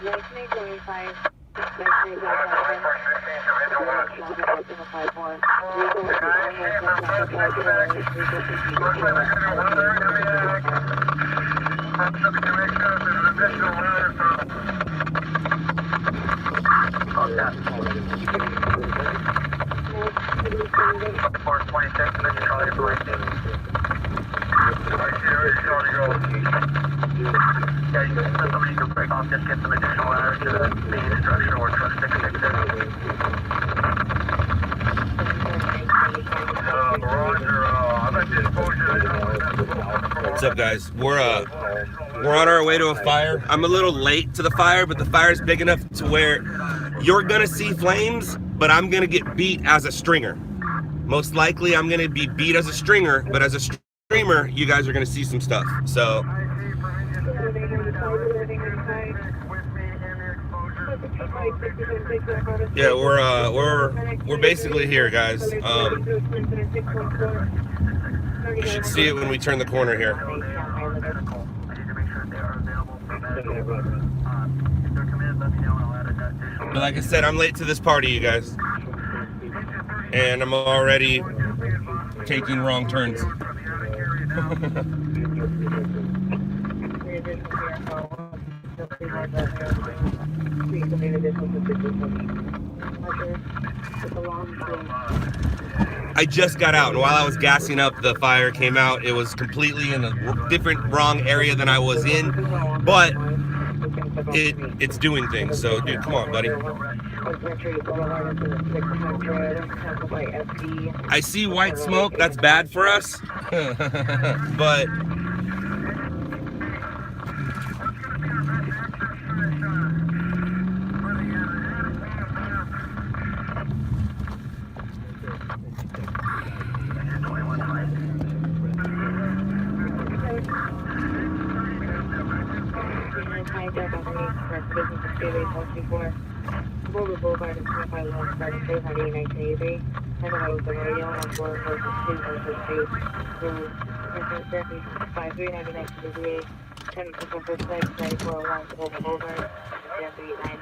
1925. Yeah, you can send somebody to break off, just get some additional ladders to the main structure or truck 666. Roger, I'd like to expose you. What's up, guys? We're on our way to a fire. I'm a little late to the fire, but the fire's big enough to where you're gonna see flames, but I'm gonna get beat as a stringer. Most likely I'm gonna be beat as a stringer, but as a streamer, you guys are gonna see some stuff. So yeah, we're basically here, guys. You should see it when we turn the corner here. But like I said, I'm late to this party, you guys, and I'm already taking wrong turns. I just got out, and while I was gassing up, the fire came out. It was completely in a different, wrong area than I was in, but it's doing things. So, dude, come on, buddy. I see white smoke. That's bad for us, but Boulevard and 25 Long starting safe on 1983. And I was the radio on board for 2 versus 3. Deputy 5399 10% first flight, 9401 Boulevard, Deputy 9,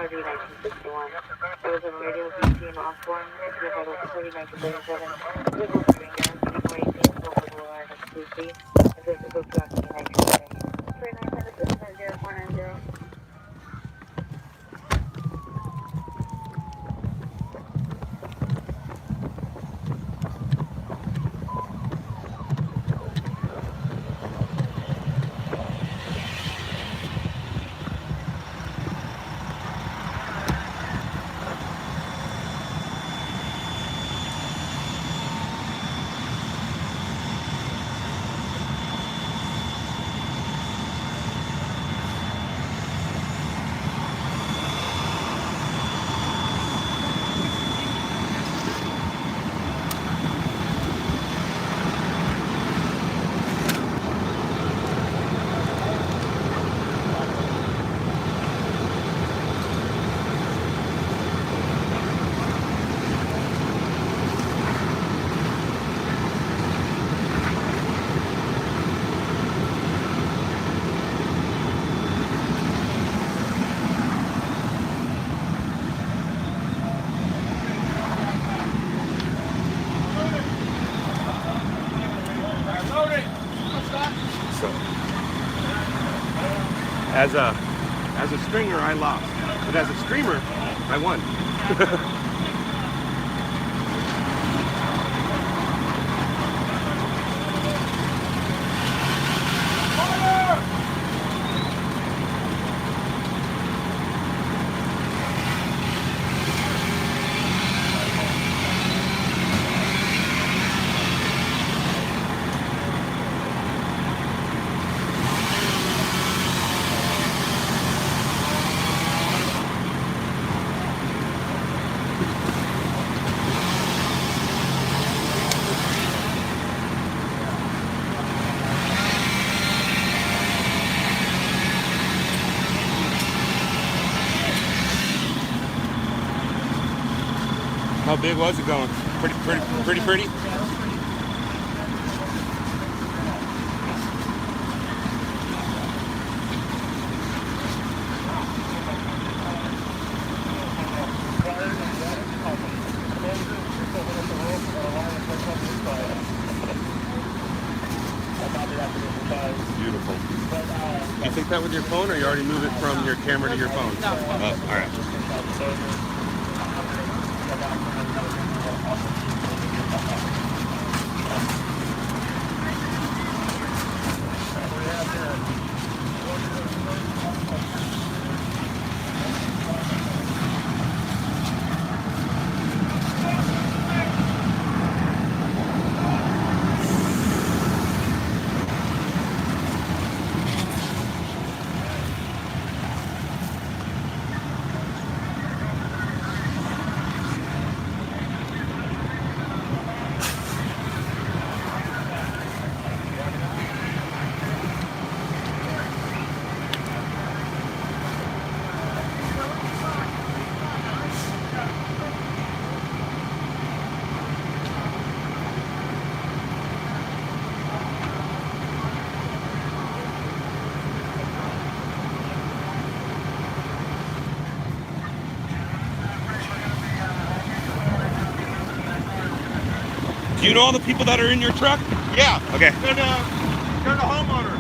RD 1961. There was a radio BT in Osborne, 3937, Liberal Finger, 3418, Boulevard, SPC, and this is the block 1990. 3970 As a stringer, I lost, but as a streamer, I won. How big was it going? Pretty? take that with your phone, or you already move it from your camera to your phone? Oh, all right. Do you know all the people that are in your truck? Yeah. Okay. They're the homeowners.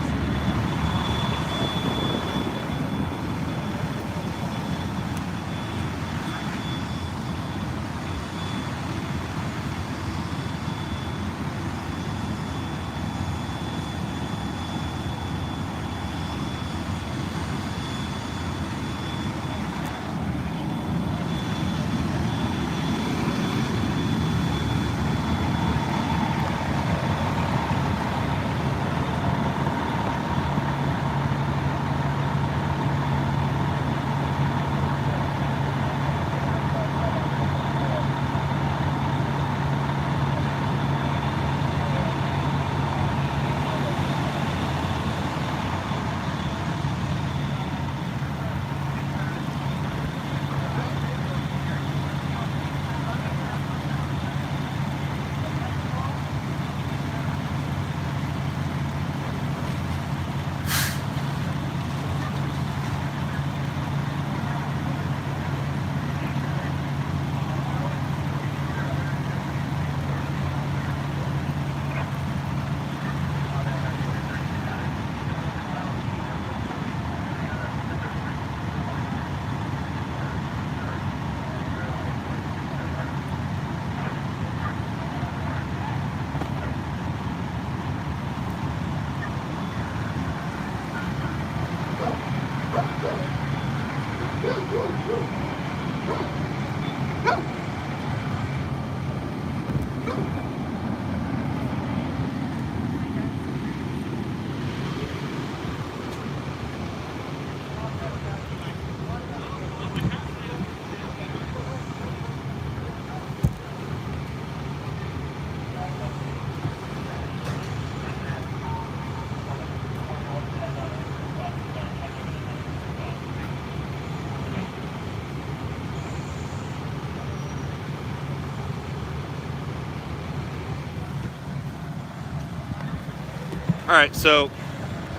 All right, so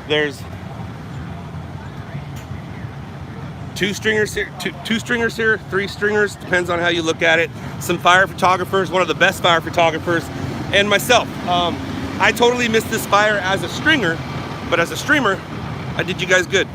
there's two stringers here, three stringers, depends on how you look at it. Some fire photographers, one of the best fire photographers, and myself. I totally missed this fire as a stringer, but as a streamer, I did you guys good.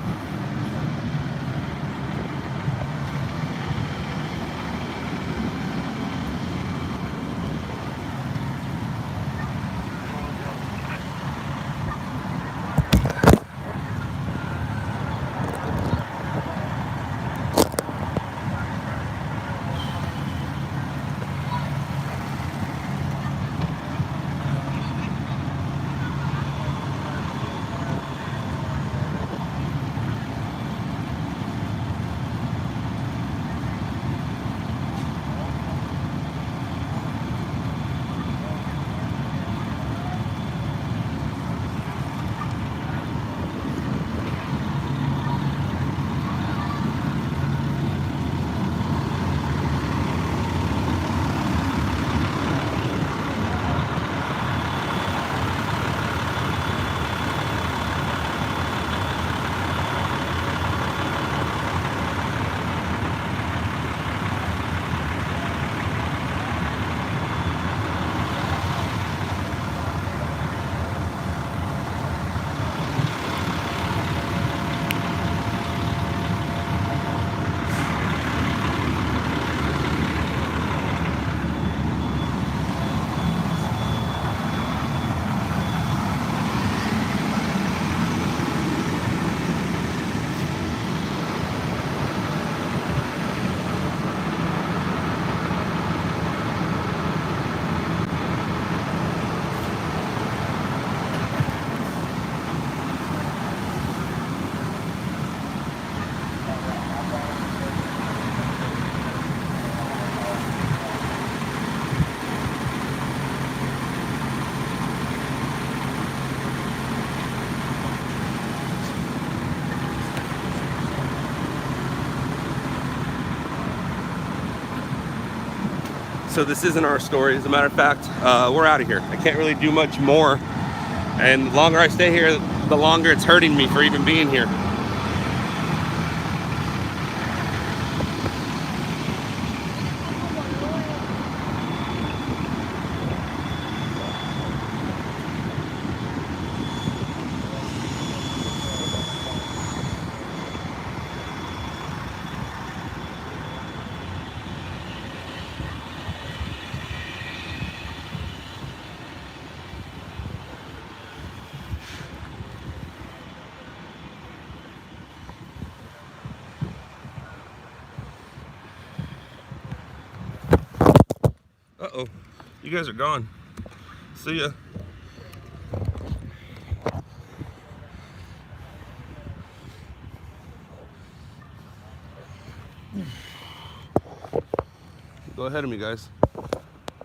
So this isn't our story. As a matter of fact, we're out of here. I can't really do much more. And the longer I stay here, the longer it's hurting me for even being here. Uh-oh, you guys are gone. See ya. Go ahead of me, guys.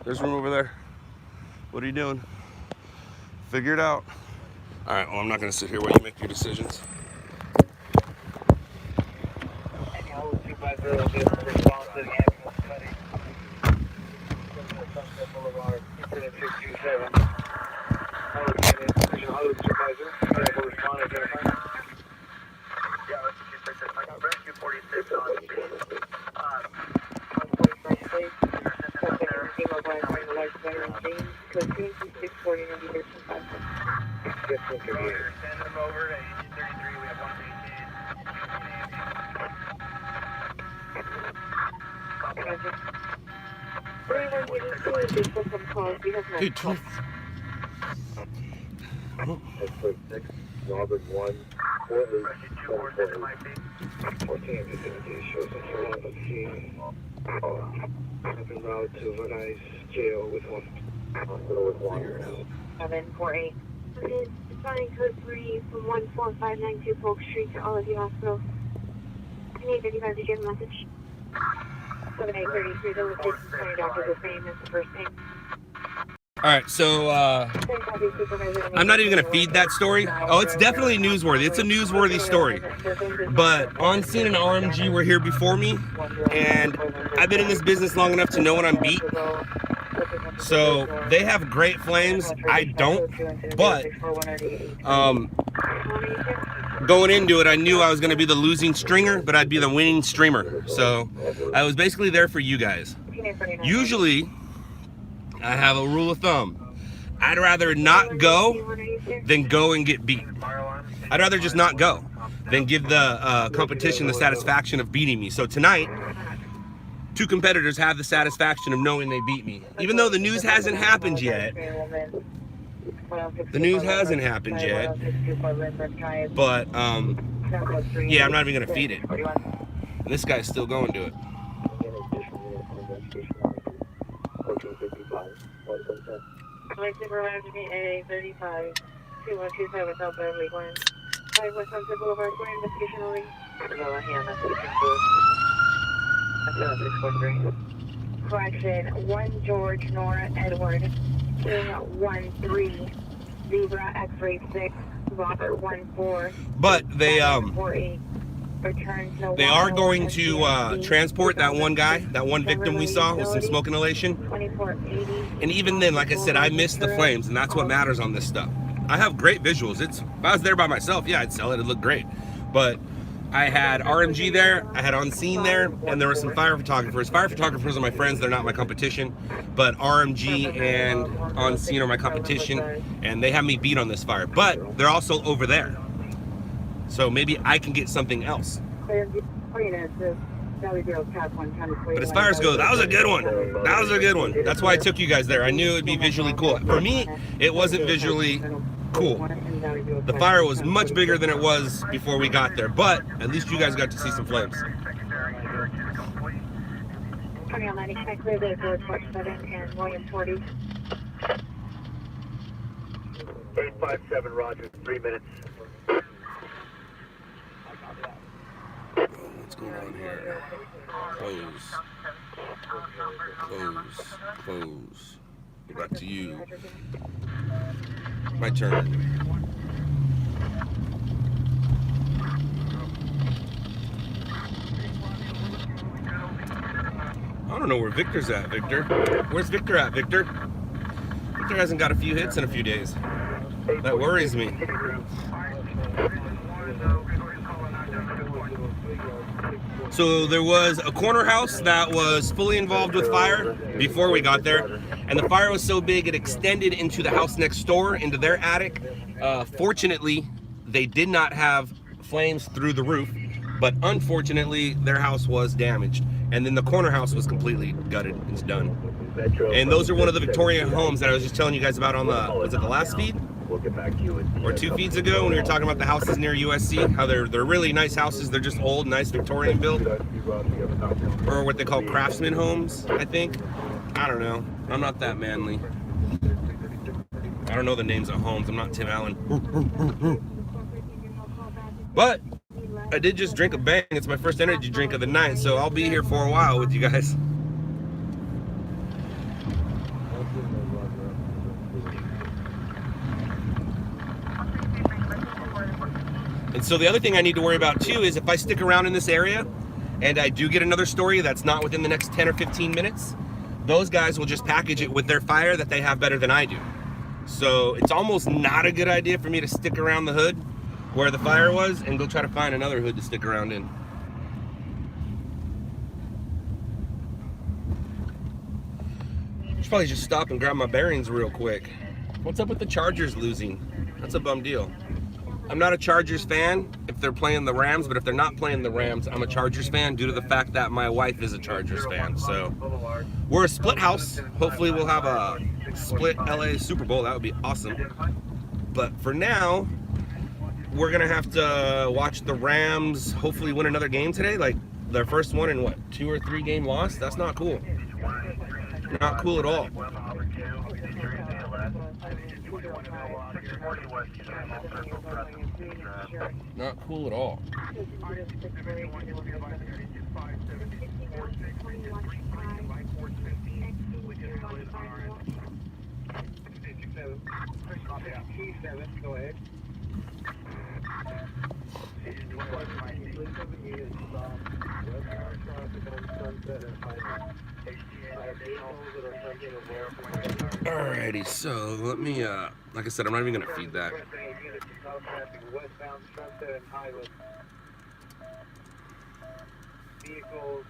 There's room over there. What are you doing? Figure it out. All right, well, I'm not gonna sit here while you make your decisions. Dude, 20. Oh. Robert 1, 14 shows us around the scene. En route to Venice jail with one. Hospital with one. 748. Responding code 3 from 14592 Polk Street to all of you hospitals. I need 55 to give a message. 7833, the location of Dr. Buffane is the first name. All right, so I'm not even gonna feed that story. Oh, it's definitely newsworthy. It's a newsworthy story. But on scene and RMG were here before me, and I've been in this business long enough to know when I'm beat. So they have great flames. I don't, but going into it, I knew I was gonna be the losing stringer, but I'd be the winning streamer. So I was basically there for you guys. Usually, I have a rule of thumb. I'd rather not go than go and get beat. I'd rather just not go than give the competition the satisfaction of beating me. So tonight, two competitors have the satisfaction of knowing they beat me. Even though the news hasn't happened yet. The news hasn't happened yet. But, yeah, I'm not even going to feed it. And this guy's still going to it. Supervisor AA 35 2127 South Beverly Glen. 5 West Sunset Boulevard for investigation only. No, hand, that's what that's 643. Correction, 1 George Nora Edward King 13 Zebra X-ray 6 Robert 14. But they Return to they are going to transport that one guy, that one victim we saw with some smoke inhalation. 2480. And even then, like I said, I missed the flames, and that's what matters on this stuff. I have great visuals. If I was there by myself, yeah, I'd sell it. It'd look great. But I had RMG there, I had on scene there, and there were some fire photographers. Fire photographers are my friends, they're not my competition. But RMG and on scene are my competition, and they have me beat on this fire. But they're also over there. So maybe I can get something else. But as far as goes, that was a good one. That was a good one. That's why I took you guys there. I knew it would be visually cool. For me, it wasn't visually cool. The fire was much bigger than it was before we got there, but at least you guys got to see some flames. 2090, can I clear the George 47 and William 40? 857, Roger, 3 minutes. What's going on here? Close. Close. Close. Go back to you. My turn. I don't know where Victor's at, Victor. Where's Victor at, Victor? Victor hasn't got a few hits in a few days. That worries me. So there was a corner house that was fully involved with fire before we got there. And the fire was so big it extended into the house next door, into their attic. Fortunately, they did not have flames through the roof, but unfortunately, their house was damaged. And then the corner house was completely gutted. It's done. And those are one of the Victorian homes that I was just telling you guys about on the, was it the last feed? Or 2 feeds ago when we were talking about the houses near USC, how they're really nice houses. They're just old, nice Victorian built. Or what they call craftsman homes, I think. I don't know. I'm not that manly. I don't know the names of homes. I'm not Tim Allen. But I did just drink a bang. It's my first energy drink of the night, so I'll be here for a while with you guys. And so the other thing I need to worry about too is if I stick around in this area and I do get another story that's not within the next 10 or 15 minutes, those guys will just package it with their fire that they have better than I do. So it's almost not a good idea for me to stick around the hood where the fire was and go try to find another hood to stick around in. Should probably just stop and grab my bearings real quick. What's up with the Chargers losing? That's a bum deal. I'm not a Chargers fan if they're playing the Rams, but if they're not playing the Rams, I'm a Chargers fan due to the fact that my wife is a Chargers fan. So we're a split house. Hopefully we'll have a split LA Super Bowl. That would be awesome. But for now, we're gonna have to watch the Rams hopefully win another game today. Like their first one in what, 2 or 3 game loss? That's not cool. Not cool at all. Not cool at all. Go ahead. Alrighty, so let me, like I said, I'm not even gonna feed that. Vehicles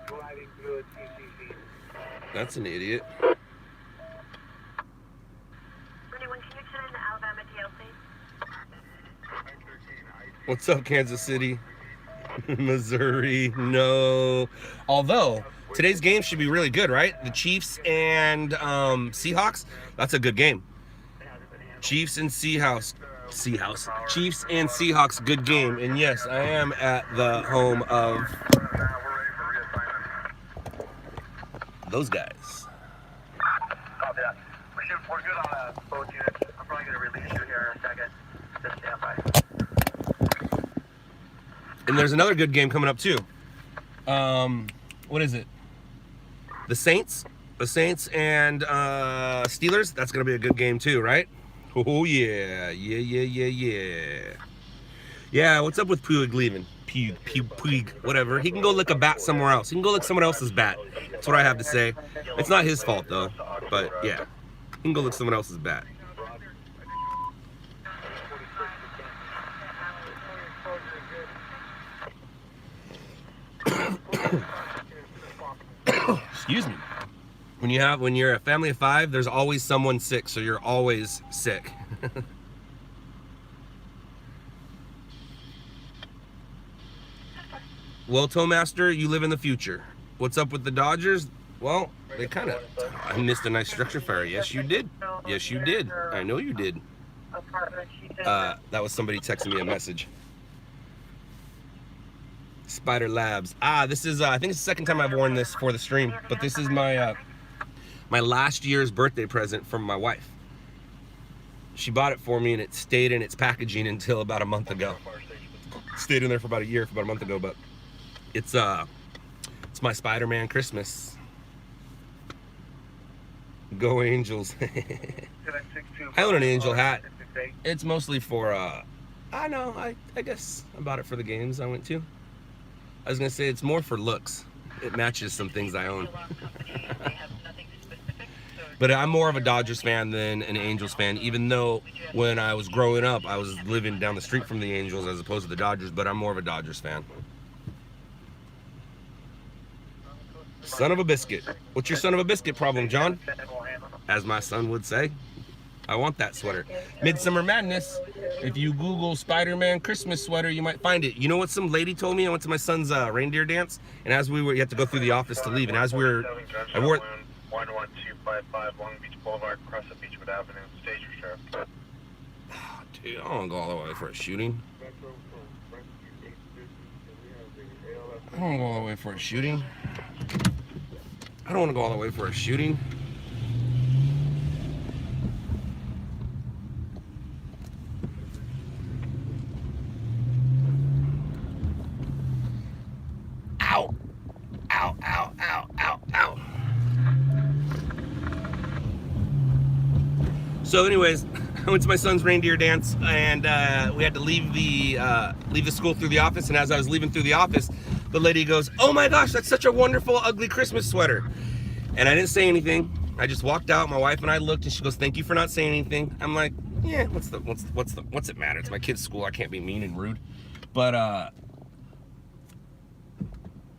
driving through a TCC. That's an idiot. What's up, Kansas City? Missouri, no. Although, today's game should be really good, right? The Chiefs and Seahawks, that's a good game. Chiefs and Chiefs and Seahawks, good game. And yes, I am at the home of those guys. Copy that. We're good on both units. I'm probably going to release you here in a second. Just stand by. And there's another good game coming up too. What is it? The Saints and Steelers. That's gonna be a good game too, right? Oh yeah. Yeah, what's up with Puig leaving? Puig, whatever. He can go lick a bat somewhere else. He can go lick someone else's bat. That's what I have to say. It's not his fault though, but yeah, he can go lick someone else's bat. Excuse me. When you're a family of 5, there's always someone sick, so you're always sick. Well, Towmaster, you live in the future. What's up with the Dodgers? Well, they kind of... I missed a nice structure fire. Yes, you did. Yes, you did. I know you did. That was somebody texting me a message. Spider Labs. This is, I think it's the second time I've worn this for the stream, but this is my my last year's birthday present from my wife. She bought it for me and it stayed in its packaging until about a month ago. Stayed in there for about a year, for about a month ago, but it's my Spider-Man Christmas. Go Angels. I own an Angel hat. It's mostly for, I know, I guess I bought it for the games I went to. I was gonna say it's more for looks. it matches some things I own. But I'm more of a Dodgers fan than an Angels fan, even though when I was growing up, I was living down the street from the Angels as opposed to the Dodgers, but I'm more of a Dodgers fan. Son of a biscuit. What's your son of a biscuit problem, John? As my son would say. I want that sweater. Midsummer Madness. If you Google Spider-Man Christmas sweater, you might find it. You know what some lady told me? I went to my son's reindeer dance, and as we were, you have to go through the office to leave, and as we were, I wore... 11255 Long Beach Boulevard, Crescent Beachwood Avenue, stage your sheriff. Oh, dude, I don't want to go all the way for a shooting. I don't want to go all the way for a shooting. I don't want to go all the way for a shooting. Ow! Ow, ow, ow, ow, ow. So anyways, I went to my son's reindeer dance, and we had to leave the school through the office, and as I was leaving through the office, the lady goes, "Oh my gosh, that's such a wonderful, ugly Christmas sweater." And I didn't say anything. I just walked out. My wife and I looked, and she goes, "Thank you for not saying anything." I'm like, yeah, what's it matter? It's my kid's school. I can't be mean and rude. But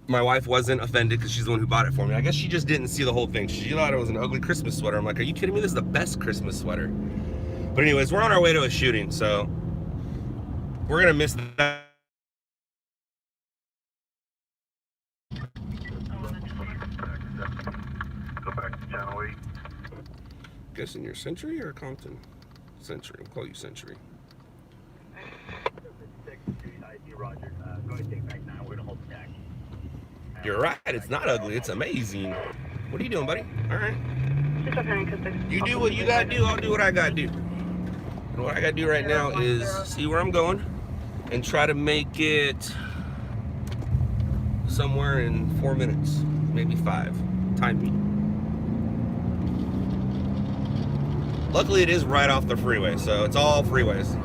my wife wasn't offended because she's the one who bought it for me. I guess she just didn't see the whole thing. She thought it was an ugly Christmas sweater. I'm like, are you kidding me? This is the best Christmas sweater. But anyways, we're on our way to a shooting, so we're gonna miss that. Go back to Channel 8. Guessing you're Century or Compton? Century. I'll call you Century. Roger. Go ahead and take back 9. We're gonna hold the tag. You're right. It's not ugly. It's amazing. What are you doing, buddy? All right. You do what you gotta do. I'll do what I gotta do. And what I gotta do right now is see where I'm going and try to make it somewhere in 4 minutes, maybe 5. Time me. Luckily, it is right off the freeway, so it's all freeways.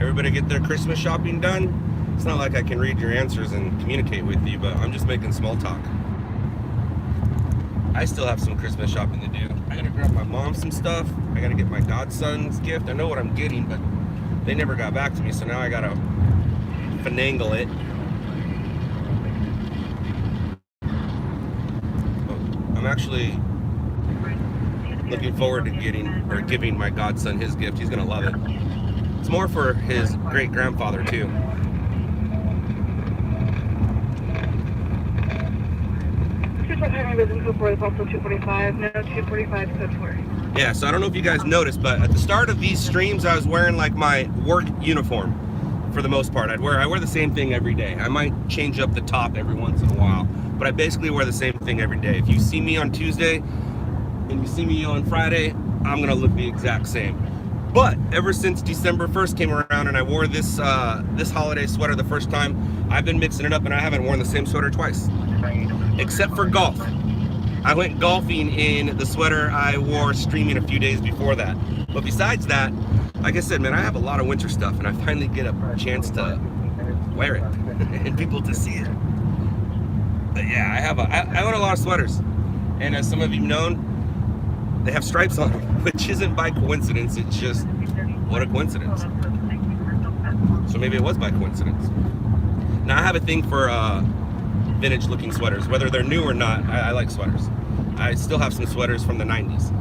Everybody get their Christmas shopping done? It's not like I can read your answers and communicate with you, but I'm just making small talk. I still have some Christmas shopping to do. I gotta grab my mom some stuff. I gotta get my godson's gift. I know what I'm getting, but they never got back to me, so now I gotta finagle it. I'm actually looking forward to giving my godson his gift. He's gonna love it. It's more for his great-grandfather, too. Yeah, so I don't know if you guys noticed, but at the start of these streams, I was wearing like my work uniform for the most part. I wear the same thing every day. I might change up the top every once in a while, but I basically wear the same thing every day. If you see me on Tuesday and you see me on Friday, I'm gonna look the exact same. But ever since December 1st came around and I wore this this holiday sweater the first time, I've been mixing it up and I haven't worn the same sweater twice. Except for golf. I went golfing in the sweater I wore streaming a few days before that. But besides that, like I said, man, I have a lot of winter stuff and I finally get a chance to wear it and people to see it. But yeah, I own a lot of sweaters. And as some of you know, they have stripes on them, which isn't by coincidence. It's just, what a coincidence. So maybe it was by coincidence. Now I have a thing for vintage looking sweaters, whether they're new or not. I like sweaters. I still have some sweaters from the 90s.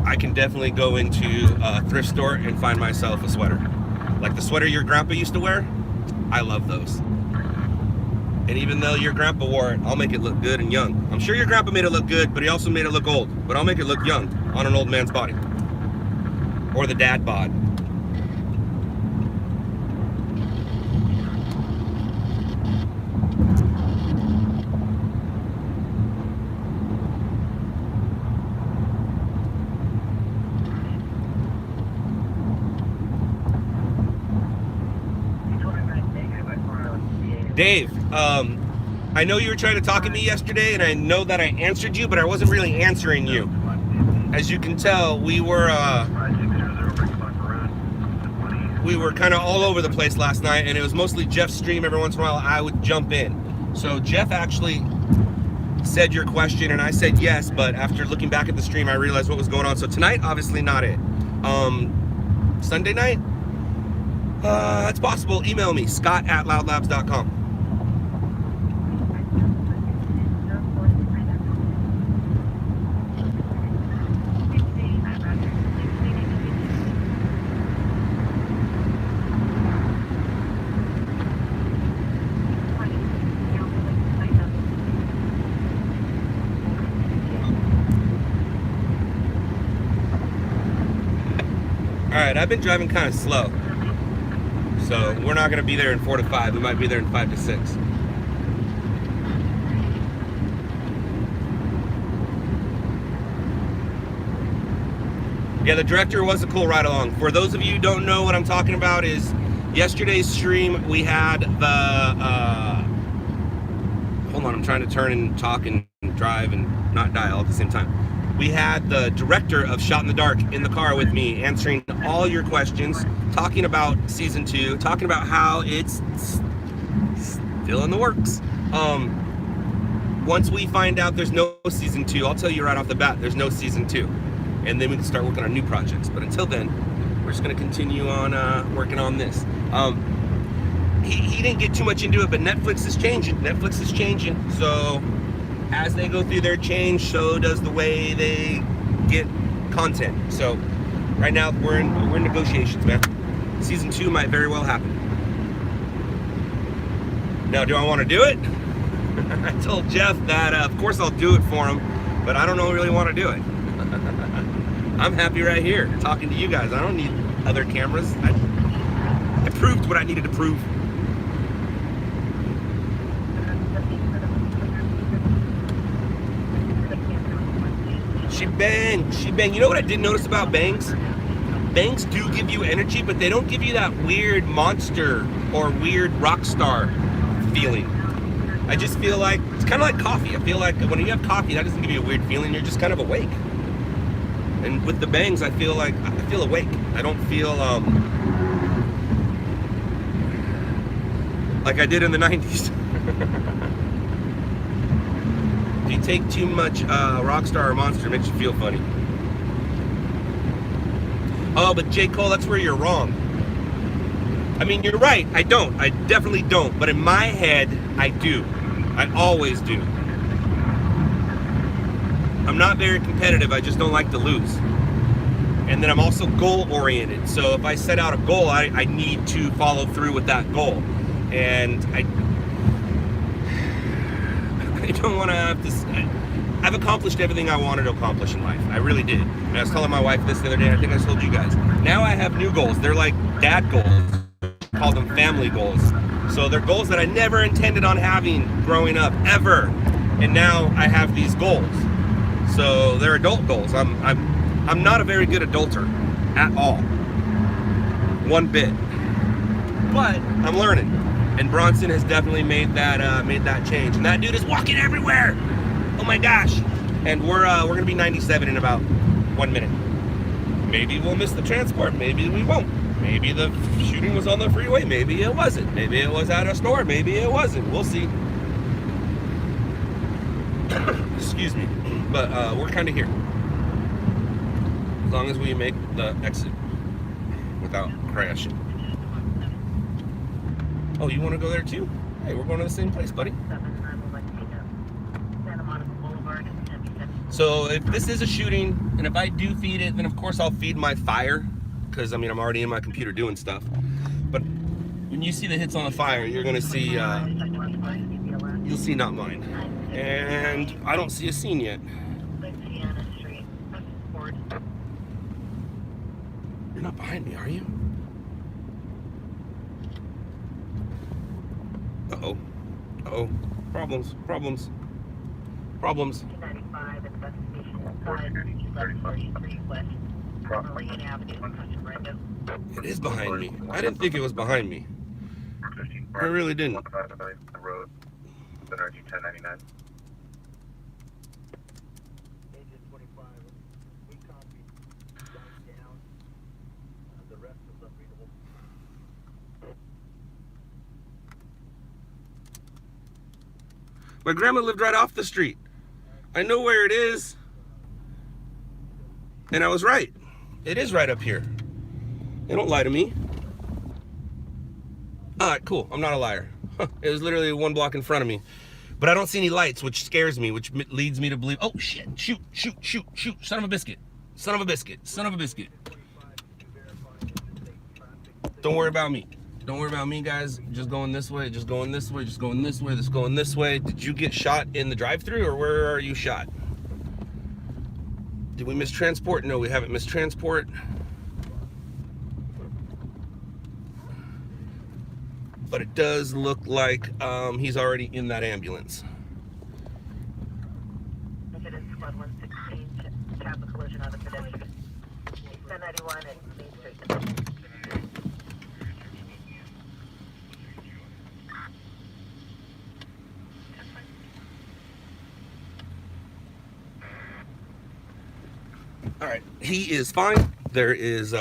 I can definitely go into a thrift store and find myself a sweater. Like the sweater your grandpa used to wear, I love those. And even though your grandpa wore it, I'll make it look good and young. I'm sure your grandpa made it look good, but he also made it look old. But I'll make it look young on an old man's body. Or the dad bod. Dave, I know you were trying to talk to me yesterday, and I know that I answered you, but I wasn't really answering you. As you can tell, we were kind of all over the place last night, and it was mostly Jeff's stream. Every once in a while, I would jump in. So Jeff actually said your question, and I said yes, but after looking back at the stream, I realized what was going on. So tonight, obviously not it. Sunday night? That's possible. Email me, scott@loudlabs.com. Alright, I've been driving kind of slow. So we're not going to be there in 4 to 5. We might be there in 5 to 6. Yeah, the director was a cool ride along. For those of you who don't know what I'm talking about, is yesterday's stream we had the hold on, I'm trying to turn and talk and drive and not dial at the same time. We had the director of Shot in the Dark in the car with me, answering all your questions, talking about season 2, talking about how it's still in the works. Once we find out there's no season 2, I'll tell you right off the bat, there's no season 2. And then we can start working on new projects. But until then, we're just gonna continue on working on this. He didn't get too much into it, but Netflix is changing. Netflix is changing, so as they go through their change, so does the way they get content. So right now we're in negotiations, man. Season 2 might very well happen. Now, do I want to do it? I told Jeff that of course I'll do it for him, but I don't really want to do it. I'm happy right here talking to you guys. I don't need other cameras. I proved what I needed to prove. She bang. You know what I did notice about bangs? Bangs do give you energy, but they don't give you that weird monster or weird rock star feeling. I just feel like, it's kind of like coffee. I feel like when you have coffee, that doesn't give you a weird feeling. You're just kind of awake. And with the bangs, I feel awake. I don't feel like I did in the 90s. If you take too much Rockstar or Monster, it makes you feel funny. Oh, but J. Cole, that's where you're wrong. I mean, you're right. I don't. I definitely don't. But in my head, I do. I always do. I'm not very competitive. I just don't like to lose. And then I'm also goal-oriented. So if I set out a goal, I need to follow through with that goal. And I don't want to have to. I've accomplished everything I wanted to accomplish in life. I really did. And I was telling my wife this the other day. I think I told you guys. Now I have new goals. They're like dad goals. I call them family goals. So they're goals that I never intended on having growing up ever. And now I have these goals. So they're adult goals. I'm not a very good adulter at all. One bit. But I'm learning. And Bronson has definitely made that change. And that dude is walking everywhere. Oh my gosh. And we're gonna be 97 in about 1 minute. Maybe we'll miss the transport, maybe we won't. Maybe the shooting was on the freeway, maybe it wasn't. Maybe it was at a store, maybe it wasn't. We'll see. Excuse me. But we're kind of here. As long as we make the exit without crashing. Oh, you want to go there too? Hey, we're going to the same place, buddy. So if this is a shooting, and if I do feed it, then of course I'll feed my fire, because I mean I'm already in my computer doing stuff. But when you see the hits on the fire, you're gonna see, you'll see not mine. And I don't see a scene yet. You're not behind me, are you? Uh-oh. Uh-oh. Problems. It is behind me. I didn't think it was behind me. I really didn't. The road, NRG 1099. Agent 25, we copied. Line down. The rest is unreadable. My grandma lived right off the street. I know where it is. And I was right. It is right up here. They don't lie to me. Alright, cool. I'm not a liar. It was literally 1 block in front of me. But I don't see any lights, which scares me, which leads me to believe... Oh, shit. Shoot, shoot, shoot, shoot. Son of a biscuit. Son of a biscuit. Son of a biscuit. Don't worry about me. Don't worry about me, guys. Just going this way, just going this way, just going this way, just going this way. Did you get shot in the drive-thru, or where are you shot? Did we miss transport? No, we haven't missed transport. But it does look like he's already in that ambulance. Incident squad 116, traffic collision on the pedestrian. 1091 and Main Street. All right, he is fine. There is,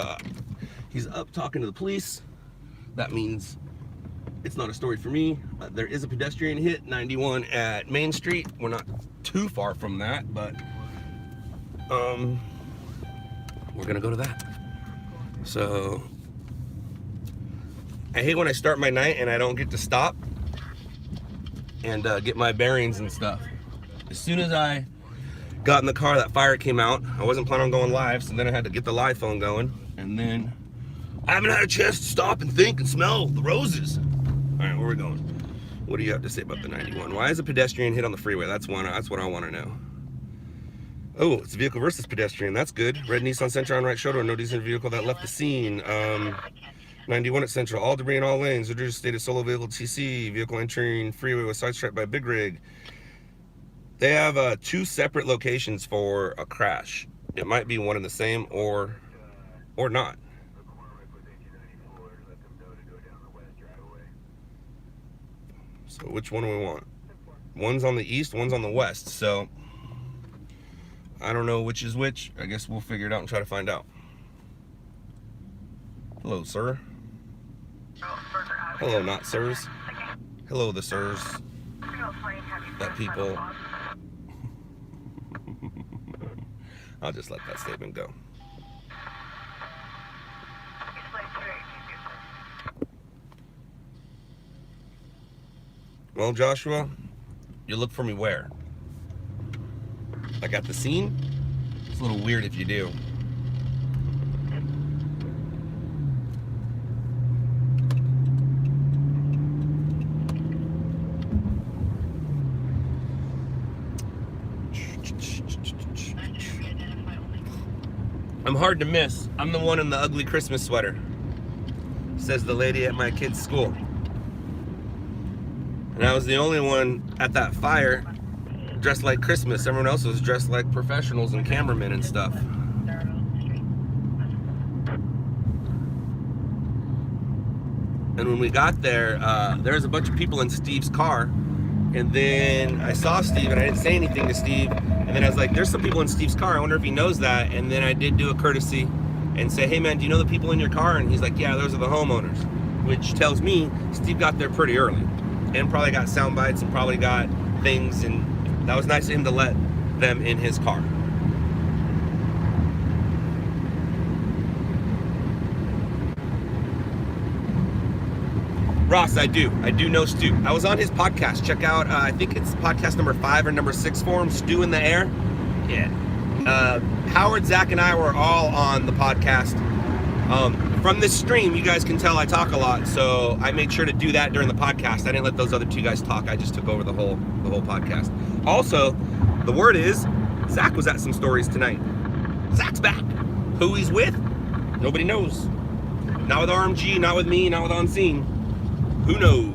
he's up talking to the police. That means it's not a story for me. There is a pedestrian hit, 91 at Main Street. We're not too far from that, but we're gonna go to that. So I hate when I start my night and I don't get to stop and get my bearings and stuff. As soon as I got in the car, that fire came out. I wasn't planning on going live, so then I had to get the live phone going, and then I haven't had a chance to stop and think and smell the roses. All right, where are we going? What do you have to say about the 91? Why is a pedestrian hit on the freeway? That's what I want to know. Oh, it's vehicle versus pedestrian. That's good. Red Nissan Sentra on right shoulder. No decent vehicle that left the scene. 91 at Central. All debris in all lanes. Injured stated solo vehicle TC. Vehicle entering freeway was sideswiped by a big rig. They have 2 separate locations for a crash. It might be one and the same, or not. So which one do we want? One's on the east, one's on the west. So I don't know which is which. I guess we'll figure it out and try to find out. Hello, sir. Hello, not sirs. Hello, the sirs. That people. I'll just let that statement go. Well, Joshua, you look for me where? Like at the scene? It's a little weird if you do. I'm hard to miss. I'm the one in the ugly Christmas sweater, says the lady at my kid's school. And I was the only one at that fire dressed like Christmas. Everyone else was dressed like professionals and cameramen and stuff. And when we got there, there was a bunch of people in Steve's car. And then I saw Steve and I didn't say anything to Steve. And then I was like, there's some people in Steve's car. I wonder if he knows that. And then I did do a courtesy and say, hey man, do you know the people in your car? And he's like, yeah, those are the homeowners. Which tells me Steve got there pretty early and probably got sound bites and probably got things. And that was nice of him to let them in his car. Ross, I do know Stu. I was on his podcast. Check out, I think it's podcast number 5 or number 6 for him, Stu in the Air. Yeah. Howard, Zach, and I were all on the podcast. From this stream, you guys can tell I talk a lot, so I made sure to do that during the podcast. I didn't let those other 2 guys talk. I just took over the whole podcast. Also, the word is, Zach was at some stories tonight. Zach's back. Who he's with, nobody knows. Not with RMG, not with me, not with On Scene. Who knows?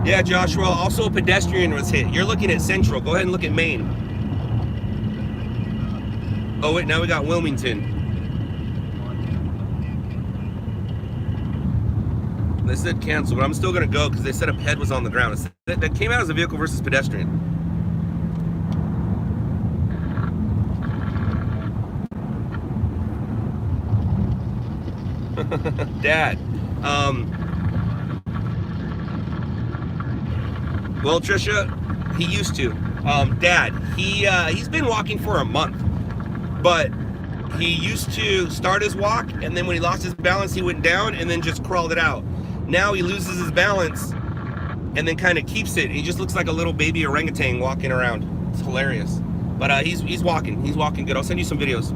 Yeah, Joshua, also a pedestrian was hit. You're looking at Central. Go ahead and look at Maine. Oh, wait, now we got Wilmington. They said cancel, but I'm still going to go because they said a ped was on the ground. That came out as a vehicle versus pedestrian. Dad. Well, Trisha, he used to. Dad, he's been walking for a month, but he used to start his walk, and then when he lost his balance, he went down and then just crawled it out. Now he loses his balance and then kind of keeps it. He just looks like a little baby orangutan walking around. It's hilarious. But he's walking. He's walking good. I'll send you some videos.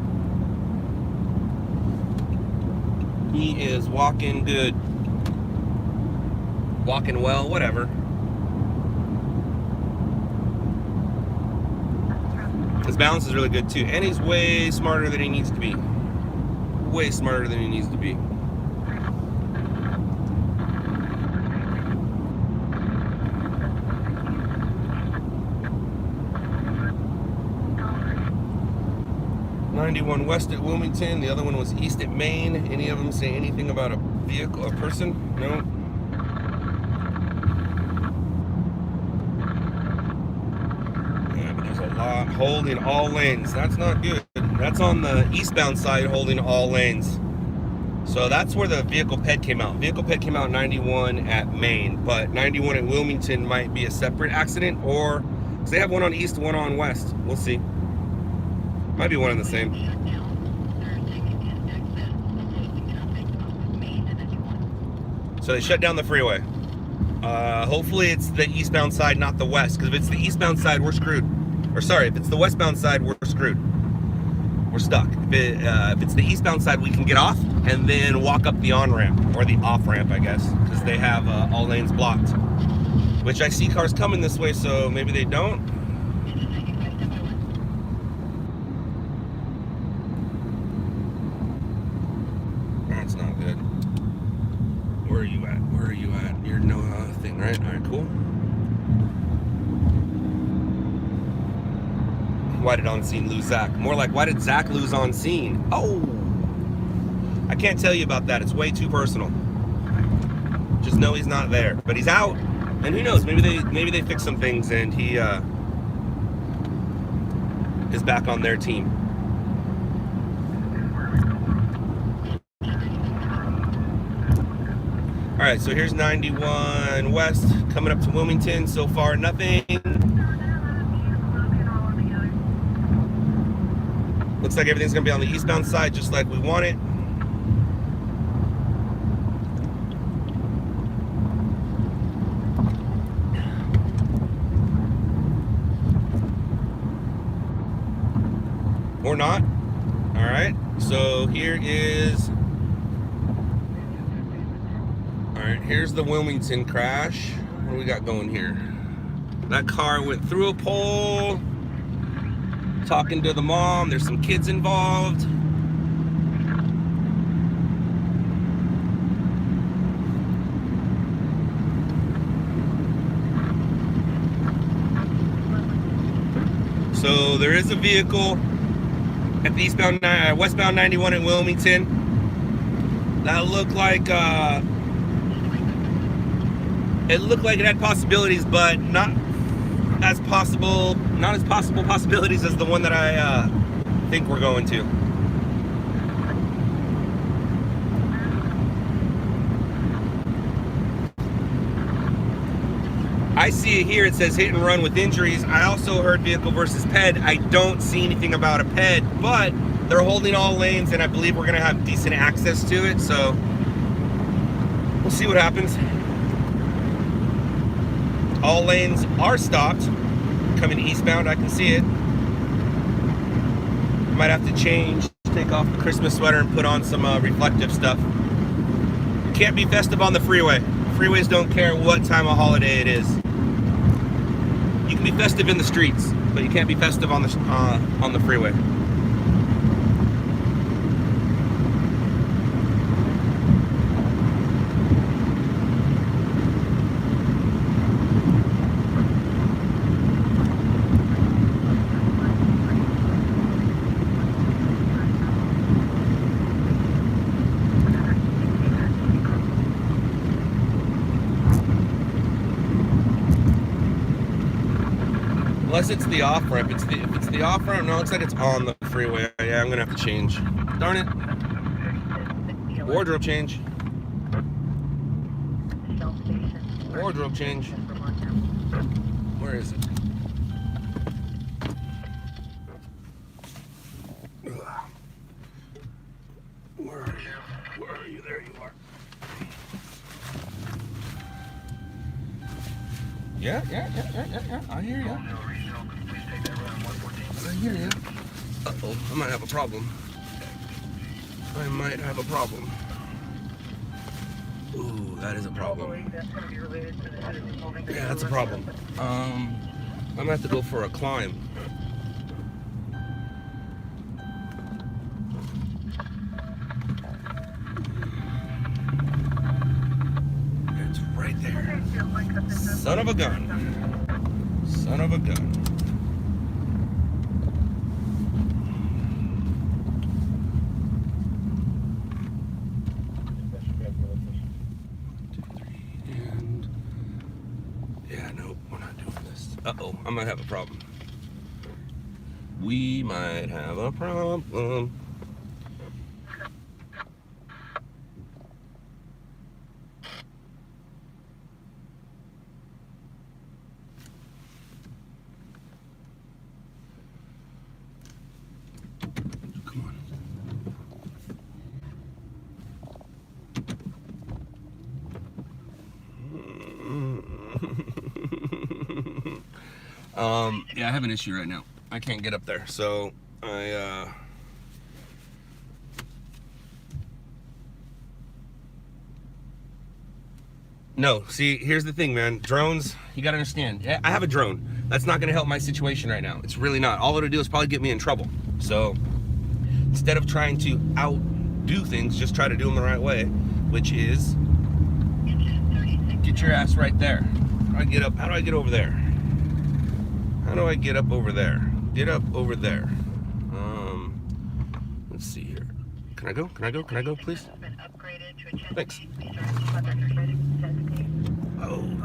He is walking good. Walking well, whatever. His balance is really good too. And he's way smarter than he needs to be. Way smarter than he needs to be. '91 west at Wilmington. The other one was east at Maine. Any of them say anything about a vehicle, a person? No. Yeah, but there's a lot holding all lanes. That's not good. That's on the eastbound side holding all lanes. So that's where the vehicle ped came out. Vehicle ped came out 91 at Maine, but 91 at Wilmington might be a separate accident, or because they have one on east, one on west. We'll see. Might be one and the same. So they shut down the freeway. Hopefully it's the eastbound side, not the west. Because if it's the eastbound side, we're screwed. Or sorry, if it's the westbound side, we're screwed. We're stuck. If it's the eastbound side, we can get off and then walk up the on-ramp. Or the off-ramp, I guess. Because they have all lanes blocked. Which I see cars coming this way, so maybe they don't. That's not good. Where are you at? Where are you at? You're no thing, right? All right, cool. Why did on scene lose Zach? More like, why did Zach lose on scene? Oh! I can't tell you about that. It's way too personal. Just know he's not there. But he's out. And who knows? Maybe they fix some things and he is back on their team. All right, so here's 91 west coming up to Wilmington. So far, nothing. Looks like everything's gonna be on the eastbound side, just like we want it. Or not. All right, so here is. All right, here's the Wilmington crash. What do we got going here? That car went through a pole. Talking to the mom. There's some kids involved. So there is a vehicle at the westbound 91 in Wilmington. That looked like it looked like it had possibilities, but not as possible possibilities as the one that I think we're going to. I see it here. It says hit and run with injuries. I also heard vehicle versus ped. I don't see anything about a ped, but they're holding all lanes, and I believe we're going to have decent access to it. So we'll see what happens. All lanes are stopped. Coming eastbound, I can see it. Might have to take off the Christmas sweater and put on some reflective stuff. Can't be festive on the freeway. Freeways don't care what time of holiday it is. You can be festive in the streets, but you can't be festive on the freeway. Unless it's the off ramp. If it's the off ramp, no, it looks like it's on the freeway. Yeah, I'm gonna have to change. Darn it. Wardrobe change. Wardrobe change. Where is it? Where are you? Where are you? There you are. Yeah. I hear you. I hear you. Uh-oh, I might have a problem. Ooh, that is a problem. Yeah, that's a problem. I'm gonna have to go for a climb. It's right there. Son of a gun. Son of a gun. Uh-oh, I might have a problem. We might have a problem. Come on. Yeah, I have an issue right now. I can't get up there, so No, see, here's the thing, man. Drones, you gotta understand. Yeah, I have a drone. That's not gonna help my situation right now. It's really not. All it'll do is probably get me in trouble. So, instead of trying to outdo things, just try to do them the right way, which is get your ass right there. How do I get up? How do I get over there? How do I get up over there? Get up over there. Let's see here. Can I go? Can I go? Can I go, please? Thanks.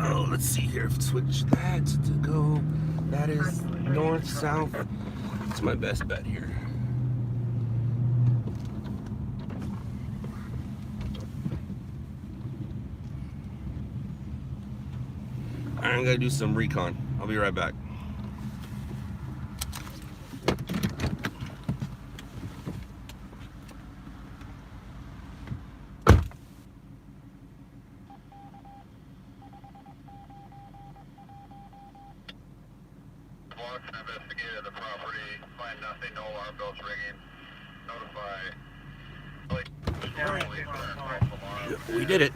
Oh, let's see here. Switch that to go. That is north, south. It's my best bet here. I'm gonna do some recon. I'll be right back. Investigated the property, find nothing, no alarm bells ringing. Notify. We did it.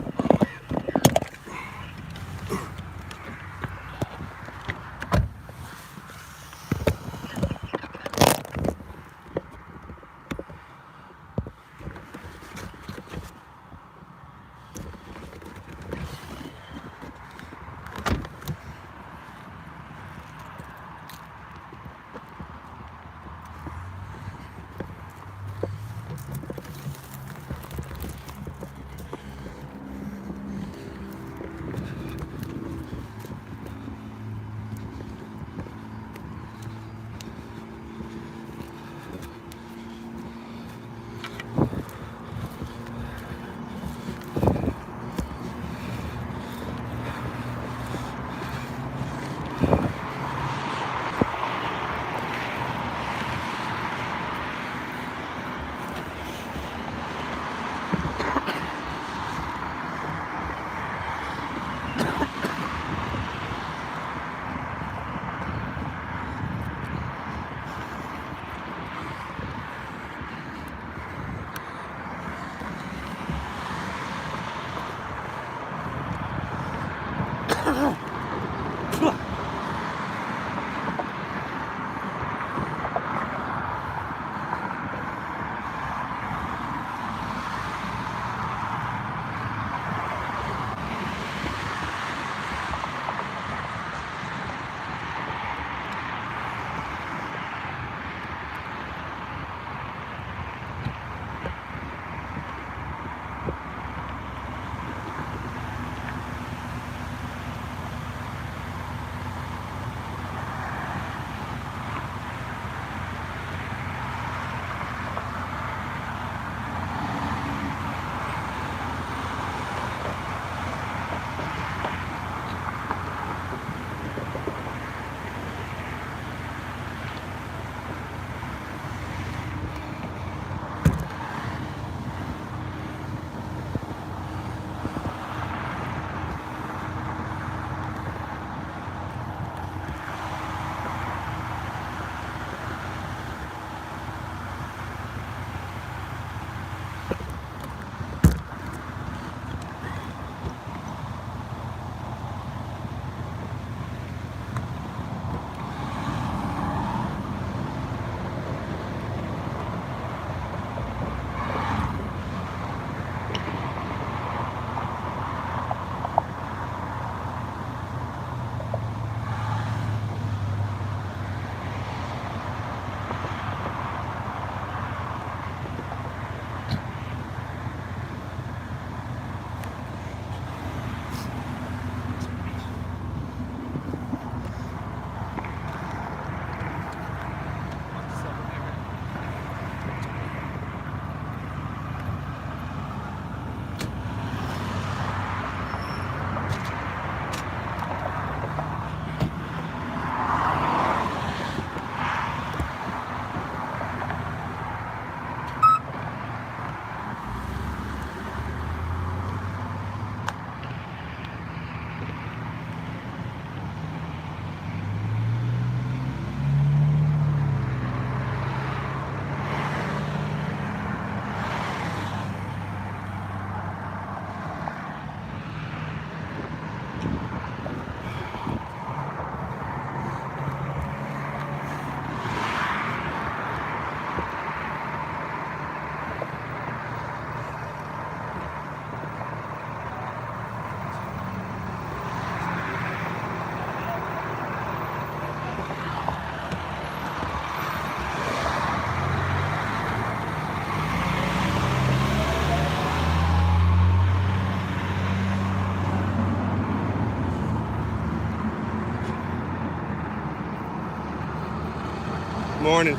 morning.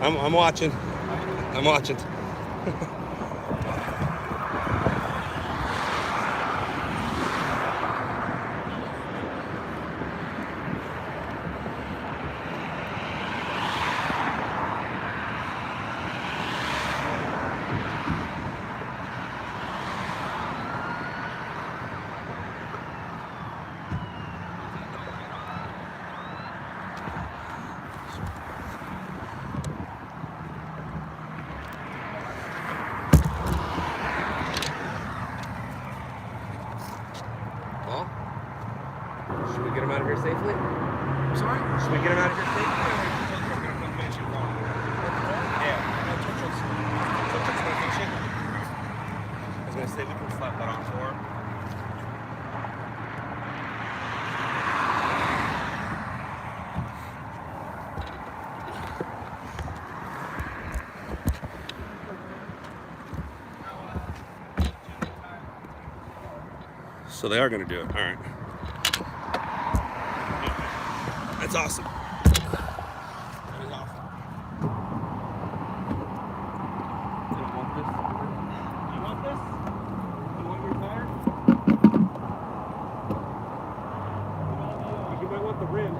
I'm watching. I'm watching. Well, should we get him out of here safely? Sorry? Should we get him out of here safely? I was gonna say we can slap that on for him. So they are gonna do it. All right. That's awesome. That is awesome. You want this? You want this? You want your tire? You might want the rim.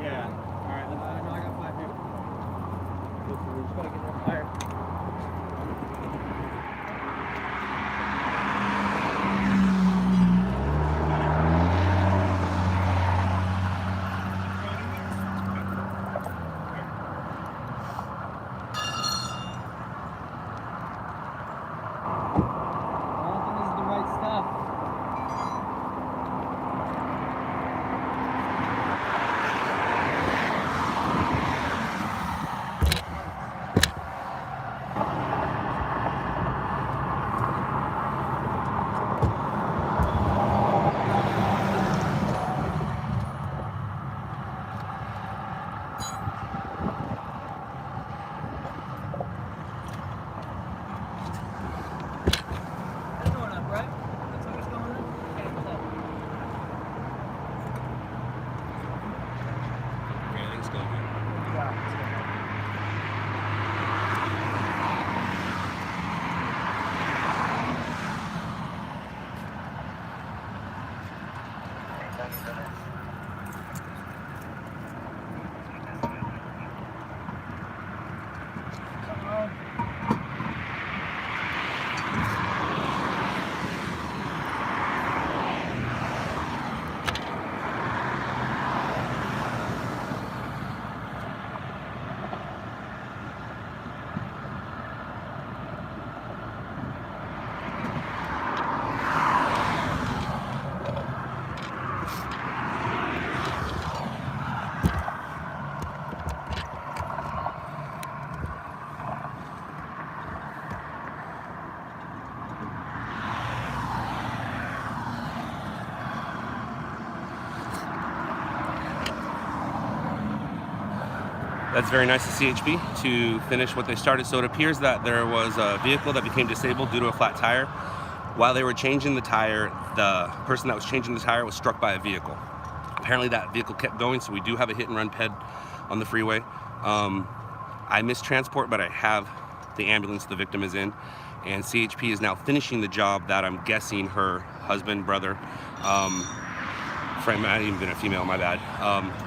Yeah. All right. No, I got 5 here. We just gotta get more tire. That's very nice of CHP to finish what they started. So it appears that there was a vehicle that became disabled due to a flat tire. While they were changing the tire, the person that was changing the tire was struck by a vehicle. Apparently that vehicle kept going, so we do have a hit and run ped on the freeway. I missed transport, but I have the ambulance the victim is in. And CHP is now finishing the job that I'm guessing her husband, brother, friend, not even been a female, my bad,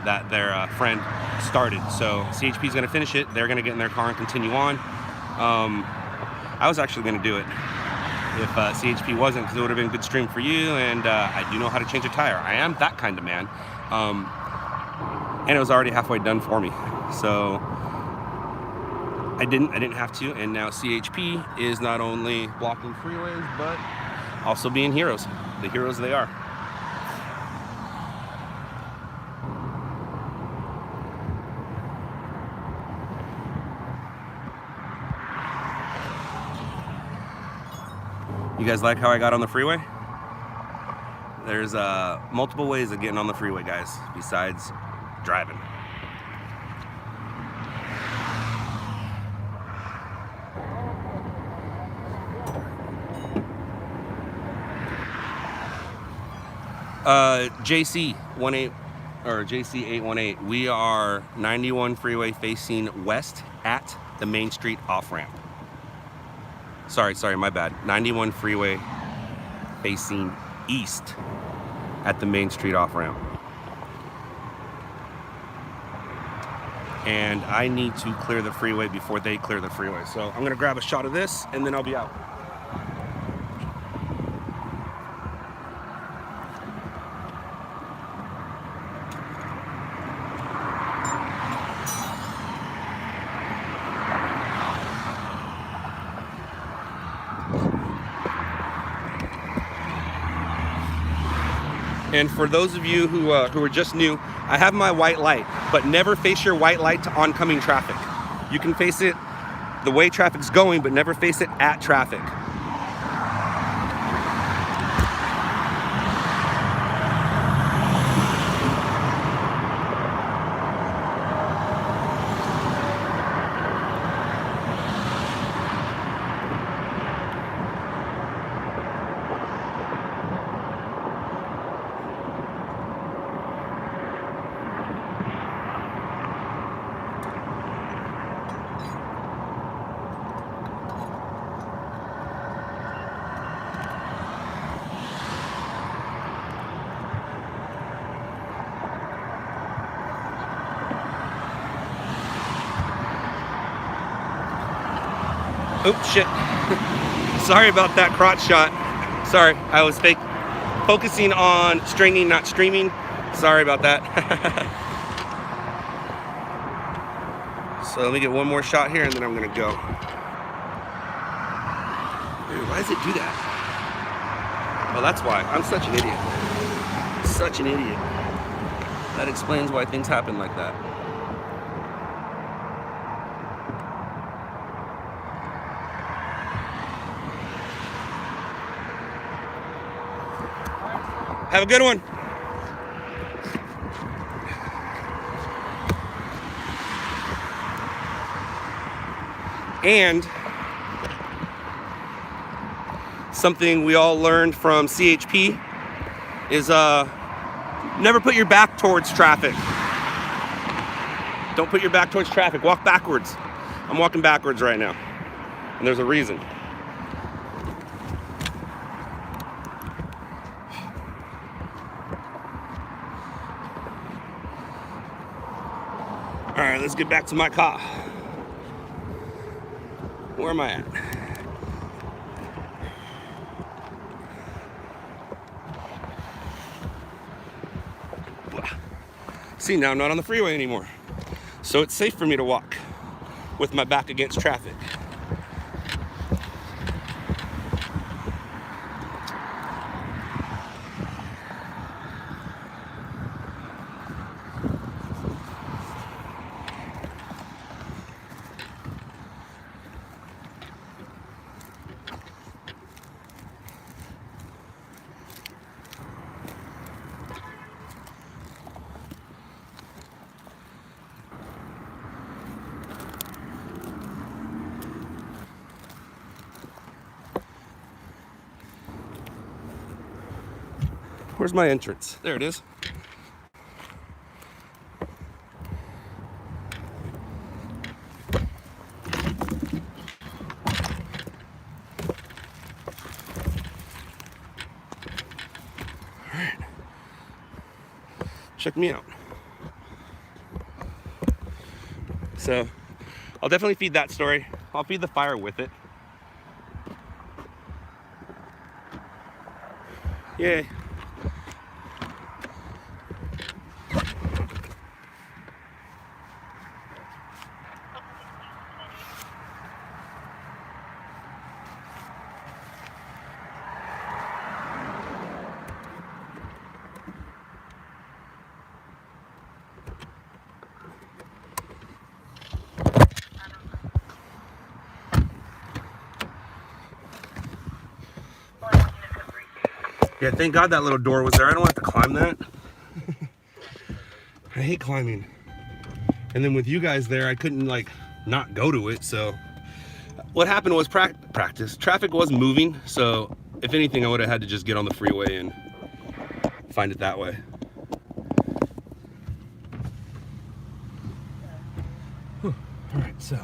that their friend started. So CHP is going to finish it. They're going to get in their car and continue on. I was actually going to do it if CHP wasn't, because it would have been a good stream for you, and I do know how to change a tire. I am that kind of man. And it was already halfway done for me. So I didn't have to, and now CHP is not only blocking freeways, but also being heroes, the heroes they are. You guys like how I got on the freeway? There's multiple ways of getting on the freeway, guys, besides driving. JC 18 or JC818. We are 91 Freeway facing west at the Main Street off-ramp. Sorry, my bad. 91 Freeway facing east at the Main Street off-ramp. And I need to clear the freeway before they clear the freeway. So I'm gonna grab a shot of this and then I'll be out. And for those of you who are just new, I have my white light, but never face your white light to oncoming traffic. You can face it the way traffic's going, but never face it at traffic. Oops, shit. Sorry about that crotch shot. Sorry, I was focusing on stringing, not streaming. Sorry about that. So let me get one more shot here and then I'm gonna go. Dude, why does it do that? Well, that's why. I'm such an idiot. Such an idiot. That explains why things happen like that. Have a good one. And something we all learned from CHP is never put your back towards traffic. Don't put your back towards traffic. Walk backwards. I'm walking backwards right now, and there's a reason. All right, let's get back to my car. Where am I at? See, now I'm not on the freeway anymore. So it's safe for me to walk with my back against traffic. Where's my entrance? There it is. All right. Check me out. So, I'll definitely feed that story. I'll feed the fire with it. Yay. Yeah, thank God that little door was there. I don't have to climb that. I hate climbing. And then with you guys there, I couldn't like not go to it. So what happened was practice. Traffic was moving. So if anything, I would have had to just get on the freeway and find it that way. All right, so.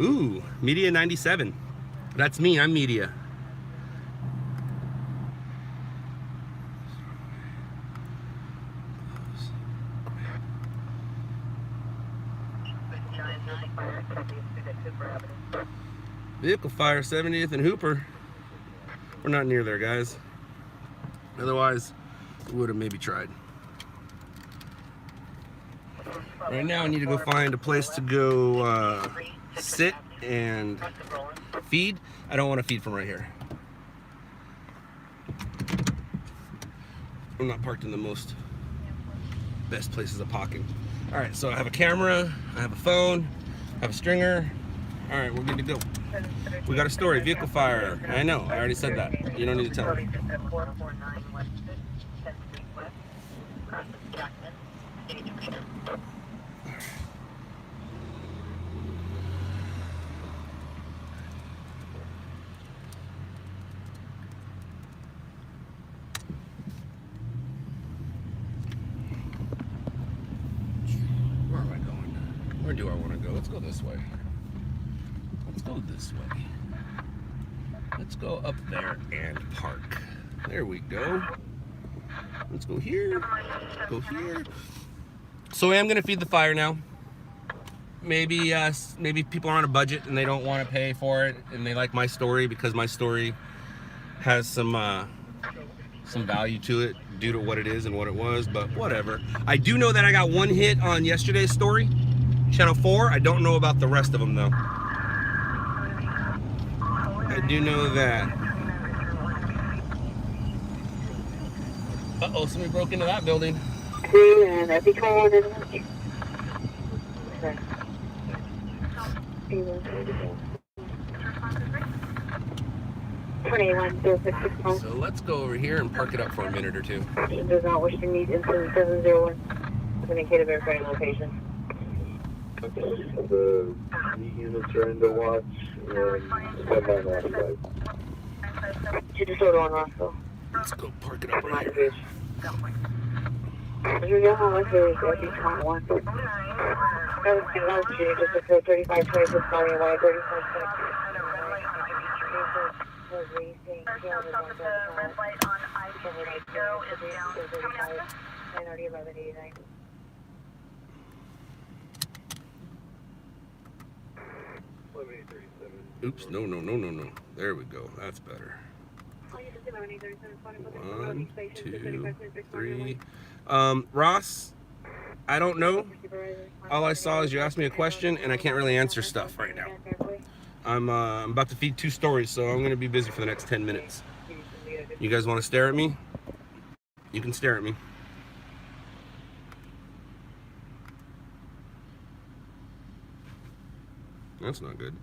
Ooh, Media 97. That's me, I'm Media. Vehicle fire, 70th and Hooper. We're not near there, guys. Otherwise, we would have maybe tried. Right now, I need to go find a place to go sit and feed. I don't want to feed from right here. I'm not parked in the best places of parking. All right, so I have a camera, I have a phone, I have a stringer. All right, we're good to go. We got a story, vehicle fire. I know, I already said that. You don't need to tell me. Where am I going? Where do I want to go? Let's go this way. Let's go this way. Let's go up there and park. There we go. Let's go here. Go here. So I am gonna feed the fire now. Maybe maybe people are on a budget and they don't want to pay for it, and they like my story because my story has some value to it due to what it is and what it was. But whatever. I do know that I got one hit on yesterday's story, Channel 4. I don't know about the rest of them though. I do know that. Uh-oh, somebody broke into that building. And every car is okay. 21 So let's go over here and park it up for a minute or two. does not wish to meet in 7701. Indicated verifying location. The units are in the watch and stand by last side. You just order on Roscoe. Let's go park it up right here. As you go home, let's go to the 21. That was just occurred 35 26 starting by 35 Oops, no. There we go. That's better. 1, 2, 3. Ross, I don't know. All I saw is you asked me a question, and I can't really answer stuff right now. I'm about to feed 2 stories, so I'm going to be busy for the next 10 minutes. You guys want to stare at me? You can stare at me. That's not good.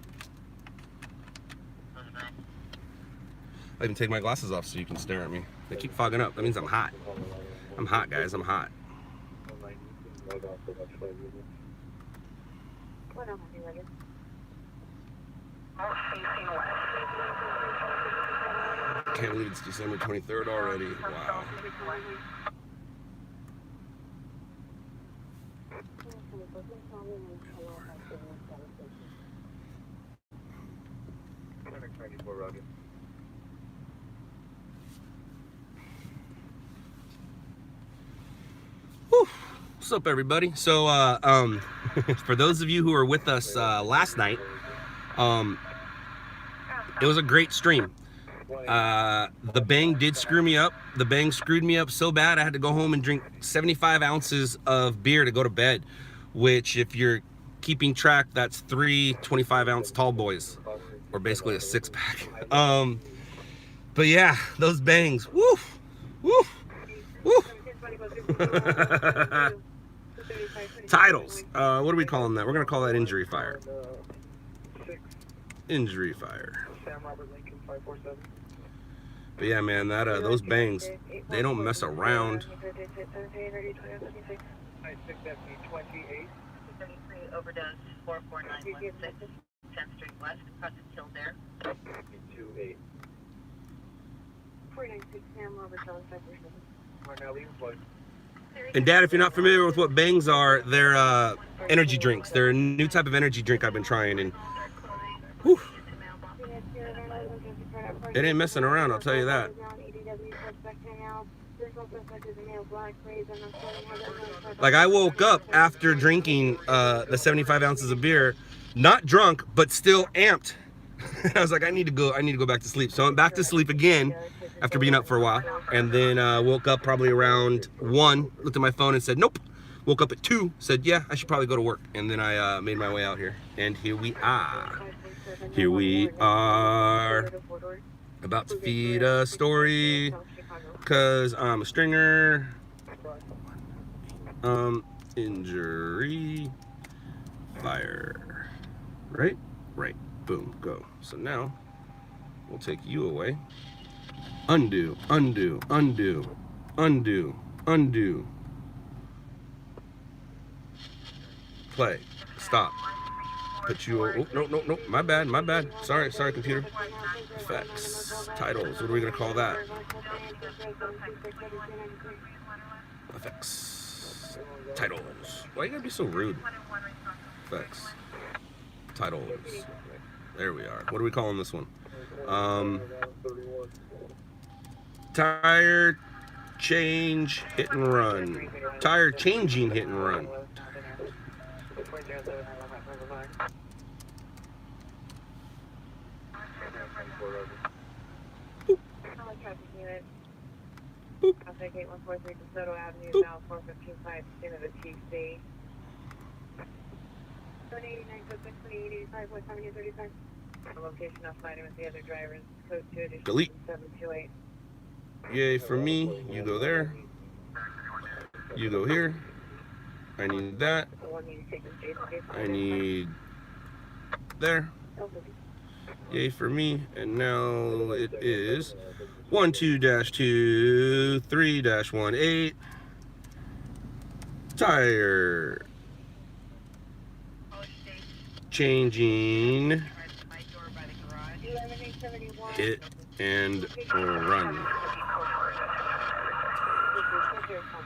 I can take my glasses off so you can stare at me. They keep fogging up. That means I'm hot. I'm hot, guys. I'm hot. Can't believe it's December 23rd already. Wow. Whew. What's up, everybody? So, for those of you who were with us last night, it was a great stream. The bang did screw me up. The bang screwed me up so bad I had to go home and drink 75 ounces of beer to go to bed, which, if you're keeping track, that's 3 25-ounce tall boys, or basically a 6-pack. But yeah, those bangs, woof, woof, woof. Titles. What are we calling that? We're gonna call that injury fire. Injury fire. But yeah, man, that those bangs, they don't mess around. Overdose 44916 10th Street West, across the hill there. 28. 496 Sam Robert John 547. Right now, leave employed. And Dad, if you're not familiar with what bangs are, they're energy drinks. They're a new type of energy drink I've been trying, and whew, it ain't messing around, I'll tell you that. Like, I woke up after drinking the 75 ounces of beer, not drunk, but still amped. I was like, I need to go back to sleep. So I went back to sleep again after being up for a while, and then woke up probably around 1, looked at my phone and said, nope. Woke up at 2, said, yeah, I should probably go to work. And then I made my way out here, and here we are. Here we are, about to feed a story, because I'm a stringer. Injury, fire, right? Right, boom, go. So now, we'll take you away. Undo, undo, undo, undo, undo. Play, stop. Put you, oh, no, my bad. Sorry, computer. Effects, titles, what are we gonna call that? Effects, titles. Why you gotta be so rude? Effects, titles. There we are. What are we calling this one? Tire change, hit and run. Tire changing, hit and run. Boop. Traffic 8143 DeSoto Avenue, now 4155, scene of the TC. 189, 2085, the location of fighting with the other drivers, code 2 addition Delete. 728. Yay for me. You go there. You go here. I need that. I need there. Yay for me. And now it is 12-23-18. Tire changing, hit and run.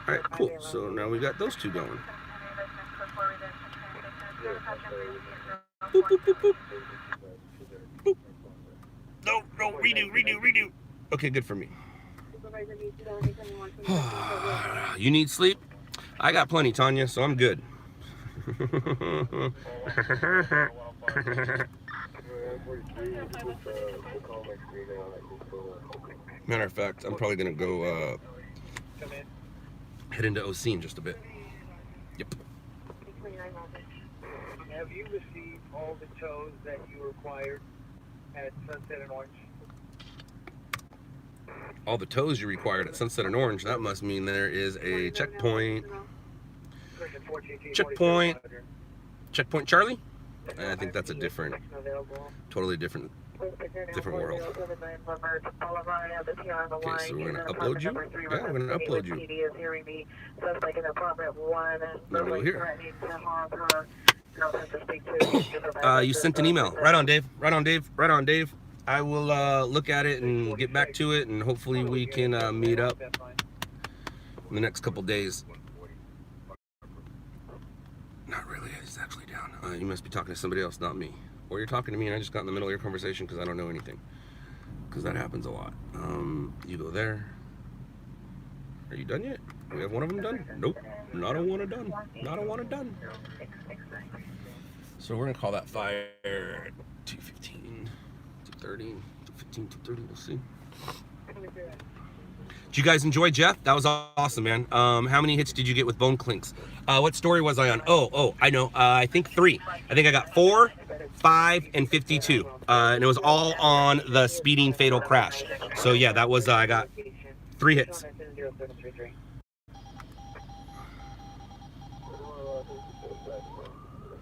Alright, cool. So now we got those two going. Boop, boop, boop, boop. Boop. No, redo. Okay, good for me. You need sleep? I got plenty, Tanya, so I'm good. Matter of fact, I'm probably gonna go head into OC in just a bit. Yep. Have you received all the tows that you required at Sunset and Orange? All the tows you required at Sunset and Orange, that must mean there is a checkpoint. Checkpoint Charlie? I think that's a totally different world. Okay, so we're gonna upload you? Yeah, we're gonna upload you. Now we go here. You sent an email. Right on, Dave. I will look at it and get back to it, and hopefully we can meet up in the next couple days. Not really, he's actually down. You must be talking to somebody else, not me. Or you're talking to me and I just got in the middle of your conversation because I don't know anything. Because that happens a lot. You go there. Are you done yet? We have one of them done? Nope. Not a one done. Done. So we're going to call that fire 215, 230, 215, 230. We'll see. Did you guys enjoy Jeff? That was awesome, man. How many hits did you get with bone clinks? What story was I on? Oh, I know. I think 3. I think I got 4, 5, and 52. And it was all on the speeding fatal crash. So yeah, that was, I got 3 hits.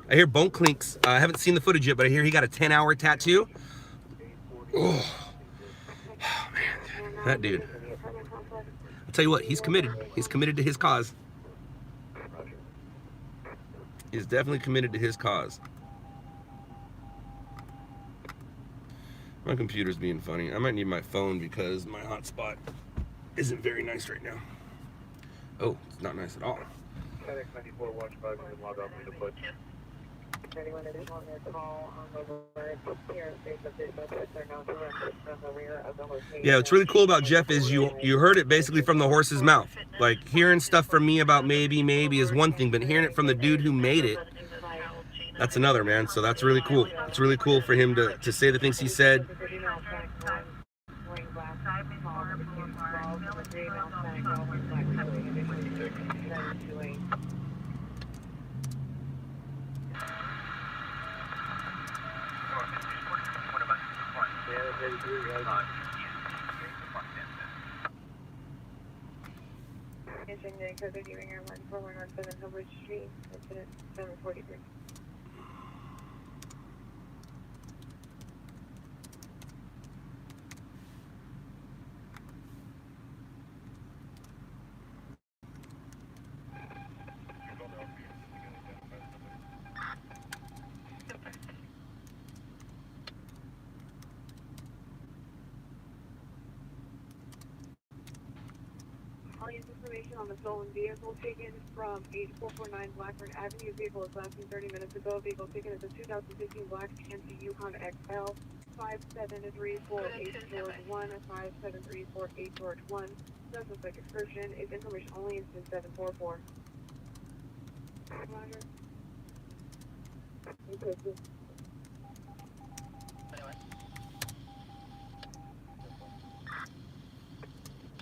I hear bone clinks. I haven't seen the footage yet, but I hear he got a 10-hour tattoo. Oh man, that dude. I'll tell you what, he's committed. He's committed to his cause. He's definitely committed to his cause. My computer's being funny. I might need my phone because my hotspot isn't very nice right now. Oh, it's not nice at all. FedEx 94, watch 5 minutes log off in the foot. Anyone additional on their call on the alert here states that the suspects are known to run from the rear of the location. Yeah, what's really cool about Jeff is you heard it basically from the horse's mouth. Like, hearing stuff from me about maybe is one thing, but hearing it from the dude who made it, that's another, man. So that's really cool. It's really cool for him to say the things he said. Engineering code of Ringer 1417 Hubbard Street, incident 743. All use information on the stolen vehicle taken from 8449 Blackburn Avenue. Vehicle is last seen 30 minutes ago. Vehicle taken is a 2015 Black Fancy Yukon XL 5734841 5734841. Suspect description is information only. Incident 744. Roger. Okay.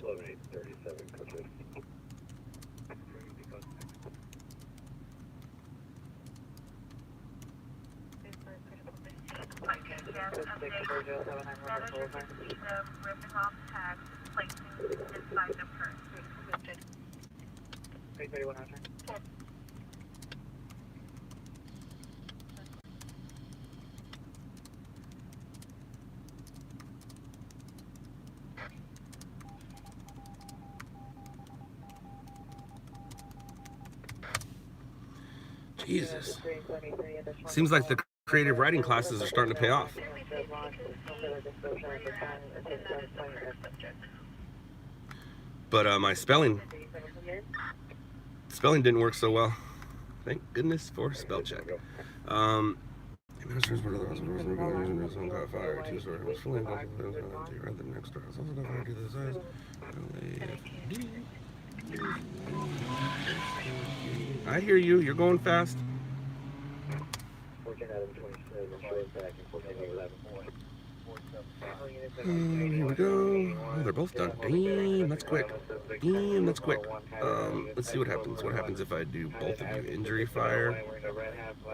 11837, country. Jesus. Seems like the creative writing classes are starting to pay off. But my spelling didn't work so well. Thank goodness for spell check. I hear you. You're going fast. Here we go. Oh, they're both done. Damn, that's quick. Damn, that's quick. Let's see what happens. What happens if I do both of you? Injury fire.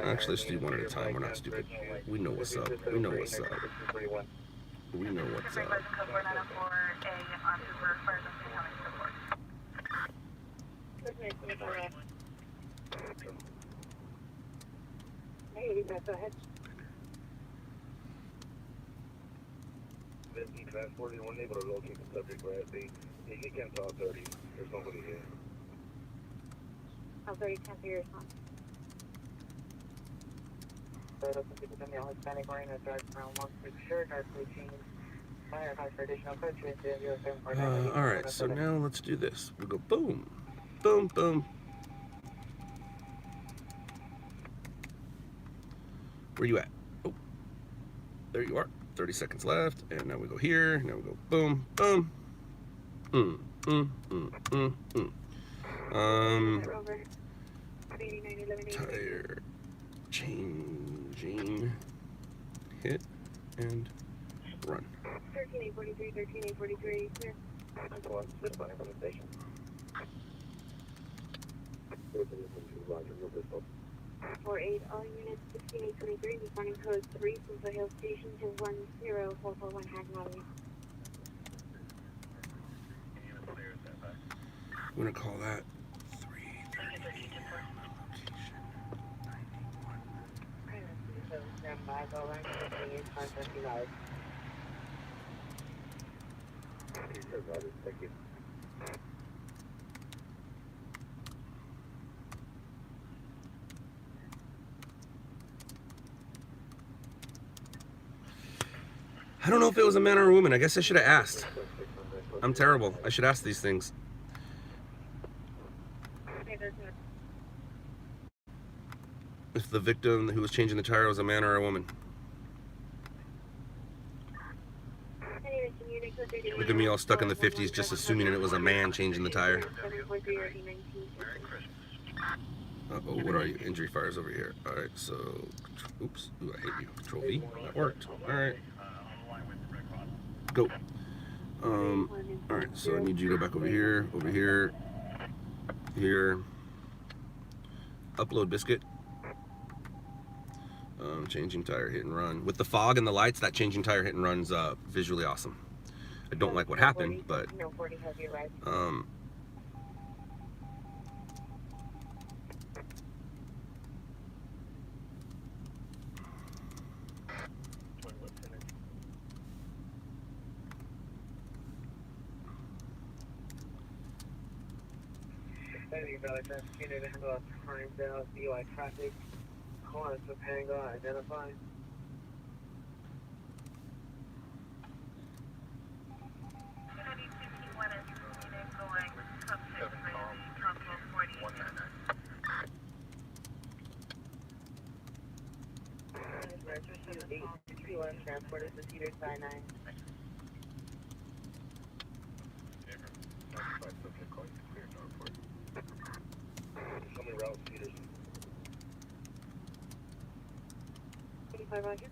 Actually, let's do one at a time. We're not stupid. We know what's up. We know what's up. We know what's up. Hey, go ahead. Class 41 able to locate the subject, right? He can't talk 30. There's nobody here. I'll 30 10 for your response. So, Hispanic wearing a dark brown long sleeve shirt, dark blue jeans. Fire high for additional code to 0749. Alright, so now let's do this. We'll go boom, boom, boom. Where you at? Oh, there you are. 30 seconds left, and now we go here. Now we go boom, boom. Tire changing. Hit and run. 13843, 13843. Clear. Roger, 48, all units 16823, responding code 3 from Foothill Station to 10441 Hagen Avenue. I'm gonna call that 3. Thank you. I don't know if it was a man or a woman. I guess I should have asked. I'm terrible. I should ask these things. if the victim who was changing the tire was a man or a woman. Look at me all stuck in the 50s just assuming it was a man changing the tire. Uh-oh, what are you? Injury fires over here. Alright, so, oops, ooh, I hate you. Control V, that worked. Alright. Go. Alright, so I need you to go back over here, here. Upload biscuit. Changing tire, hit and run. With the fog and the lights, that changing tire, hit and run's visually awesome. I don't like what happened, but traffic. Cars for Pango identified. Transported to Cedar Sinai. Somebody route Cedars. 85 Roger.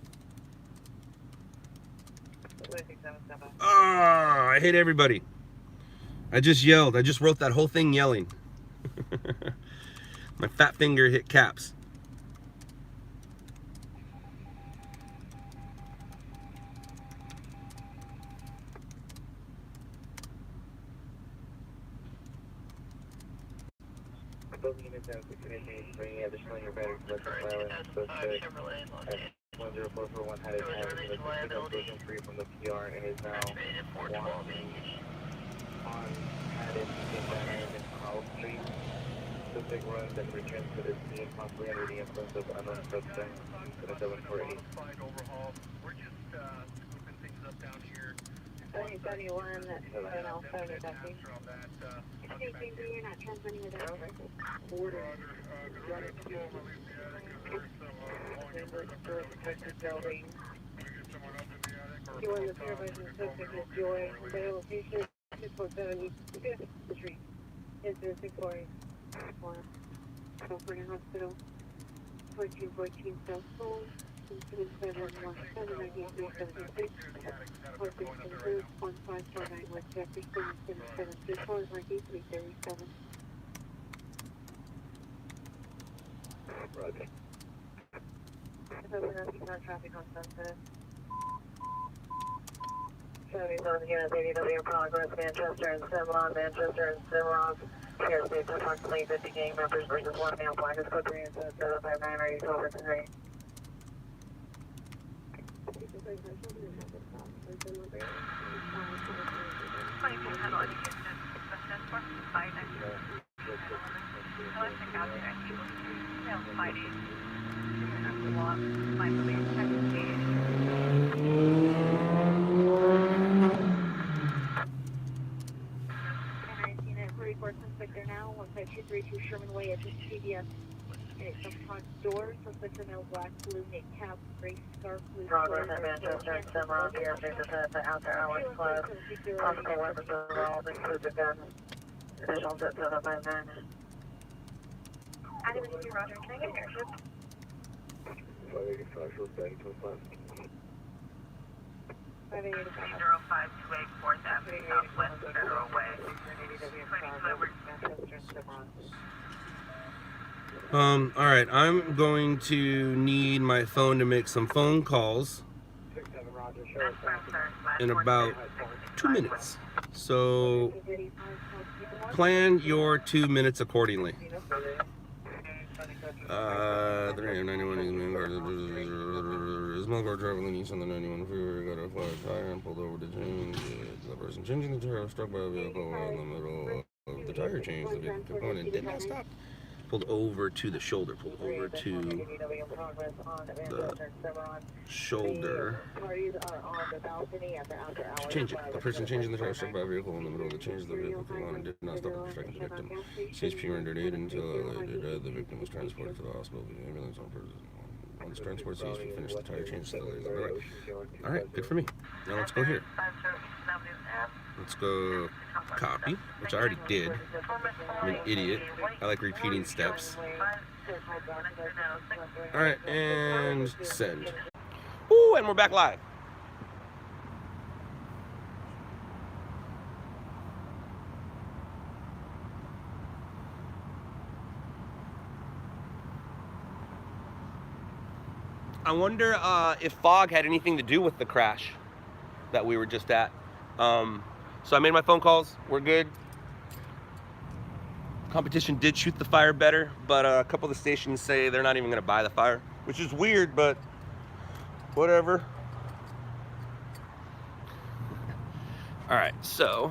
ah, I hate everybody. I just yelled. I just wrote that whole thing yelling. My fat finger hit caps. Bringing additional your battery collection violence. 10441 had it free from the PR and is now walking on Haddon in Powell Street. Specific runs and returns to the scene, possibly under the influence of unknown substance. To the 748. We're just scooping things up down here. 71, that's I'll phone it back in. Anything, you're not transmitting with that. Order. Building. You want the supervisor suspect is Joy. The location is 647 the street. Is there 640? California Hospital. 1414 South Pole. 717 98 376 1549 West Jefferson 7734 Northeast 337. Roger. So we're not keeping on traffic on Sunset. 77 units, ADW in progress, Manchester and Cimarron, Manchester and Cimarron. Here, states approximately 50 gang members versus 1 male black is code 3 and 759 ready to over to 3. There now, 15232 Sherman Way at CVS. It's the front door, suspect in black, blue, knit cap, gray scarf, blue. Progress at Manchester and Cimarron, the airstrip at after hours club. Possible weapons involved include the gun. Additional zip 759. Activity Roger, can I get an airship? 585 short back to 5. 585. 0528 4th Avenue Southwest Federal Way. Alright, I'm going to need my phone to make some phone calls in about 2 minutes. So plan your 2 minutes accordingly. 91 small car traveling east on the 91 freeway got a flat tire and pulled over to change it. The person changing the tire was struck by a vehicle in the middle of the tire change. The vehicle kept going and did not stop. Pulled over to the shoulder. Pulled over to the shoulder. Change it. A person changing the tire struck by a vehicle in the middle of the change of the vehicle came on and did not stop and strike the victim. CHP rendered aid until the victim was transported to the hospital. The ambulance on purpose. Once transported, CHP finished the tire change. All right, good for me. Now let's go here. Let's go copy, which I already did. I'm an idiot. I like repeating steps. All right, and send. Ooh, and we're back live. I wonder if fog had anything to do with the crash that we were just at. So I made my phone calls, we're good. Competition did shoot the fire better, but a couple of the stations say they're not even gonna buy the fire, which is weird, but whatever. All right, so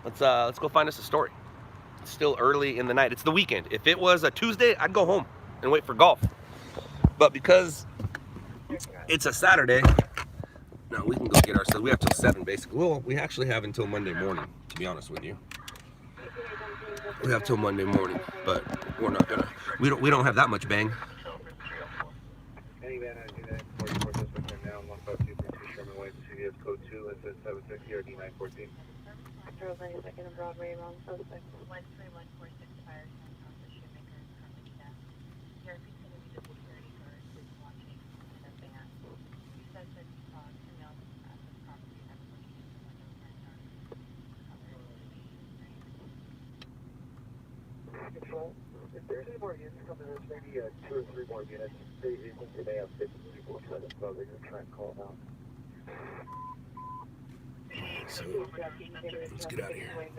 let's go find us a story. It's still early in the night. It's the weekend. If it was a Tuesday, I'd go home and wait for golf. But because it's a Saturday, no, we can go get ourselves. We have till 7 basically. Well, we actually have until Monday morning, to be honest with you. We have till Monday morning, but we're not gonna. We don't have that much bang. Any van has unit 44 suspect right now, 152 Sherman Way, CVS code 2, and says 76 ERD 914. Charles 92nd and Broadway, wrong suspect. 13146 fire zone on the Shoemaker currently death. ERP continued to security guard is watching in a van. He says that he saw females at the property that were looking in the window and are covered in Control, if there's any more units coming, there's maybe 2 or 3 more units. They think they may have 50 people inside, so they're going to try and call them out. So let's get out of here. What's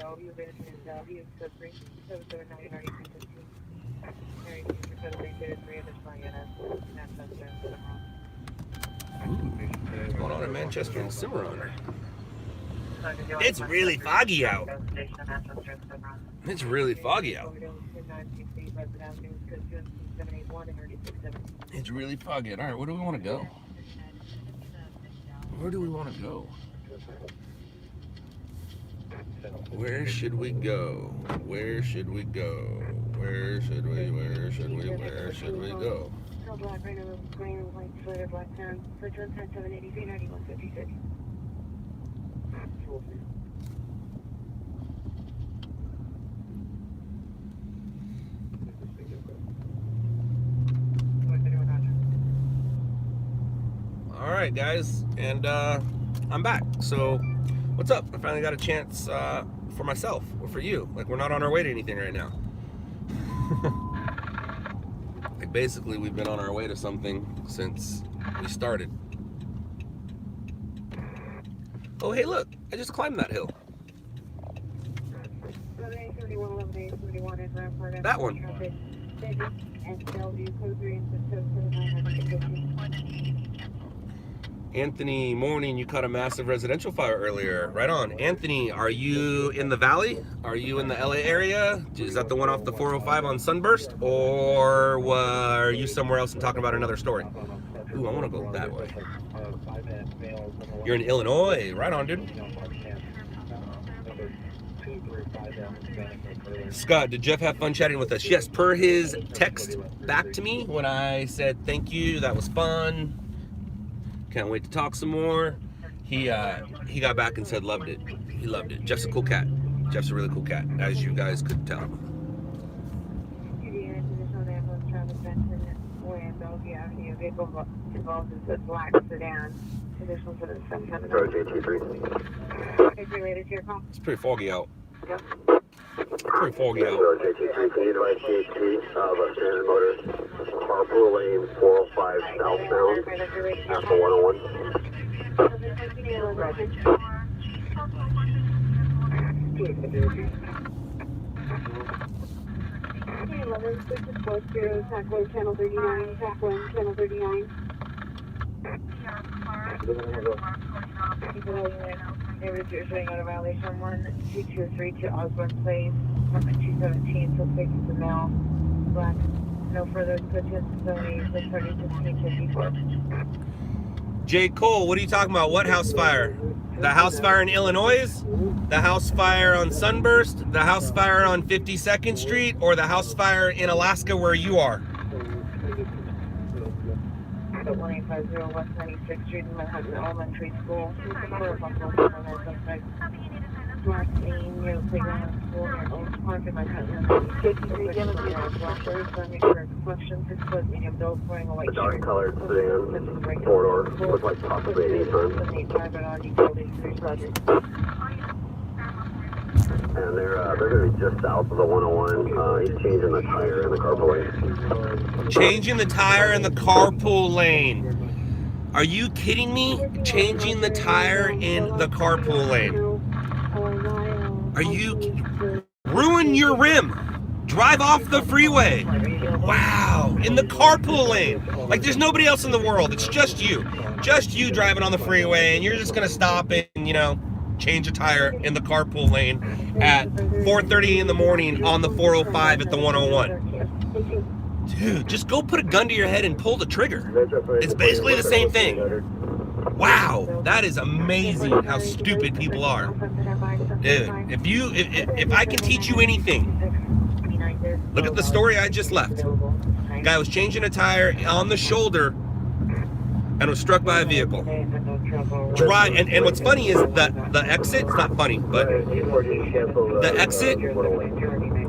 going on in Manchester and Cimarron? It's really foggy out. It's really foggy out. It's really foggy out. All right, where do we want to go? Where do we want to go? Where should we go? Where should we go? Where should we go? All right, guys, and I'm back. So what's up? I finally got a chance for myself or for you. Like, we're not on our way to anything right now. Like, basically, we've been on our way to something since we started. Oh, hey, look, I just climbed that hill. That one. Anthony, morning, you caught a massive residential fire earlier. Right on. Anthony, are you in the valley? Are you in the LA area? Is that the one off the 405 on Sunburst? Or are you somewhere else and talking about another story? Ooh, I want to go that way. You're in Illinois. Right on, dude. Scott, did Jeff have fun chatting with us? Yes, per his text back to me when I said thank you, that was fun. Can't wait to talk some more. He got back and said loved it. He loved it. Jeff's a cool cat. Jeff's a really cool cat, as you guys could tell. It's pretty foggy out. Pretty foggy out. Carpool lane 405 southbound after 101. Channel 39, track 1, channel 39. Neighbors are showing out of violation 1223 to Osborne Place, apartment 217, suspect is a male, black. No further questions, Sony 61554. J. Cole, what are you talking about? What house fire? The house fire in Illinois? The house fire on Sunburst? The house fire on 52nd Street? Or the house fire in Alaska where you are? 1850 West 96th Street in Manhattan Elementary School. Last name near the playground school near Oaks Park in Manhattan. Reflections, 6 foot medium build, wearing a white shirt. Dark colored sedan, four-door, look like possibly any time. And they're going to be just south of the 101. He's changing the tire in the carpool lane. Changing the tire in the carpool lane. Are you kidding me? Changing the tire in the carpool lane. Are you... Ruin your rim. Drive off the freeway. Wow. In the carpool lane. Like there's nobody else in the world. It's just you. Just you driving on the freeway, and you're just going to stop and, you know, change a tire in the carpool lane at 4:30 in the morning on the 405 at the 101. Dude, just go put a gun to your head and pull the trigger. It's basically the same thing. Wow, that is amazing how stupid people are. Dude, if I can teach you anything, look at the story I just left. Guy was changing a tire on the shoulder and was struck by a vehicle. And what's funny is that the exit, it's not funny, but the exit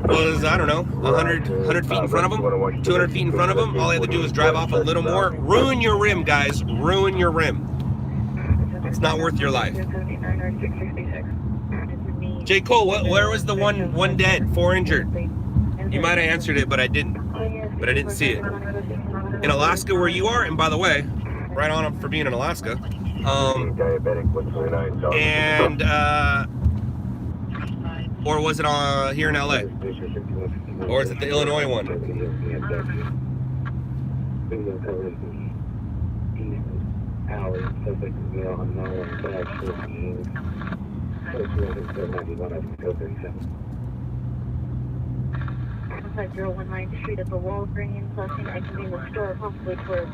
was, I don't know, 100 feet in front of him, 200 feet in front of him. All he had to do was drive off a little more. Ruin your rim, guys. Ruin your rim. It's not worth your life. J. Cole, where was the one dead, 4 injured? You might have answered it, but I didn't. But I didn't see it. In Alaska where you are, and by the way, right on him for being in Alaska. And or was it here in LA? Or is it the Illinois one? Outside 019 Street at the Walgreens, looking exiting the store, possibly towards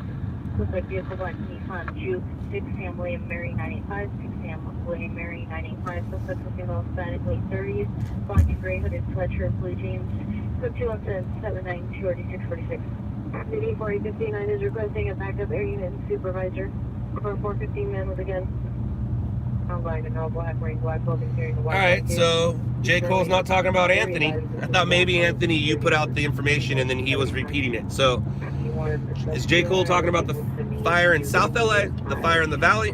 looks like vehicle black Nissan Juke, 6 Sam William Mary 985, 6 Sam William Mary 985, suspect with female Hispanic, late 30s, black and gray hooded sweatshirt, blue jeans, code 21792 or 646. City 4059 is requesting a backup air unit and supervisor for 415 man with a gun. Online and all black wearing black clothing carrying the white. Alright, so J. Cole's not talking about Anthony. I thought maybe Anthony, you put out the information and then he was repeating it. So is J. Cole talking about the fire in South LA, the fire in the Valley,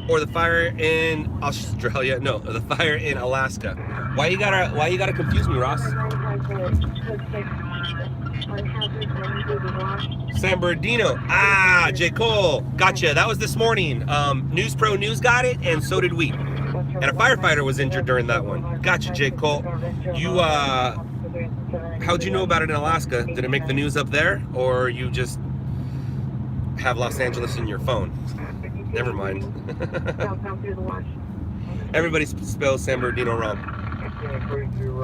or the fire in Australia? No, the fire in Alaska. Why you gotta confuse me, Ross? San Bernardino. Ah, J. Cole. Gotcha. That was this morning. News Pro News got it, and so did we. And a firefighter was injured during that one. Gotcha, J. Cole. You, how'd you know about it in Alaska? Did it make the news up there, or you just have Los Angeles in your phone? Never mind. Everybody spells San Bernardino wrong.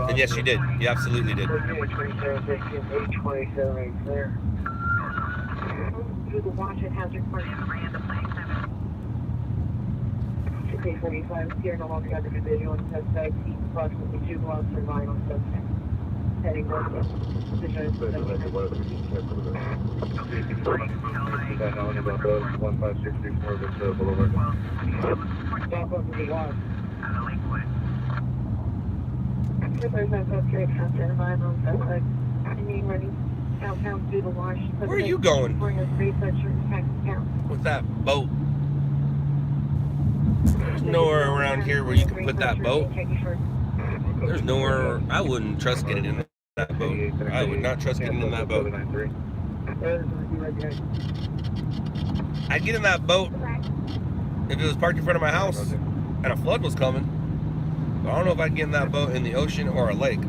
And yes, you did. You absolutely did. Through the watch at Hazard Park. 645 here, no longer under visual and suspect. He's approximately 2 blocks from line on suspect. Heading northwest. Stop up to the watch. Where are you going? With that boat? There's nowhere around here where you can put that boat. There's nowhere. I wouldn't trust getting in that boat. I would not trust getting in that boat. I'd get in that boat if it was parked in front of my house and a flood was coming. But I don't know if I'd get in that boat in the ocean or a lake.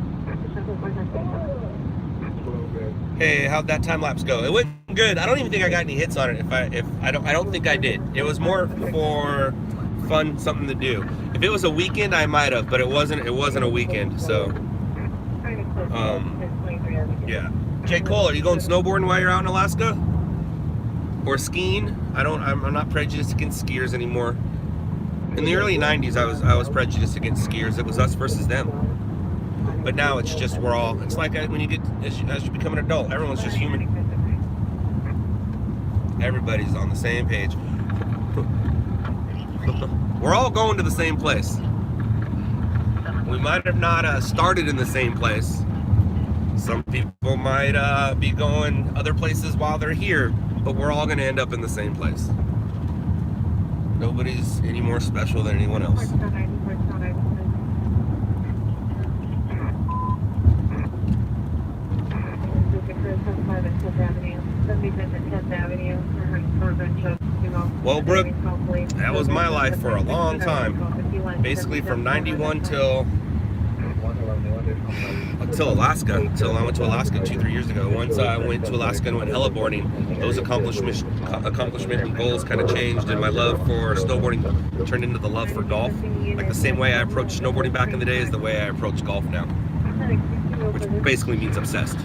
Hey, how'd that time lapse go? It went good. I don't even think I got any hits on it. I don't think I did. It was more for fun, something to do. If it was a weekend, I might have, but it wasn't a weekend, so yeah. J. Cole, are you going snowboarding while you're out in Alaska? Or skiing? I'm not prejudiced against skiers anymore. In the early 90s, I was prejudiced against skiers. It was us versus them. But now it's just it's like when you get, as you become an adult, everyone's just human. Everybody's on the same page. We're all going to the same place. We might have not started in the same place. Some people might be going other places while they're here, but we're all going to end up in the same place. Nobody's any more special than anyone else. Well, Brooke, that was my life for a long time. Basically from 91 till Alaska, until I went to Alaska 2-3 years ago. Once I went to Alaska and went heliboarding, those accomplishment and goals kind of changed, and my love for snowboarding turned into the love for golf. Like the same way I approached snowboarding back in the day is the way I approach golf now, which basically means obsessed.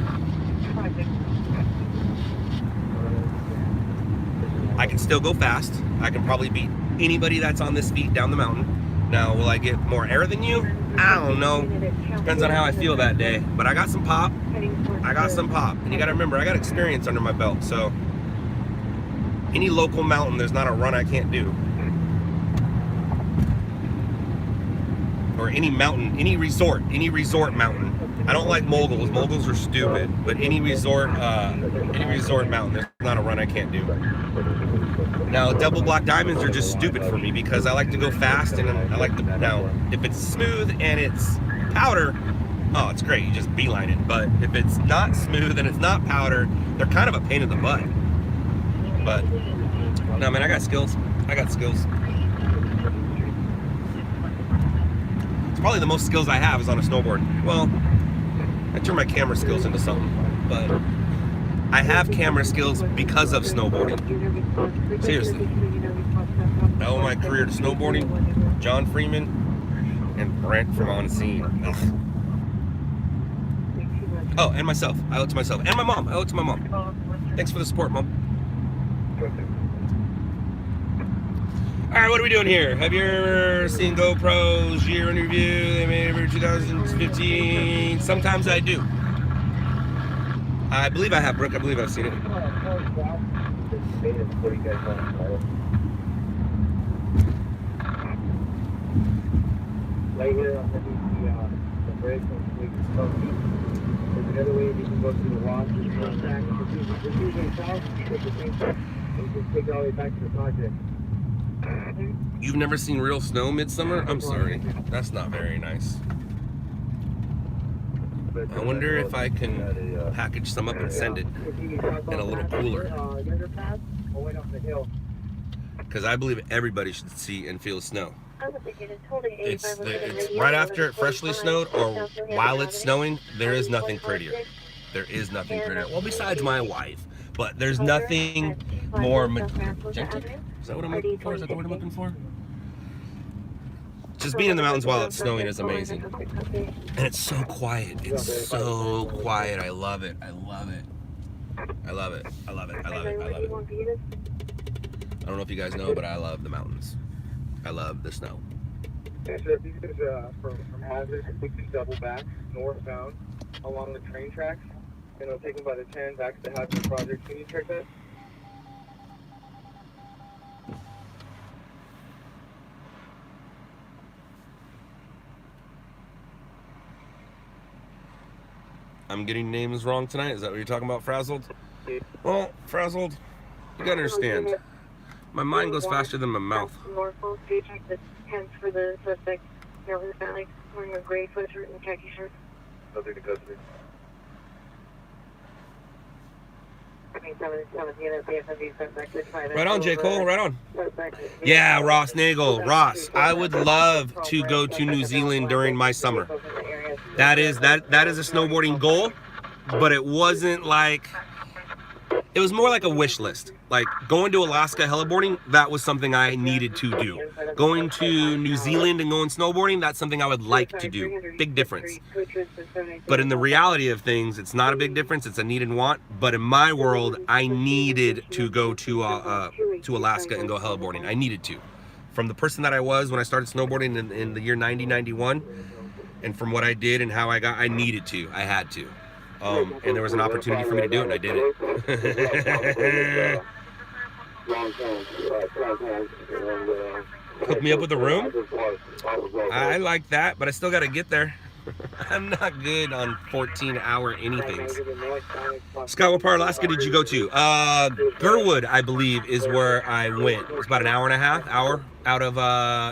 I can still go fast. I can probably beat anybody that's on this feet down the mountain. Now, will I get more air than you? I don't know. Depends on how I feel that day. But I got some pop. And you gotta remember, I got experience under my belt. So any local mountain, there's not a run I can't do. Or any mountain, any resort mountain. I don't like moguls. Moguls are stupid. But any resort mountain, there's not a run I can't do. Now, double block diamonds are just stupid for me because I like to go fast, and I like to. Now, if it's smooth and it's powder, oh, it's great. You just beeline it. But if it's not smooth and it's not powder, they're kind of a pain in the butt. But no, man, I got skills. It's probably the most skills I have is on a snowboard. Well, I turn my camera skills into something, but I have camera skills because of snowboarding. Seriously. I owe my career to snowboarding, John Freeman, and Brent from On Scene. Ugh. Oh, and myself. I owe it to myself. And my mom. I owe it to my mom. Thanks for the support, Mom. Alright, what are we doing here? Have you ever seen GoPro's year in review they made over 2015? Sometimes I do. I believe I have, Brooke. I believe I've seen it. Right here on the bridge, there's another way you can go through the walk. It's usually south, it's the same time. You just take it all the way back to the project. You've never seen real snow midsummer? I'm sorry. That's not very nice. I wonder if I can package some up and send it in a little cooler. Because I believe everybody should see and feel snow. It's right after it freshly snowed or while it's snowing, there is nothing prettier. There is nothing prettier. Well, besides my wife. But there's nothing more majestic. Is that what I'm looking for? Is that the word I'm looking for? Just being in the mountains while it's snowing is amazing. And it's so quiet. It's so quiet. I love it. I love it. I love it. I love it. I love it. I love it. I don't know if you guys know, but I love the mountains. I love the snow. Yeah, so if you guys from Hazard, we can double back northbound along the train tracks, and it'll take them by the 10 back to the Hazard project. Can you check that? I'm getting names wrong tonight. Is that what you're talking about, Frazzled? Well, Frazzled, you gotta understand. My mind goes faster than my mouth. Norfolk, do you check the tents for the suspect? Never found like wearing a gray sweatshirt and khaki shirt. Nothing to go through. Right on, J. Cole, right on. Yeah, Ross Nagel. Ross, I would love to go to New Zealand during my summer. That is a snowboarding goal, but it wasn't like it was more like a wish list. Like going to Alaska heliboarding, that was something I needed to do. Going to New Zealand and going snowboarding, that's something I would like to do. Big difference. But in the reality of things, it's not a big difference. It's a need and want. But in my world, I needed to go to Alaska and go heliboarding. I needed to. From the person that I was when I started snowboarding in the year 90, 91, and from what I did and how I needed to. I had to. And there was an opportunity for me to do it, and I did it. Hook me up with a room? I like that, but I still got to get there. I'm not good on 14-hour anythings. Scott, what part of Alaska did you go to? Gerwood, I believe, is where I went. It was about an hour and a half, hour out of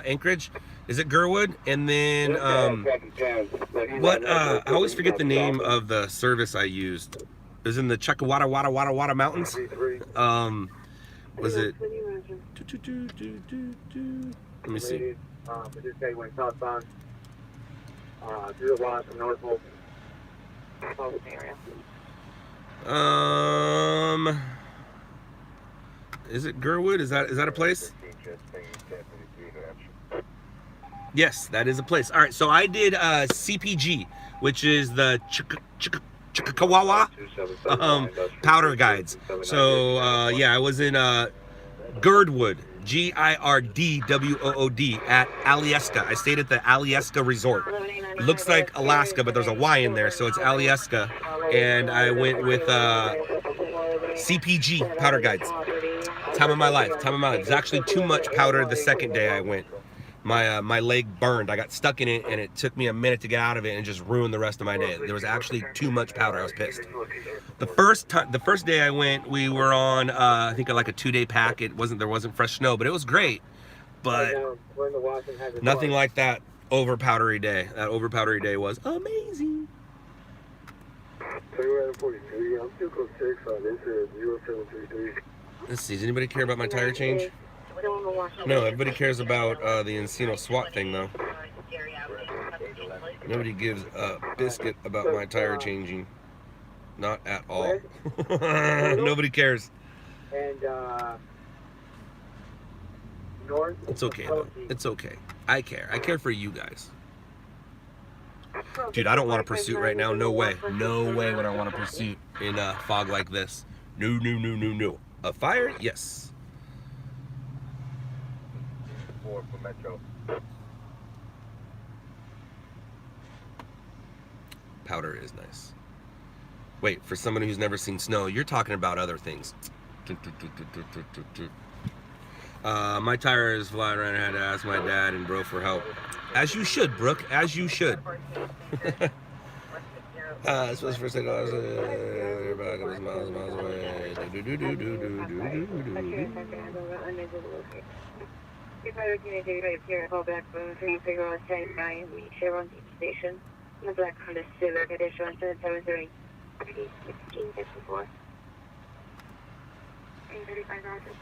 Anchorage. Is it Gerwood? And then, I always forget the name of the service I used. It was in the Chuckawada Mountains. Was it? Let me see. Is it Gerwood? Is that a place? Yes, that is a place. All right, so I did CPG, which is the Chickawawa powder guides. So yeah, I was in Girdwood, Girdwood at Alyeska. I stayed at the Alyeska Resort. It looks like Alaska, but there's a Y in there, so it's Alyeska. And I went with CPG powder guides. Time of my life. There's actually too much powder the second day I went. My leg burned. I got stuck in it, and it took me a minute to get out of it, and just ruined the rest of my day. There was actually too much powder. I was pissed. The first day I went, we were on I think like a 2-day pack. There wasn't fresh snow, but it was great. But nothing like that over powdery day. That over powdery day was amazing. Let's see. Does anybody care about my tire change? No, everybody cares about the Encino SWAT thing, though. Nobody gives a biscuit about my tire changing. Not at all. Nobody cares. It's okay, though. It's okay. I care. I care for you guys. Dude, I don't want a pursuit right now. No way. No way would I want a pursuit in fog like this. No, no, no, no, no. A fire? Yes. Powder is nice. Wait, for someone who's never seen snow, you're talking about other things. My tire is flying around. I had to ask my dad and bro for help. As you should, Brooke. As you should. This was first $8. Back up miles away. If I would need to appear, call back from 3 we share on the station. The Black Honda Civic Edition 730 1654. 35 Rogers.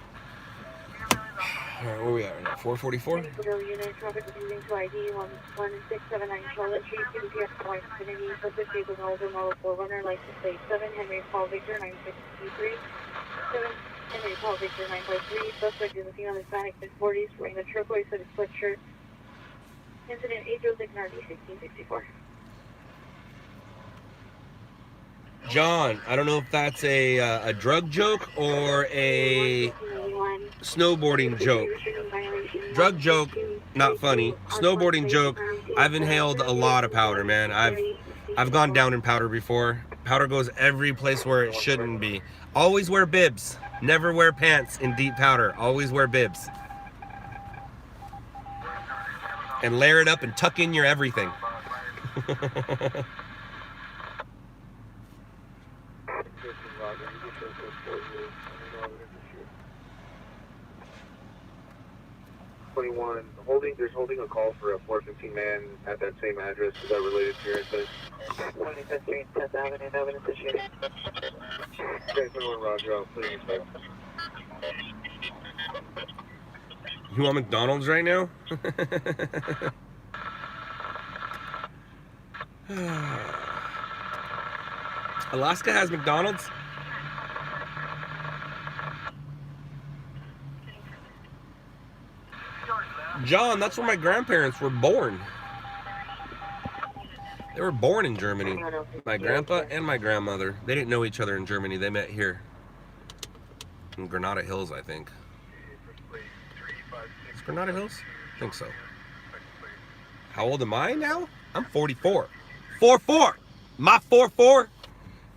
Alright, where are we at right now? 444? Unit traffic moving to ID 11679 Charlotte Street, CPS Point, Infinity, Pacific Vehicle Holder, Model 4 license plate 7, Henry Paul Victor 9623. 7, Henry Paul Victor 953. Suspect is seen on Hispanic mid-40s, wearing a turquoise hooded sweatshirt. Incident 806 RD 1664. John, I don't know if that's a drug joke or a snowboarding joke. Drug joke, not funny. Snowboarding joke, I've inhaled a lot of powder, man. I've gone down in powder before. Powder goes every place where it shouldn't be. Always wear bibs. Never wear pants in deep powder. Always wear bibs. And layer it up and tuck in your everything. There's holding a call for a 415 man at that same address. Is that related to your incident? 25th Street, 10th Avenue, no evidence issued. Okay, 21 Roger, I'll put it in. You want McDonald's right now? Alaska has McDonald's? John, that's where my grandparents were born. They were born in Germany. My grandpa and my grandmother. They didn't know each other in Germany. They met here. In Granada Hills, I think. Is Granada Hills? I think so. How old am I now? I'm 44. 4-4. My 4-4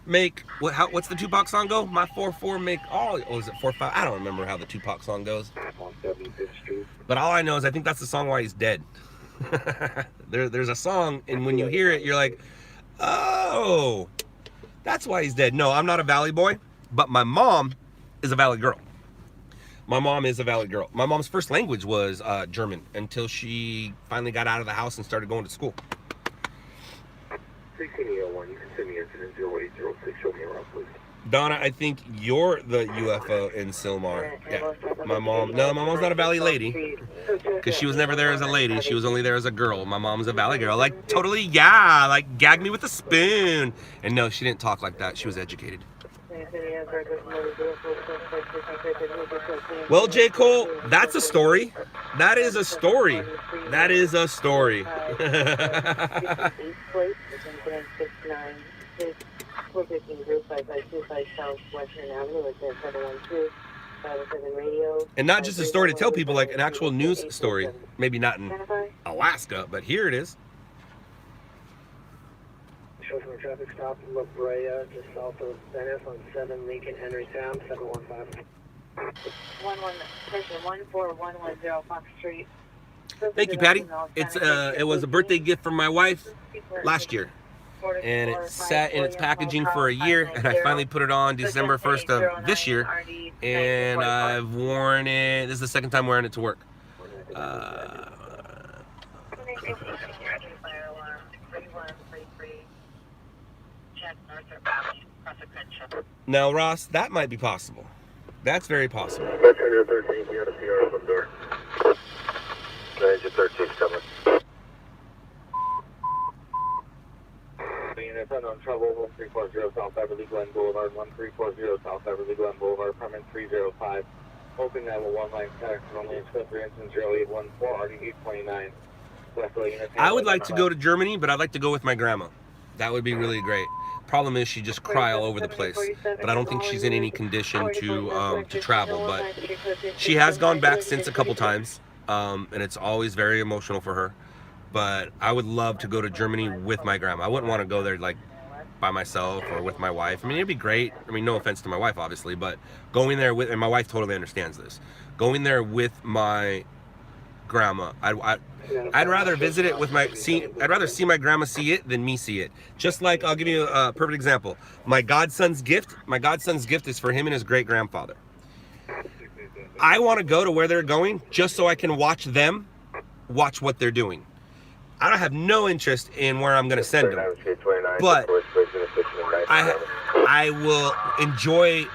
make what's the Tupac song go? My 4-4 make all. Oh, is it 4-5? I don't remember how the Tupac song goes. But all I know is I think that's the song why he's dead. There's a song, and when you hear it, you're like, oh, that's why he's dead. No, I'm not a Valley boy, but my mom is a Valley girl. My mom is a Valley girl. My mom's first language was German until she finally got out of the house and started going to school. 1601, you can send me incident 0806, show me around, please. Donna, I think you're the UFO in Silmar. Yeah. My mom's not a Valley lady. Because she was never there as a lady. She was only there as a girl. My mom's a Valley girl. Like, totally, yeah. Like, gag me with a spoon. And no, she didn't talk like that. She was educated. Well, J. Cole, that's a story. That is a story. That is a story. 415 group 5525 Southwestern Avenue at 712 507 radio. And not just a story to tell people, like an actual news story. Maybe not in Alaska, but here it is. Show from a traffic stop in La Brea, just south of Venice on 7 Lincoln Henry Sam, 715. 1411 Fox Street. Thank you, Patty. It was a birthday gift from my wife last year. And it sat in its packaging for a year, and I finally put it on December 1st of this year, and I've worn it. This is the second time wearing it to work. Now, Ross, that might be possible. That's very possible. Messenger 13, you got a PR open door. Messenger 13, coming. Units unknown trouble, 1340 South Beverly Glen Boulevard, 1340 South Beverly Glen Boulevard, permit 305. Open 911 line contact only express 3 instance 0814, RD 829. I would like to go to Germany, but I'd like to go with my grandma. That would be really great. Problem is, she just cry all over the place. But I don't think she's in any condition to travel. But she has gone back since a couple times, and it's always very emotional for her. But I would love to go to Germany with my grandma. I wouldn't want to go there like by myself or with my wife. I mean, it'd be great. I mean, no offense to my wife, obviously, but going there with, and my wife totally understands this, going there with my grandma, I'd rather visit it with I'd rather see my grandma see it than me see it. Just like, I'll give you a perfect example. My godson's gift is for him and his great grandfather. I want to go to where they're going just so I can watch them watch what they're doing. I don't have no interest in where I'm going to send them, but I will enjoy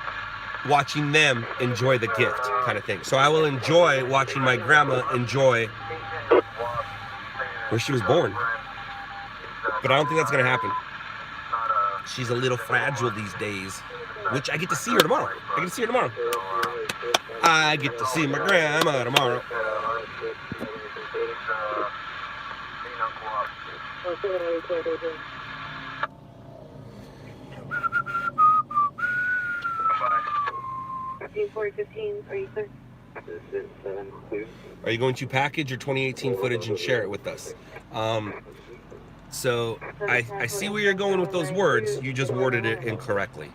watching them enjoy the gift, kind of thing. So I will enjoy watching my grandma enjoy where she was born. But I don't think that's going to happen. She's a little fragile these days, which I get to see her tomorrow. I get to see my grandma tomorrow. Are you going to package your 2018 footage and share it with us? So I see where you're going with those words. You just worded it incorrectly.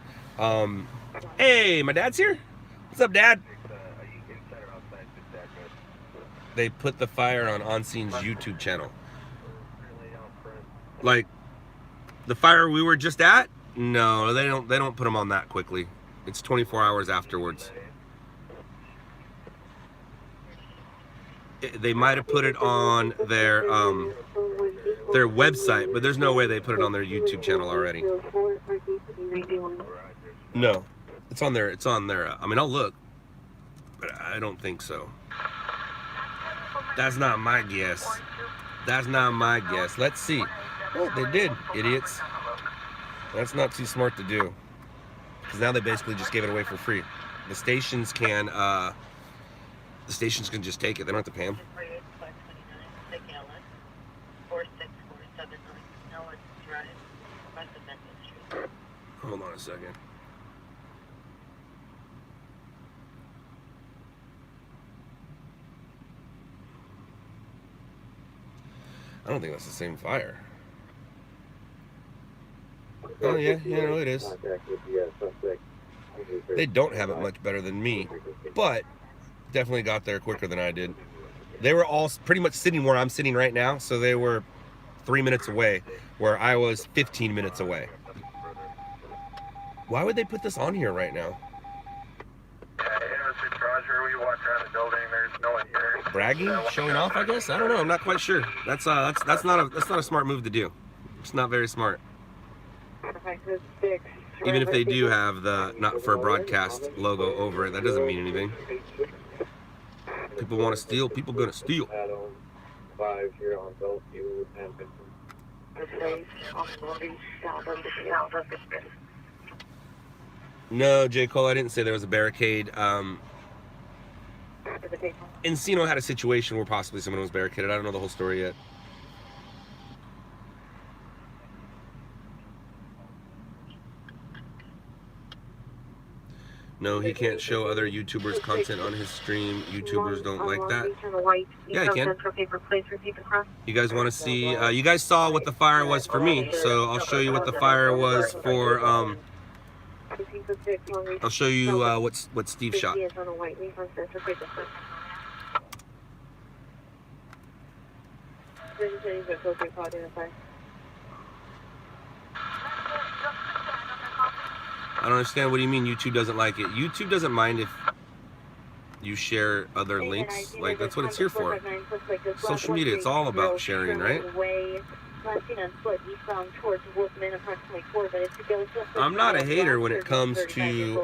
Hey, my dad's here. What's up, Dad? They put the fire on Onseen's YouTube channel. Like the fire we were just at? No, they don't put them on that quickly. It's 24 hours afterwards. They might have put it on their website, but there's no way they put it on their YouTube channel already. No, it's on their. I mean, I'll look, but I don't think so. That's not my guess. Let's see. Oh, they did, idiots. That's not too smart to do, because now they basically just gave it away for free. The stations can just take it. They don't have to pay them. Hold on a second. I don't think that's the same fire. Oh yeah, no, it is. They don't have it much better than me, but definitely got there quicker than I did. They were all pretty much sitting where I'm sitting right now, so they were 3 minutes away, where I was 15 minutes away. Why would they put this on here right now? Roger, we walked around the building. There's no one here. Bragging, showing off, I guess. I don't know. I'm not quite sure. That's not a smart move to do. It's not very smart. Even if they do have the not for broadcast logo over it, that doesn't mean anything. People want to steal. People gonna steal. No, J. Cole, I didn't say there was a barricade. Encino had a situation where possibly someone was barricaded. I don't know the whole story yet. No, he can't show other YouTubers content on his stream. YouTubers don't like that. Yeah, I can. You guys want to see? You guys saw what the fire was for me, so I'll show you what the fire was for. I'll show you what Steve shot. I don't understand. What do you mean YouTube doesn't like it? YouTube doesn't mind if you share other links. Like, that's what it's here for. Social media, it's all about sharing, right? I'm not a hater when it comes to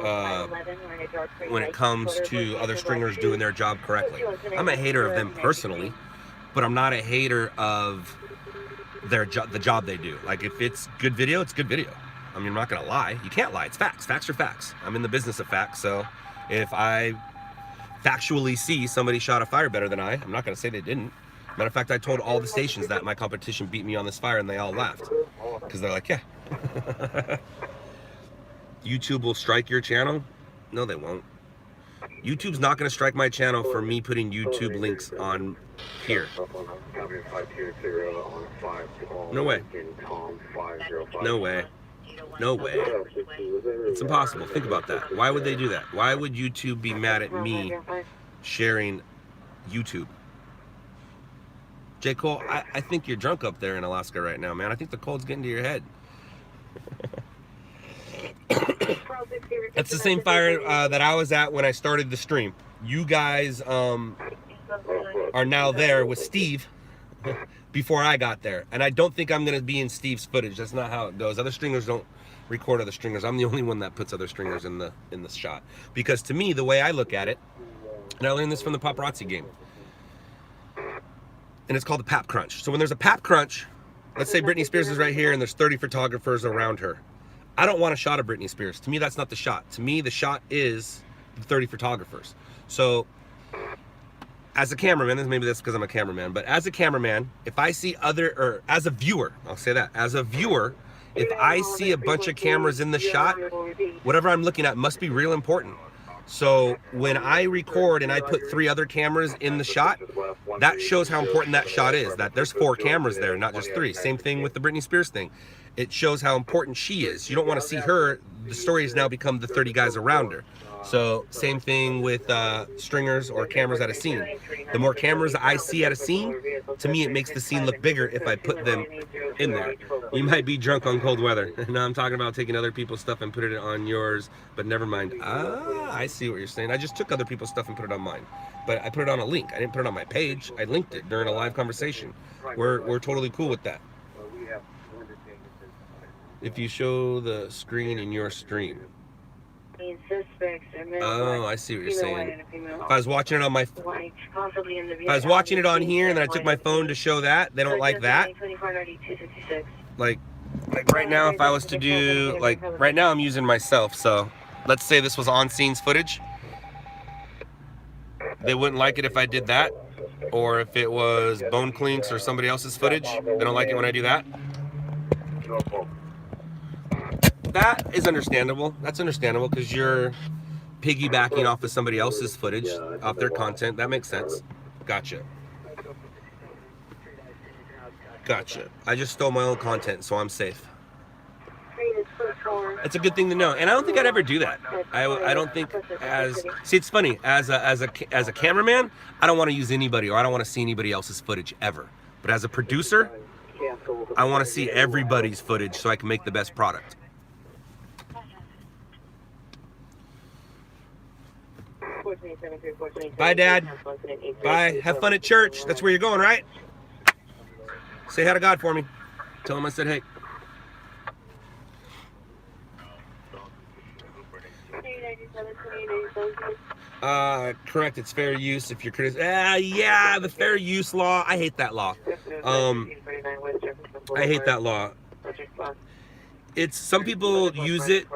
other stringers doing their job correctly. I'm a hater of them personally, but I'm not a hater of the job they do. Like, if it's good video, it's good video. I mean, I'm not gonna lie. You can't lie. It's facts. Facts are facts. I'm in the business of facts, so if I factually see somebody shot a fire better than I'm not gonna say they didn't. Matter of fact, I told all the stations that my competition beat me on this fire, and they all laughed. Because they're like, yeah. YouTube will strike your channel? No, they won't. YouTube's not going to strike my channel for me putting YouTube links on here. No way. No way. No way. It's impossible. Think about that. Why would they do that? Why would YouTube be mad at me sharing YouTube? J. Cole, I think you're drunk up there in Alaska right now, man. I think the cold's getting to your head. That's the same fire that I was at when I started the stream. You guys are now there with Steve before I got there. And I don't think I'm going to be in Steve's footage. That's not how it goes. Other stringers don't record other stringers. I'm the only one that puts other stringers in the shot. Because to me, the way I look at it, and I learned this from the paparazzi game, and it's called the pap crunch. So when there's a pap crunch, let's say Britney Spears is right here and there's 30 photographers around her. I don't want a shot of Britney Spears. To me, that's not the shot. To me, the shot is the 30 photographers. So as a cameraman, maybe that's because I'm a cameraman, but as a cameraman, if I see or as a viewer, I'll say that, as a viewer, if I see a bunch of cameras in the shot, whatever I'm looking at must be real important. So when I record and I put 3 other cameras in the shot, that shows how important that shot is, that there's 4 cameras there, not just 3. Same thing with the Britney Spears thing. It shows how important she is. You don't want to see her. The story has now become the 30 guys around her. So same thing with stringers or cameras at a scene. The more cameras I see at a scene, to me it makes the scene look bigger if I put them in there. You might be drunk on cold weather. No, I'm talking about taking other people's stuff and putting it on yours, but never mind. Ah, I see what you're saying. I just took other people's stuff and put it on mine. But I put it on a link. I didn't put it on my page. I linked it during a live conversation. We're totally cool with that. If you show the screen in your stream. Oh, I see what you're saying. If I was watching it on if I was watching it on here and then I took my phone to show that, they don't like that. Like right now, if I was to do, right now I'm using myself, so let's say this was on scenes footage. They wouldn't like it if I did that, or if it was Bone Clinks or somebody else's footage. They don't like it when I do that. That is understandable. That's understandable because you're piggybacking off of somebody else's footage, off their content. That makes sense. Gotcha. Gotcha. I just stole my own content, so I'm safe. It's a good thing to know, and I don't think I'd ever do that. I don't think see, it's funny, as a cameraman, I don't want to use anybody, or I don't want to see anybody else's footage ever. But as a producer, I want to see everybody's footage so I can make the best product. Bye, Dad. Bye. Have fun at church. That's where you're going, right? Say hi to God for me. Tell him I said hey. Correct. It's fair use if you're yeah, the fair use law. I hate that law. I hate that law. It's some people use it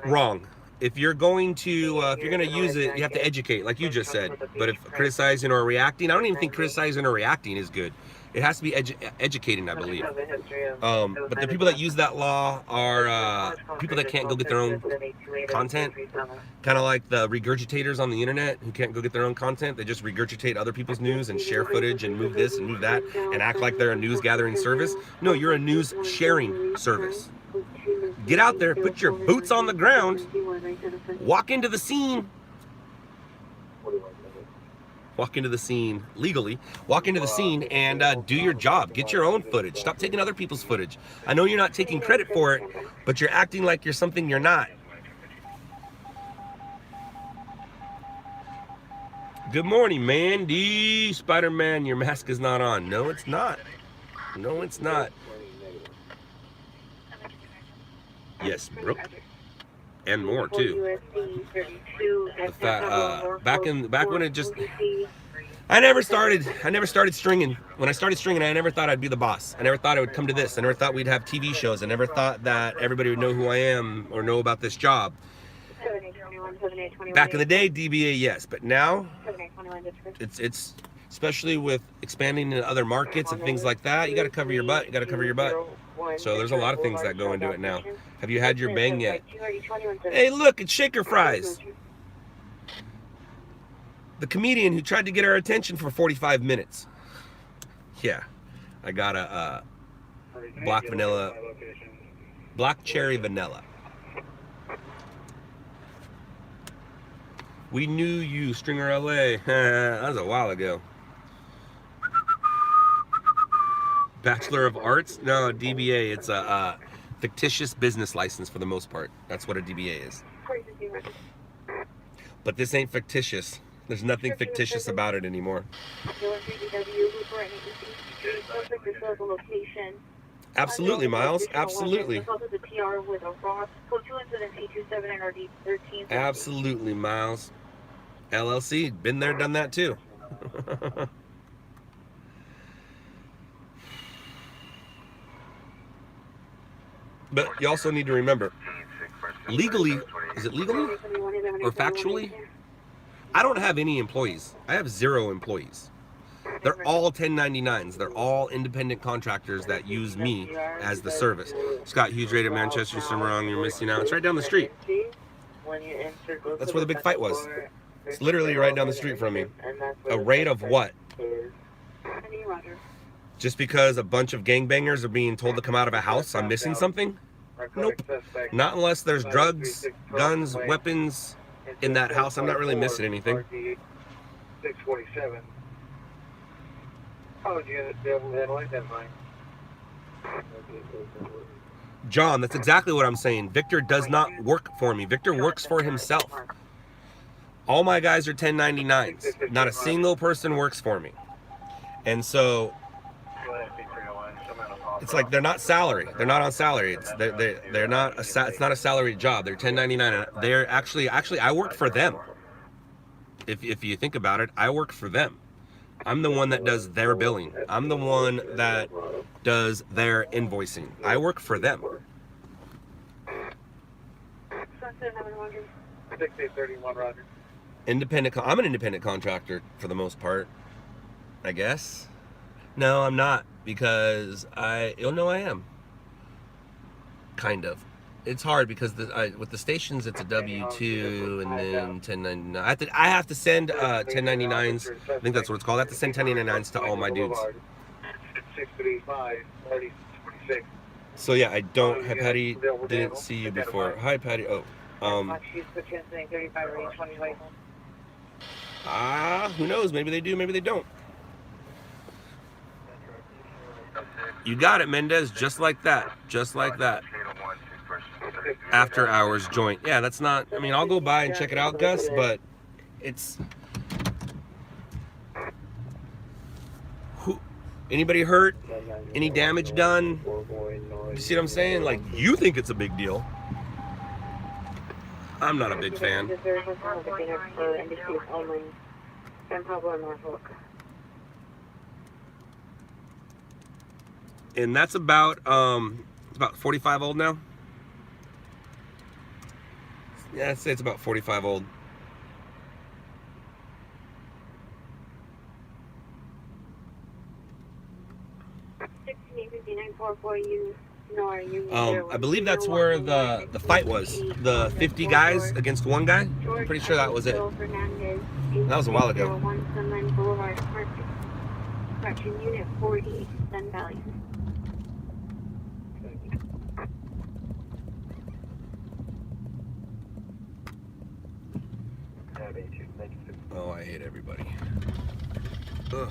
wrong. If you're going to use it, you have to educate, like you just said. But if criticizing or reacting, I don't even think criticizing or reacting is good. It has to be educating, I believe. But the people that use that law are people that can't go get their own content. Kind of like the regurgitators on the internet who can't go get their own content. They just regurgitate other people's news and share footage and move this and move that and act like they're a news gathering service. No, you're a news sharing service. Get out there, put your boots on the ground, walk into the scene. Walk into the scene legally, walk into the scene and do your job. Get your own footage. Stop taking other people's footage. I know you're not taking credit for it, but you're acting like you're something you're not. Good morning, Mandy. Spider-Man, your mask is not on. No, it's not. No, it's not. Yes, Brooke. And more too. Back when it just, I never started stringing. When I started stringing, I never thought I'd be the boss. I never thought it would come to this. I never thought we'd have TV shows. I never thought that everybody would know who I am or know about this job. Back in the day, DBA, yes, but now it's especially with expanding into other markets and things like that. You got to cover your butt. You got to cover your butt. So there's a lot of things that go into it now. Have you had your bang yet? Hey, look, it's Shaker Fries. The comedian who tried to get our attention for 45 minutes. Yeah, I got a black cherry vanilla. We knew you, Stringer LA. That was a while ago. Bachelor of Arts? No, DBA. It's a fictitious business license for the most part. That's what a DBA is. But this ain't fictitious. There's nothing fictitious about it anymore. Absolutely, Miles. Absolutely. Absolutely, Miles. LLC, been there, done that too. But you also need to remember, legally, is it legally or factually? I don't have any employees. I have 0 employees. They're all 1099s. They're all independent contractors that use me as the service. Scott Hughes rated Manchester, Cimarron, you're missing out. It's right down the street. That's where the big fight was. It's literally right down the street from me. A raid of what? Just because a bunch of gangbangers are being told to come out of a house, I'm missing something? Nope. Not unless there's drugs, guns, weapons in that house. I'm not really missing anything. 647. Oh, do you have the headlight? That's fine. John, that's exactly what I'm saying. Victor does not work for me. Victor works for himself. All my guys are 1099s. Not a single person works for me. And so it's like they're not salary. They're not on salary. They're not it's not a salaried job. They're 1099. And they're actually I work for them. If you think about it, I work for them. I'm the one that does their billing. I'm the one that does their invoicing. I work for them. 6831, Roger. Independent. I'm an independent contractor for the most part, I guess. No, I'm not, because I am. kind of. It's hard because with the stations, it's a W-2 and then 1099. I have to send 1099s. I think that's what it's called. I have to send 1099s to all my dudes. 635, 3046. So yeah, I don't. Hi, Patty. Didn't see you before. Hi, Patty. Oh, who knows? Maybe they do. Maybe they don't. You got it, Mendez. Just like that. Just like that. After hours joint. Yeah, that's not. I mean, I'll go by and check it out, Gus. But it's. Anybody hurt? Any damage done? You see what I'm saying? Like, you think it's a big deal. I'm not a big fan. And that's about it's about 45 old now. Yeah, I'd say it's about 45 old. I believe that's where the fight was. The 50 guys against one guy. Pretty sure that was it. That was a while ago. Unit 40, Sun Valley. Oh, I hate everybody. Ugh.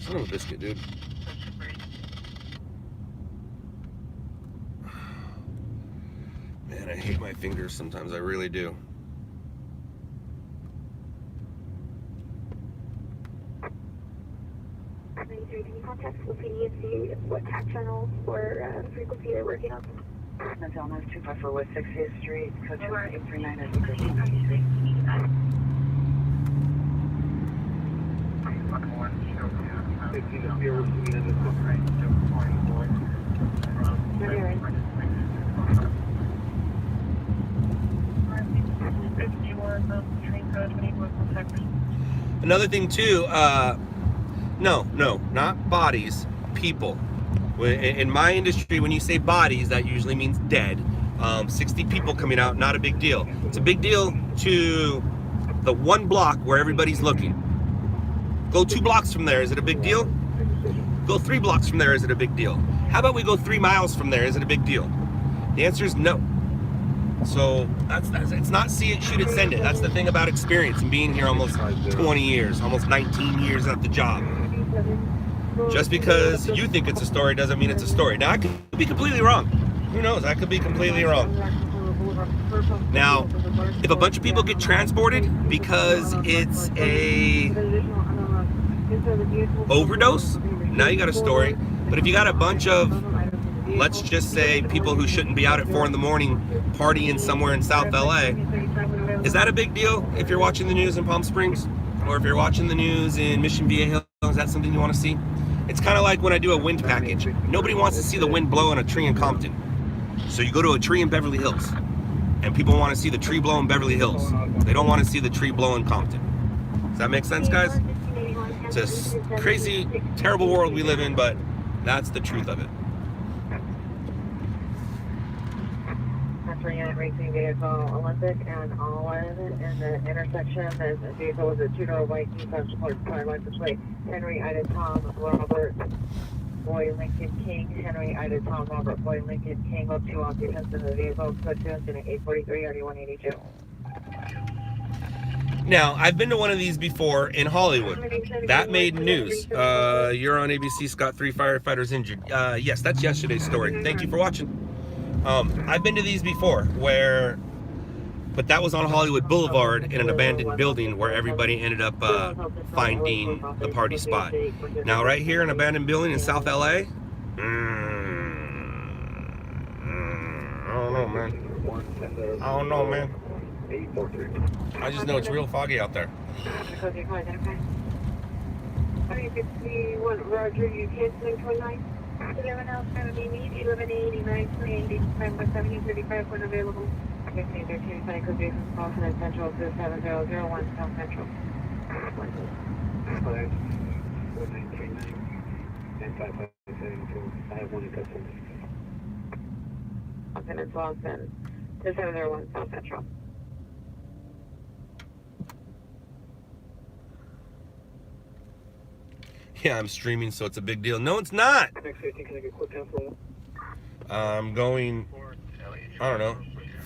Son of a biscuit, dude. Man, I hate my fingers sometimes. I really do. Can you contact Flippini and see what tax channels or frequency they're working on? That's almost 254 West 60th Street, code 2839 at 15. Another thing too, no, not bodies, people. In my industry, when you say bodies, that usually means dead. 60 people coming out, not a big deal. It's a big deal to the one block where everybody's looking. Go 2 blocks from there, is it a big deal? Go 3 blocks from there, is it a big deal? How about we go 3 miles from there, is it a big deal? The answer is no. So that's it's not see it, shoot it, send it. That's the thing about experience and being here almost 20 years, almost 19 years at the job. Just because you think it's a story doesn't mean it's a story. Now, I could be completely wrong. Who knows? I could be completely wrong. Now, if a bunch of people get transported because it's a overdose, now you got a story. But if you got a bunch of, let's just say, people who shouldn't be out at 4 in the morning partying somewhere in South LA, is that a big deal if you're watching the news in Palm Springs? Or if you're watching the news in Mission Viejo, is that something you want to see? It's kind of like when I do a wind package. Nobody wants to see the wind blow on a tree in Compton. So you go to a tree in Beverly Hills, and people want to see the tree blow in Beverly Hills. They don't want to see the tree blow in Compton. Does that make sense, guys? It's a crazy, terrible world we live in, but that's the truth of it. Unit racing vehicle Olympic and Olive in the intersection. The vehicle was a 2-door white Nissan Sport car license plate. Henry Ida Tom Robert Boy Lincoln King. Henry Ida Tom Robert Boy Lincoln King with 2 occupants in the vehicle. Code 2 incident 843 RD182. Now, I've been to one of these before in Hollywood. That made news. You're on ABC, Scott, 3 firefighters injured. Yes, that's yesterday's story. Thank you for watching. I've been to these before but that was on Hollywood Boulevard in an abandoned building where everybody ended up finding the party spot. Now, right here in an abandoned building in South LA, I don't know, man. I don't know, man. I just know it's real foggy out there. 351 Roger, you canceling 29? 11 else, 1189, 2885, West Avenue 35, when available. 1513, Sunny Coast Jason, Boston Central, 27001, South Central. 51939 and 5572. I have one in custom. Peninsula and to 701 South Central. Yeah, I'm streaming, so it's a big deal. No, it's not. Next 15, can I get quick cancel? I'm going, I don't know,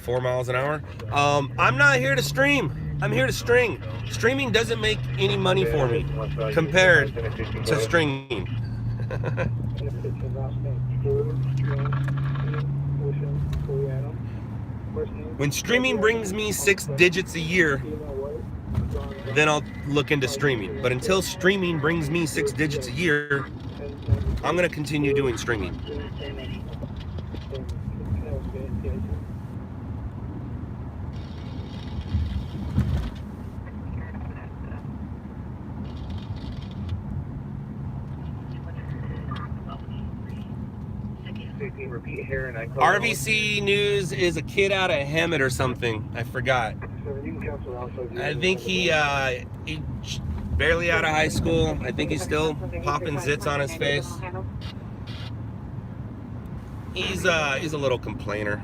4 miles an hour. I'm not here to stream. I'm here to string. Streaming doesn't make any money for me compared to stringing. When streaming brings me 6 digits a year, then I'll look into streaming. But until streaming brings me 6 digits a year, I'm gonna continue doing streaming. Repeat here and I RVC News is a kid out of Hemet or something. I forgot. I think he barely out of high school. I think he's still popping zits on his face. He's a little complainer.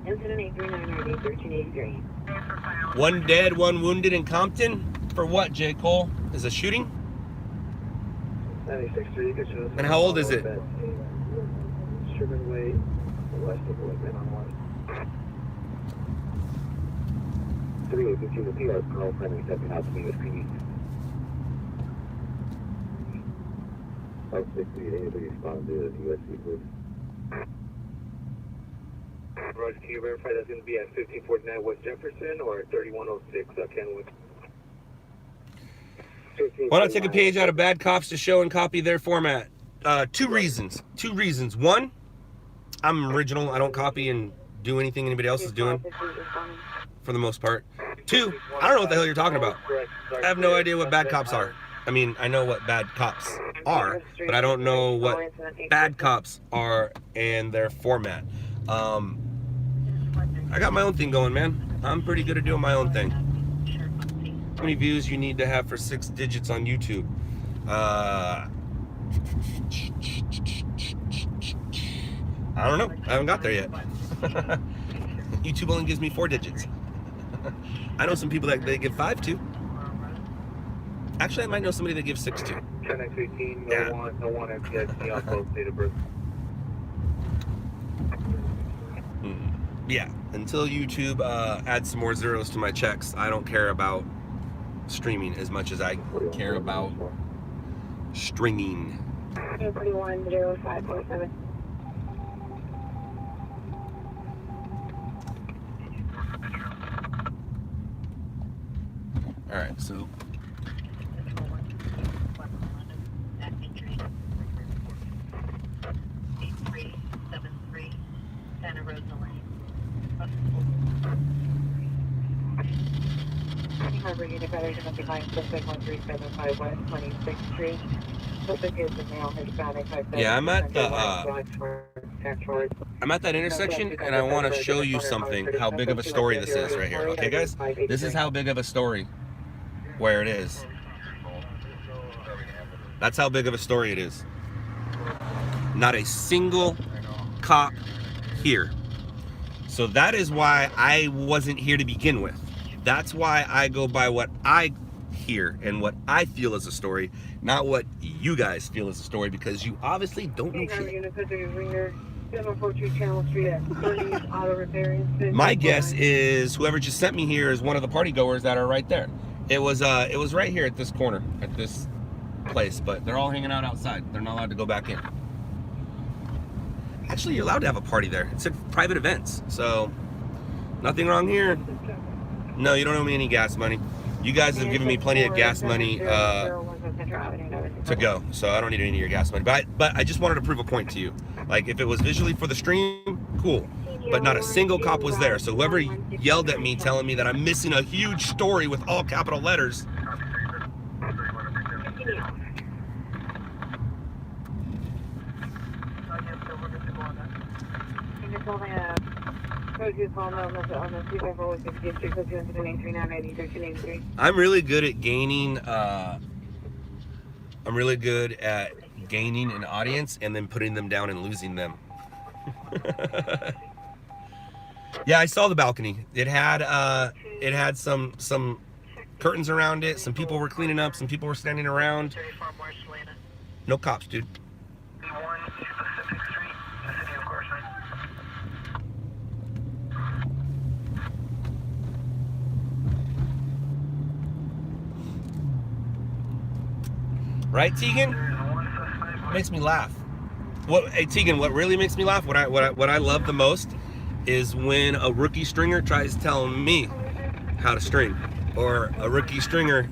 Incident 839 1383. One dead, one wounded in Compton. For what, J. Cole? Is a shooting? And how old is it? Roger, can you verify that's going to be at 1549 West Jefferson or 3106 Kenwood? Why not take a page out of Bad Cops to show and copy their format? Two reasons. One, I'm original. I don't copy and do anything anybody else is doing, for the most part. Two, I don't know what the hell you're talking about. I have no idea what Bad Cops are. I mean, I know what Bad Cops are, but I don't know what Bad Cops are and their format. I got my own thing going, man. I'm pretty good at doing my own thing. How many views you need to have for 6 digits on YouTube? I don't know. I haven't got there yet. YouTube only gives me 4 digits. I know some people that they give 5 to. Actually, I might know somebody that gives 6 to. 10x18, Yeah. no one MPSC on both date of birth. Yeah, until YouTube adds some more zeros to my checks, I don't care about streaming as much as I care about stringing. 2310547. All right, so Santa Rosa Lane. Harbor Unit Federation of the Line, suspect 1375 West 26th Street. Suspect is the male, Hispanic, yeah, I'm at that intersection, and I want to show you something, how big of a story this is right here. Okay, guys? This is how big of a story where it is. That's how big of a story it is. Not a single cop here. So that is why I wasn't here to begin with. That's why I go by what I hear and what I feel is a story, not what you guys feel is a story, because you obviously don't know shit. My guess is whoever just sent me here is one of the party goers that are right there. It was right here at this corner, at this place, but they're all hanging out outside. They're not allowed to go back in. Actually, you're allowed to have a party there. It said private events, so nothing wrong here. No, you don't owe me any gas money. You guys have given me plenty of gas money to go, so I don't need any of your gas money. But I just wanted to prove a point to you. Like, if it was visually for the stream, cool. But not a single cop was there. So whoever yelled at me telling me that I'm missing a huge story with all capital letters. I'm really good at gaining. I'm really good at gaining an audience and then putting them down and losing them. Yeah, I saw the balcony. It had some curtains around it. Some people were cleaning up. Some people were standing around. No cops, dude. Right, Tegan? Makes me laugh. Hey Tegan, what really makes me laugh, what I love the most is when a rookie stringer tries telling me how to string, or a rookie stringer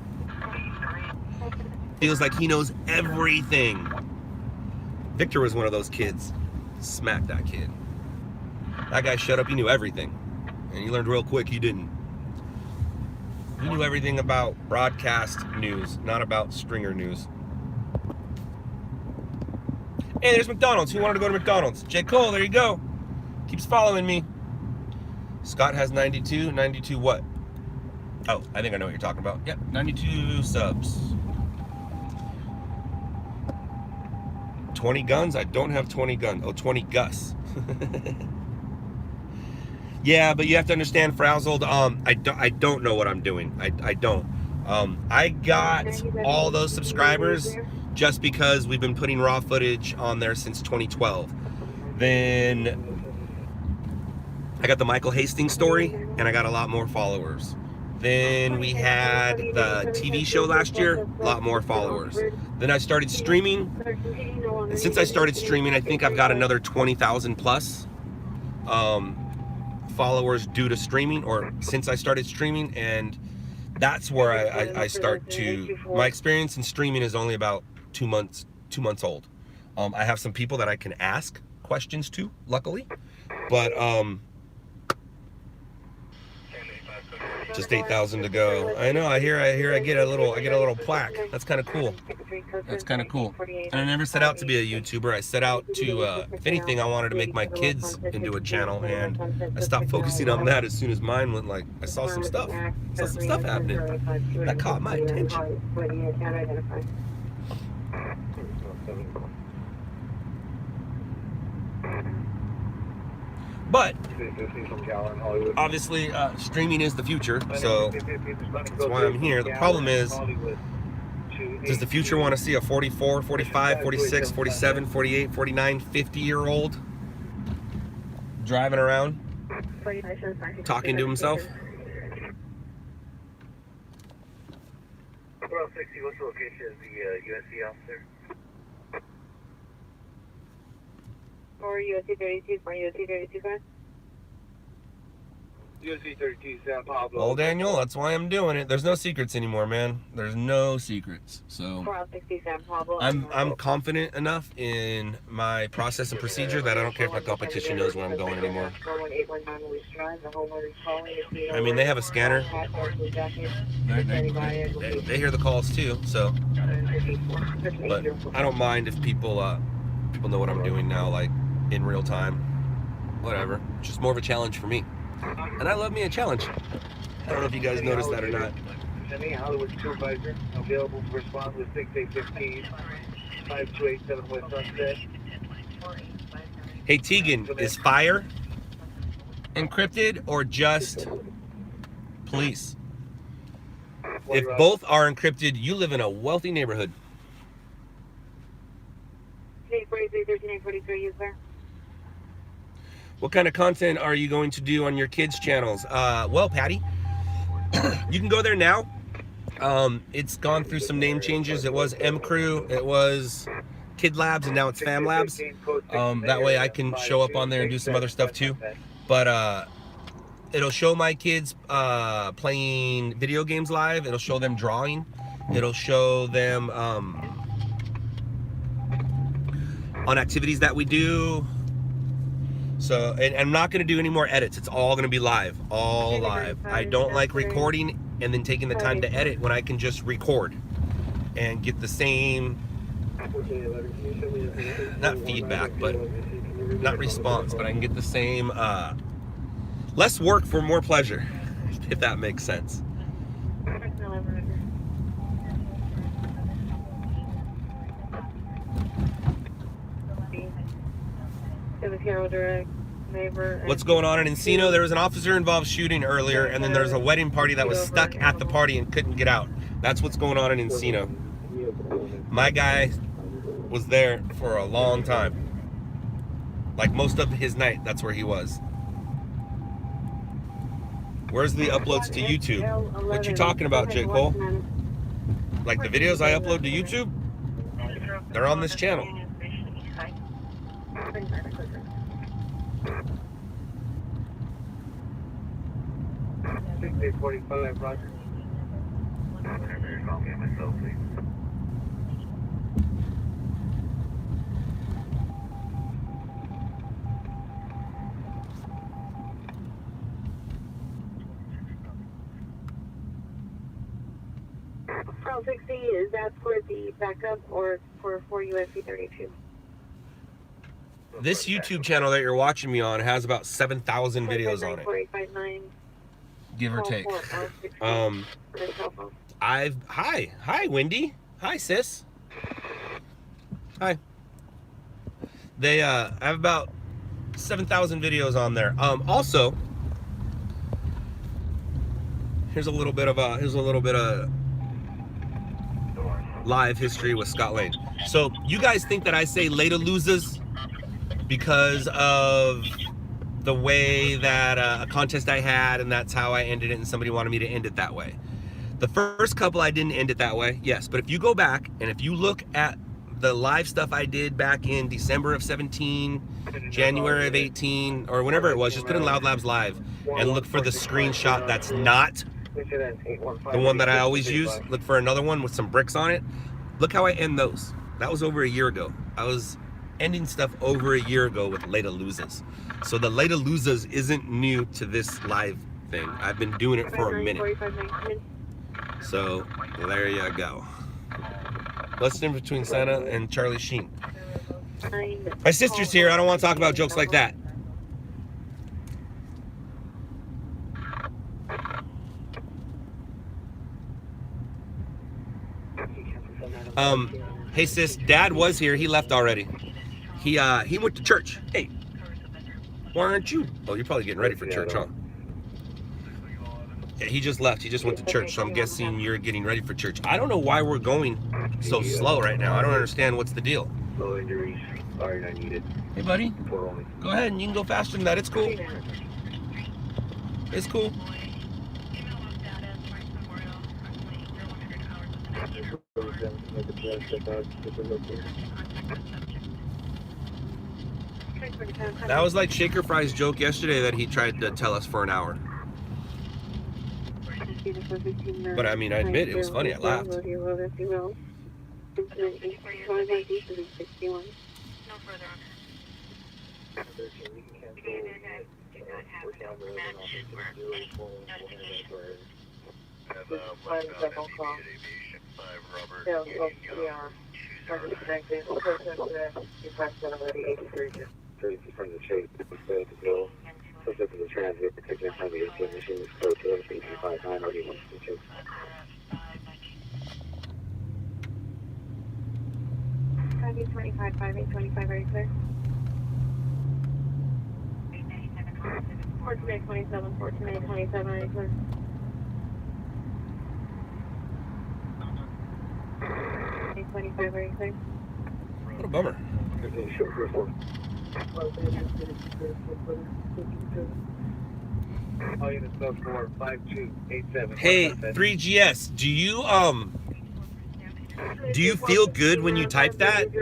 feels like he knows everything. Victor was one of those kids. Smack that kid. That guy shut up, he knew everything. And he learned real quick he didn't. He knew everything about broadcast news, not about stringer news. Hey, there's McDonald's. Who wanted to go to McDonald's? J. Cole, there you go. Keeps following me. Scott has 92. 92 what? Oh, I think I know what you're talking about. Yep, 92 subs. 20 guns? I don't have 20 guns. Oh, 20 Gus. Yeah, but you have to understand, Frazzled, I don't know what I'm doing. I don't. I got all those subscribers just because we've been putting raw footage on there since 2012. Then I got the Michael Hastings story, and I got a lot more followers. Then we had the TV show last year, a lot more followers. Then I started streaming, and since I started streaming, I think I've got another 20,000 plus followers due to streaming, or since I started streaming, and that's where I start to, my experience in streaming is only about 2 months old. I have some people that I can ask questions to, luckily, but just 8,000 to go. I know. I hear. I get a little plaque. That's kind of cool. That's kind of cool. And I never set out to be a YouTuber. I set out to, if anything, I wanted to make my kids into a channel, and I stopped focusing on that as soon as mine went. Like, I saw some stuff. Happening. That caught my attention. But obviously, streaming is the future, so that's why I'm here. The problem is, does the future want to see a 44, 45, 46, 47, 48, 49, 50-year-old driving around, talking to himself? Well, 60, what's the location of the USC officer? Or USC 32, for USC 32, guys? USC 32, San Pablo. Well, Daniel, that's why I'm doing it. There's no secrets anymore, man. There's no secrets. So 460 San Pablo. I'm confident enough in my process and procedure that I don't care if my competition knows where I'm going anymore. I mean, they have a scanner. They hear the calls too, so. But I don't mind if people know what I'm doing now, like in real time. Whatever. It's just more of a challenge for me. And I love me a challenge. I don't know if you guys noticed that or not. Sending Hollywood supervisor available to respond with 6815 5287 West Sunset. Hey Tegan, is fire encrypted or just police? If both are encrypted, you live in a wealthy neighborhood. 843, 13843, you clear? What kind of content are you going to do on your kids' channels? Well, Patty, you can go there now. It's gone through some name changes. It was M Crew, it was Kid Labs, and now it's Fam Labs. That way I can show up on there and do some other stuff too. But it'll show my kids playing video games live. It'll show them drawing. It'll show them on activities that we do. So, and I'm not going to do any more edits. It's all going to be live, all live. I don't like recording and then taking the time to edit when I can just record and get the same, not feedback, but not response, but I can get the same Less work for more pleasure, if that makes sense. It was Hero Direct, neighbor. What's going on in Encino? There was an officer-involved shooting earlier, and then there's a wedding party that was stuck at the party and couldn't get out. That's what's going on in Encino. My guy was there for a long time. Like most of his night, that's where he was. Where's the uploads to YouTube? What you talking about, J. Cole? Like the videos I upload to YouTube? They're on this channel. 6845, Roger. Pro 60, is that for the backup or for USC 32? This YouTube channel that you're watching me on has about 7,000 videos on it, 4859, give or take. Hi, Wendy. Hi, sis. Hi. They I have about 7,000 videos on there. Also, here's a little bit of live history with Scott Lane. So you guys think that I say later loses because of the way that a contest I had, and that's how I ended it, and somebody wanted me to end it that way. The first couple I didn't end it that way, yes, but if you go back and if you look at the live stuff I did back in December of 17, January of 18, or whenever it was, just put in LOUDLABS live and look for the screenshot that's not the one that I always use. Look for another one with some bricks on it. Look how I end those. That was over a year ago. I was ending stuff over a year ago with Later Loses. So the Later Loses isn't new to this live thing. I've been doing it for a minute. So there you go. What's in between Santa and Charlie Sheen? My sister's here. I don't want to talk about jokes like that. Hey sis, Dad was here. He left already. He went to church. Hey, why aren't you? Oh, you're probably getting ready for church, huh? Yeah, he just left. He just went to church, so I'm guessing you're getting ready for church. I don't know why we're going so slow right now. I don't understand what's the deal. Low injuries. Sorry, not needed. Hey, buddy. Go ahead and you can go faster than that. It's cool. It's cool. That was like Shaker Fry's joke yesterday that he tried to tell us for an hour. But I mean, I admit it was funny. I laughed. No further From the chase, failed to go. Subject to the transit, protecting in front of the ATM machine is code to 8359 or 8162. Copy 25, 5825, are you clear? 1427, 1427, are you clear? 825, are you clear? What a bummer. Hey, 3GS, do you feel good when you type that?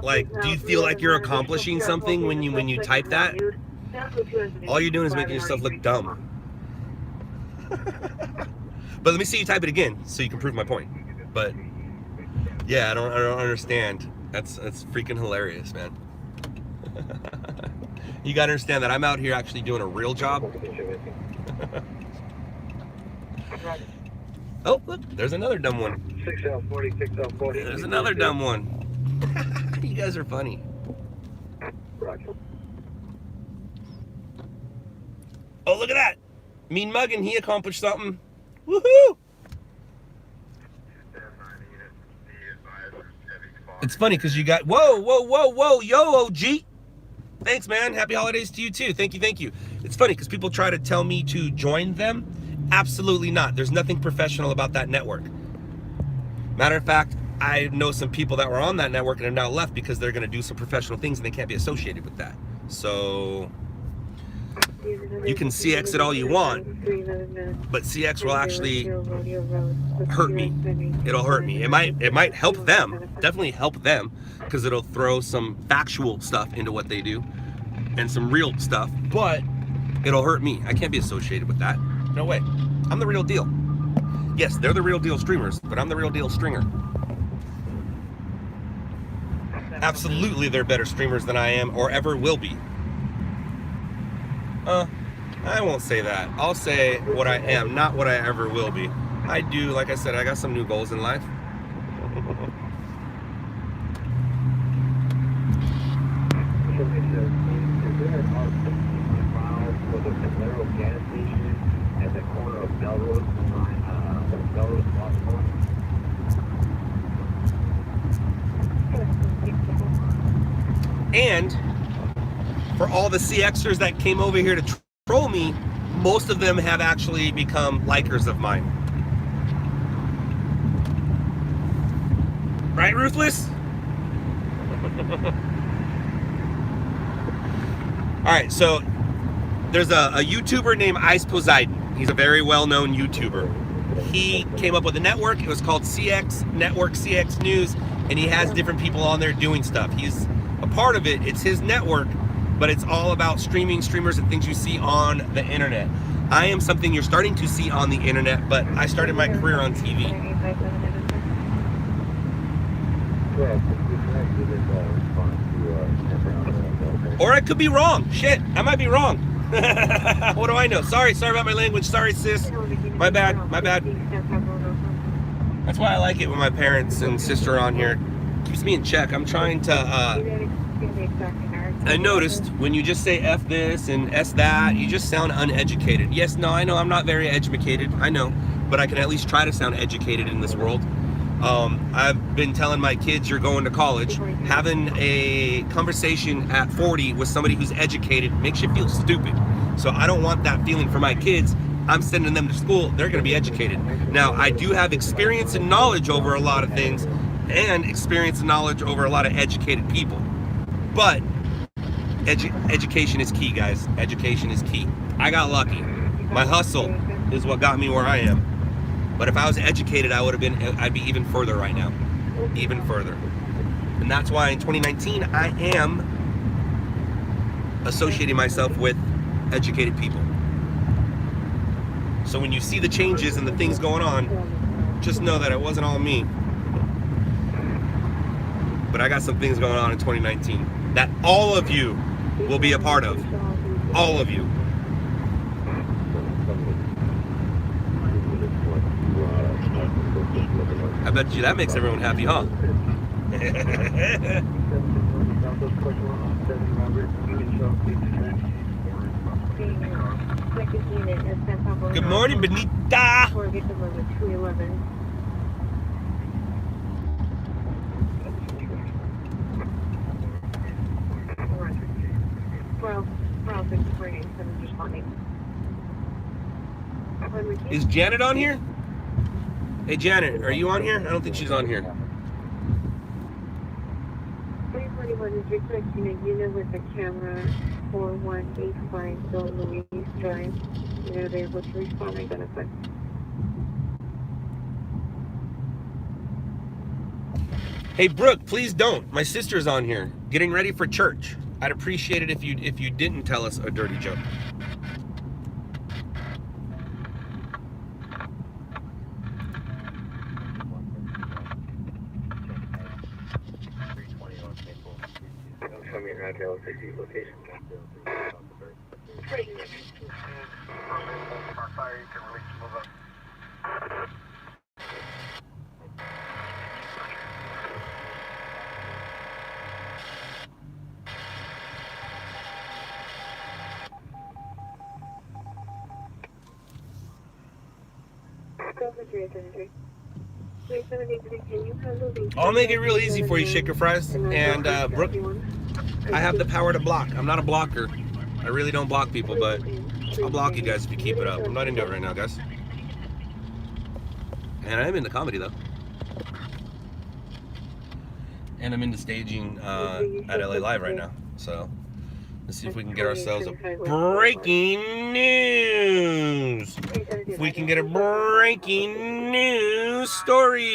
Like, do you feel like you're accomplishing something when you type that? All you're doing is making yourself look dumb. But let me see you type it again so you can prove my point. But yeah, I don't understand. That's freaking hilarious, man. You gotta understand that I'm out here actually doing a real job. Oh, look, there's another dumb one. 6L40, 6L40. There's another dumb one. You guys are funny. Roger. Oh, look at that. Mean Muggin, he accomplished something. Woohoo! It's funny because you got, whoa, yo, OG. Thanks, man. Happy holidays to you too. Thank you. It's funny because people try to tell me to join them. Absolutely not. There's nothing professional about that network. Matter of fact, I know some people that were on that network and have now left because they're going to do some professional things and they can't be associated with that. So you can CX it all you want, but CX will actually hurt me. It'll hurt me. It might help them, definitely help them, because it'll throw some factual stuff into what they do and some real stuff, but it'll hurt me. I can't be associated with that. No way. I'm the real deal. Yes, they're the real deal streamers, but I'm the real deal stringer. Absolutely, they're better streamers than I am or ever will be. I won't say that. I'll say what I am, not what I ever will be. I do, like I said, I got some new goals in life. And for all the CXers that came over here to troll me, most of them have actually become likers of mine. Right, Ruthless? All right, so there's a YouTuber named Ice Poseidon. He's a very well-known YouTuber. He came up with a network. It was called CX Network, CX News, and he has different people on there doing stuff. He's a part of it. It's his network, but it's all about streamers, and things you see on the internet. I am something you're starting to see on the internet, but I started my career on TV. Or I could be wrong. Shit, I might be wrong. What do I know? Sorry about my language. Sorry, sis. My bad. That's why I like it when my parents and sister are on here. Keeps me in check. I'm trying to, I noticed when you just say F this and S that, you just sound uneducated. Yes, no, I know I'm not very educated. I know, but I can at least try to sound educated in this world. I've been telling my kids you're going to college. Having a conversation at 40 with somebody who's educated makes you feel stupid. So I don't want that feeling for my kids. I'm sending them to school. They're going to be educated. Now, I do have experience and knowledge over a lot of things and experience and knowledge over a lot of educated people. But education is key, guys. Education is key. I got lucky. My hustle is what got me where I am. But if I was educated, I'd be even further right now. Even further. And that's why in 2019, I am associating myself with educated people. So when you see the changes and the things going on, just know that it wasn't all me. But I got some things going on in 2019 that all of you will be a part of. All of you. I bet you that makes everyone happy, huh? Good morning, Benita. Is Janet on here? Hey Janet, are you on here? I don't think she's on here. 341 is requesting a unit with a camera 4185 Bill Louise Drive. You're able to respond, identify. Hey Brooke, please don't. My sister's on here, getting ready for church. I'd appreciate it if you didn't tell us a dirty joke. Show me your address, location. I'll make it real easy for you, Shaker Fries. And Brooke, I have the power to block. I'm not a blocker. I really don't block people, but I'll block you guys if you keep it up. I'm not into it right now, guys. And I am into comedy, though. And I'm into staging at LA Live right now. So let's see if we can get ourselves a breaking news. If we can get a breaking news story.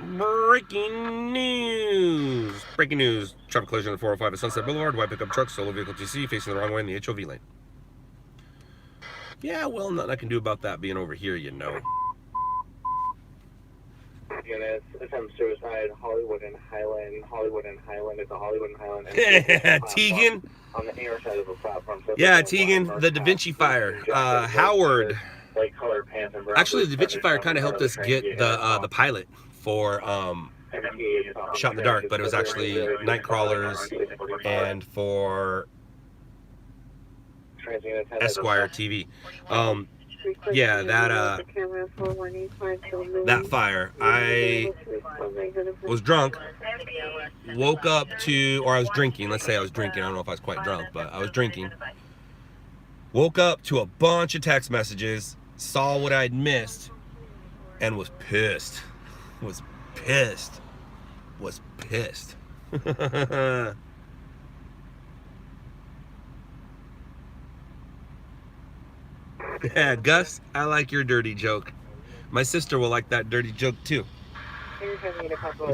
Breaking news. Breaking news. Traffic collision on 405 at Sunset Boulevard. White pickup truck, solo vehicle TC, facing the wrong way in the HOV lane. Yeah, well, nothing I can do about that being over here, you know. Units, attempt suicide, Hollywood and Highland. It's a Hollywood and Highland. Tegan. On the air side of the platform. So Yeah, Tegan, the Da Vinci Fire. Howard. Like colored pants and brown. Actually, the Da Vinci Fire kind of helped us get the pilot for Shot in the Dark, but it was actually Night Crawlers and for Esquire TV. Yeah, that fire. I was drunk, woke up to, or I was drinking. Let's say I was drinking. I don't know if I was quite drunk, but I was drinking. Woke up to a bunch of text messages, saw what I'd missed, and was pissed. Was pissed. Yeah, Gus, I like your dirty joke. My sister will like that dirty joke too.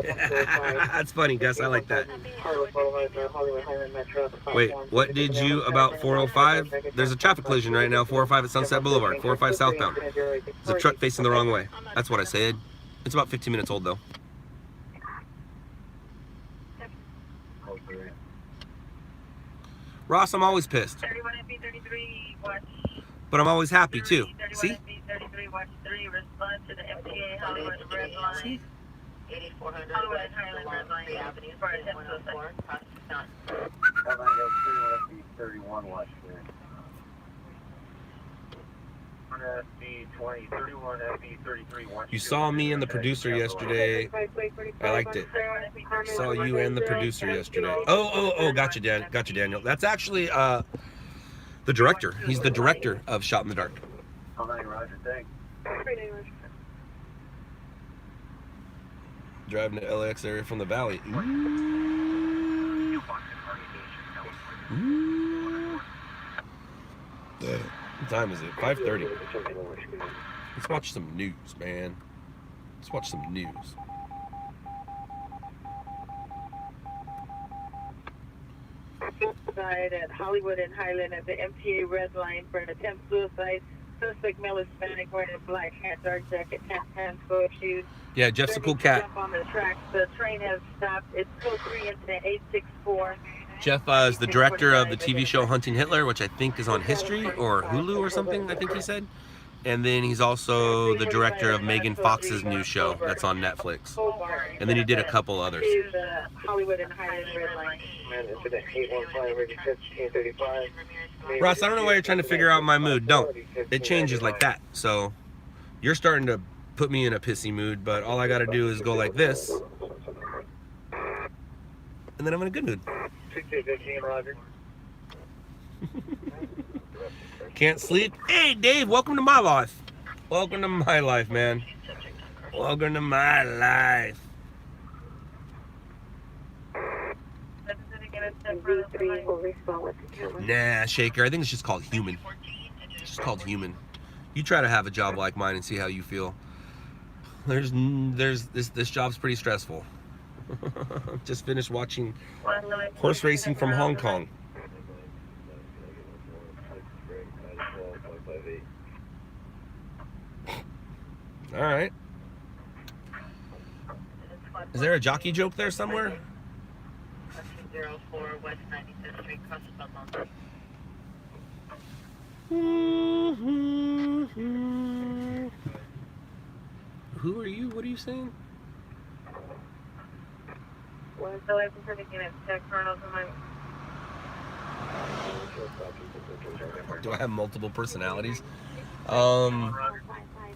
That's funny, Gus. I like that. Wait, what did you about 405? There's a traffic collision right now, 405 at Sunset Boulevard, 405 southbound. There's a truck facing the wrong way. That's what I said. It's about 15 minutes old though. Ross, I'm always pissed. But I'm always happy too. See? See? 8400 Hollywood Highland Red Line Avenue for a 104. 31 watch there. 31 FB33 watch. You saw me and the producer yesterday. I liked it. Saw you and the producer yesterday. Oh, gotcha, Daniel. That's actually the director. He's the director of Shot in the Dark. Roger, thanks. Driving to LAX area from the valley. Ooh. What time is it? 5:30. Let's watch some news, man. Let's watch some news. Suicide at Hollywood and Highland at the MTA Red Line for an attempt suicide. Suspect male Hispanic wearing a black hat, dark jacket, tan square shoes. Yeah, Jeff's a cool cat. On the tracks. The train has stopped. It's code 3 incident 864. Jeff is the director of the TV show Hunting Hitler, which I think is on History or Hulu or something, I think he said. And then he's also the director of Megan Fox's new show that's on Netflix. And then he did a couple others. Hollywood and Highland Red Line. Ross, I don't know why you're trying to figure out my mood. Don't. It changes like that. So you're starting to put me in a pissy mood, but all I got to do is go like this. And then I'm in a good mood. 1615, Roger. Can't sleep? Hey, Dave, welcome to my life. Welcome to my life, man. Welcome to my life. Nah, Shaker, I think it's just called human. It's just called human. You try to have a job like mine and see how you feel. This job's pretty stressful. Just finished watching horse racing from Hong Kong. All right. Is there a jockey joke there somewhere? 204 West 95th Street, across the Belmont. Who are you? What are you saying? Do I have multiple personalities? I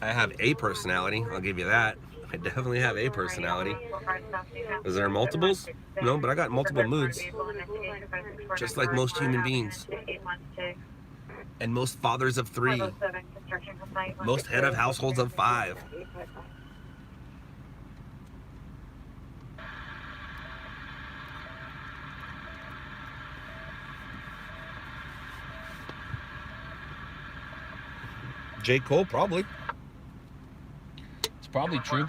have a personality. I'll give you that. I definitely have a personality. Is there multiples? No, but I got multiple moods. Just like most human beings. And most fathers of 3. Most head of households of 5. J. Cole, probably. It's probably true.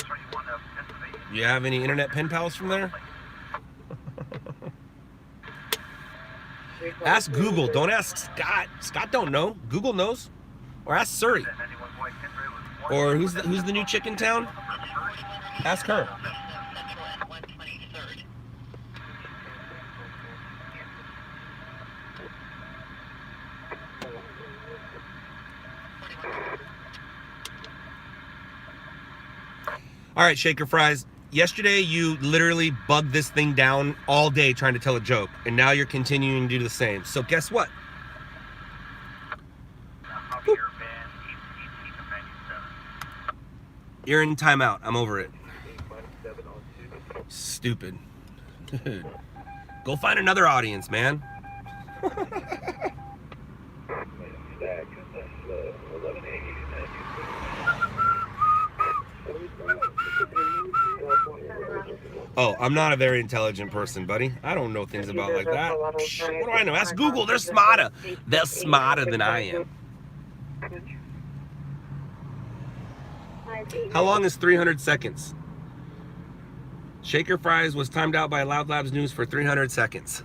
You have any internet pen pals from there? Ask Google. Don't ask Scott. Scott don't know. Google knows. Or ask Surrey. Or who's the new chick in town? Ask her. All right, Shaker Fries. Yesterday, you literally bugged this thing down all day trying to tell a joke, and now you're continuing to do the same. So guess what? You're in timeout. I'm over it. Stupid. Dude. Go find another audience, man. Oh, I'm not a very intelligent person, buddy. I don't know things about like that. Psh, what do I know? Ask Google. They're smarter. They're smarter than I am. How long is 300 seconds? Shaker Fries was timed out by LOUDLABS News for 300 seconds.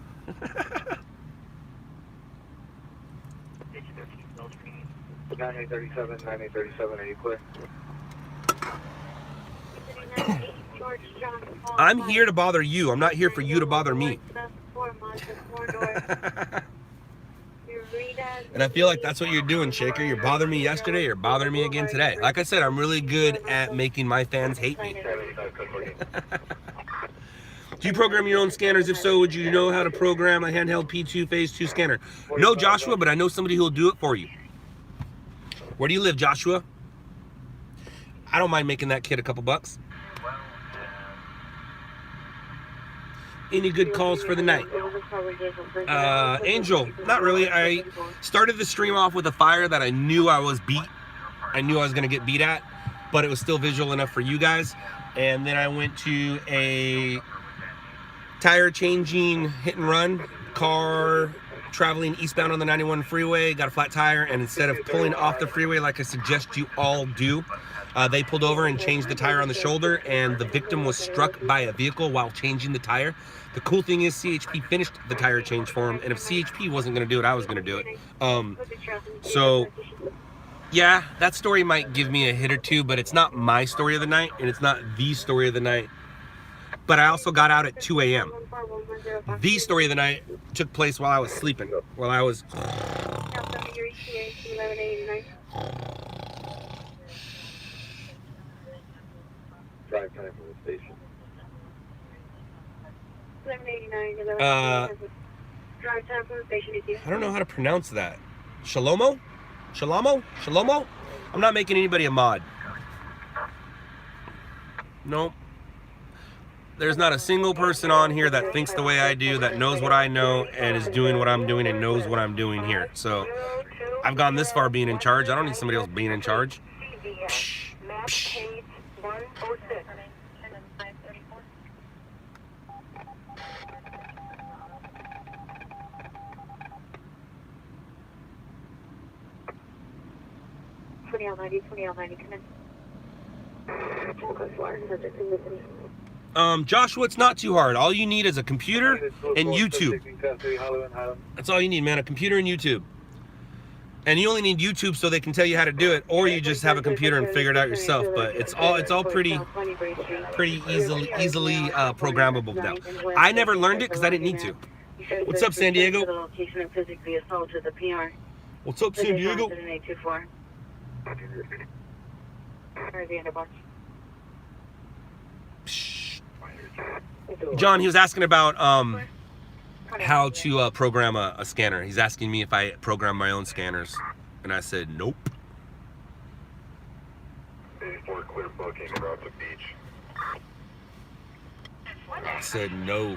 9837, 9837, are you clear? I'm here to bother you. I'm not here for you to bother me. And I feel like that's what you're doing, Shaker. You're bothering me yesterday. You're bothering me again today. Like I said, I'm really good at making my fans hate me. Do you program your own scanners? If so, would you know how to program a handheld P2 Phase 2 scanner? No, Joshua, but I know somebody who will do it for you. Where do you live, Joshua? I don't mind making that kid a couple bucks. Any good calls for the night? Angel, not really. I started the stream off with a fire that I knew I was beat. I knew I was going to get beat at, but it was still visual enough for you guys. And then I went to a tire changing hit and run car traveling eastbound on the 91 freeway, got a flat tire, and instead of pulling off the freeway like I suggest you all do, they pulled over and changed the tire on the shoulder, and the victim was struck by a vehicle while changing the tire. The cool thing is CHP finished the tire change for him, and if CHP wasn't going to do it, I was going to do it. So, yeah, that story might give me a hit or two, but it's not my story of the night, and it's not the story of the night. But I also got out at 2 a.m. The story of the night took place while I was sleeping, while I was... Drive time from the station. 1189, drive time from the station. I don't know how to pronounce that. Shalomo? Shalomo? Shalomo? I'm not making anybody a mod. Nope. There's not a single person on here that thinks the way I do, that knows what I know, and is doing what I'm doing and knows what I'm doing here. So, I've gone this far being in charge. I don't need somebody else being in charge. Psh, psh. Joshua, it's not too hard. All you need is a computer and YouTube. That's all you need, man. A computer and YouTube. And you only need YouTube so they can tell you how to do it, or you just have a computer and figure it out yourself. But it's all pretty easily programmable now. I never learned it because I didn't need to. What's up, San Diego? What's up, San Diego? John, he was asking about how to program a scanner. He's asking me if I program my own scanners, and I said nope. For clear booking about the beach. I said no.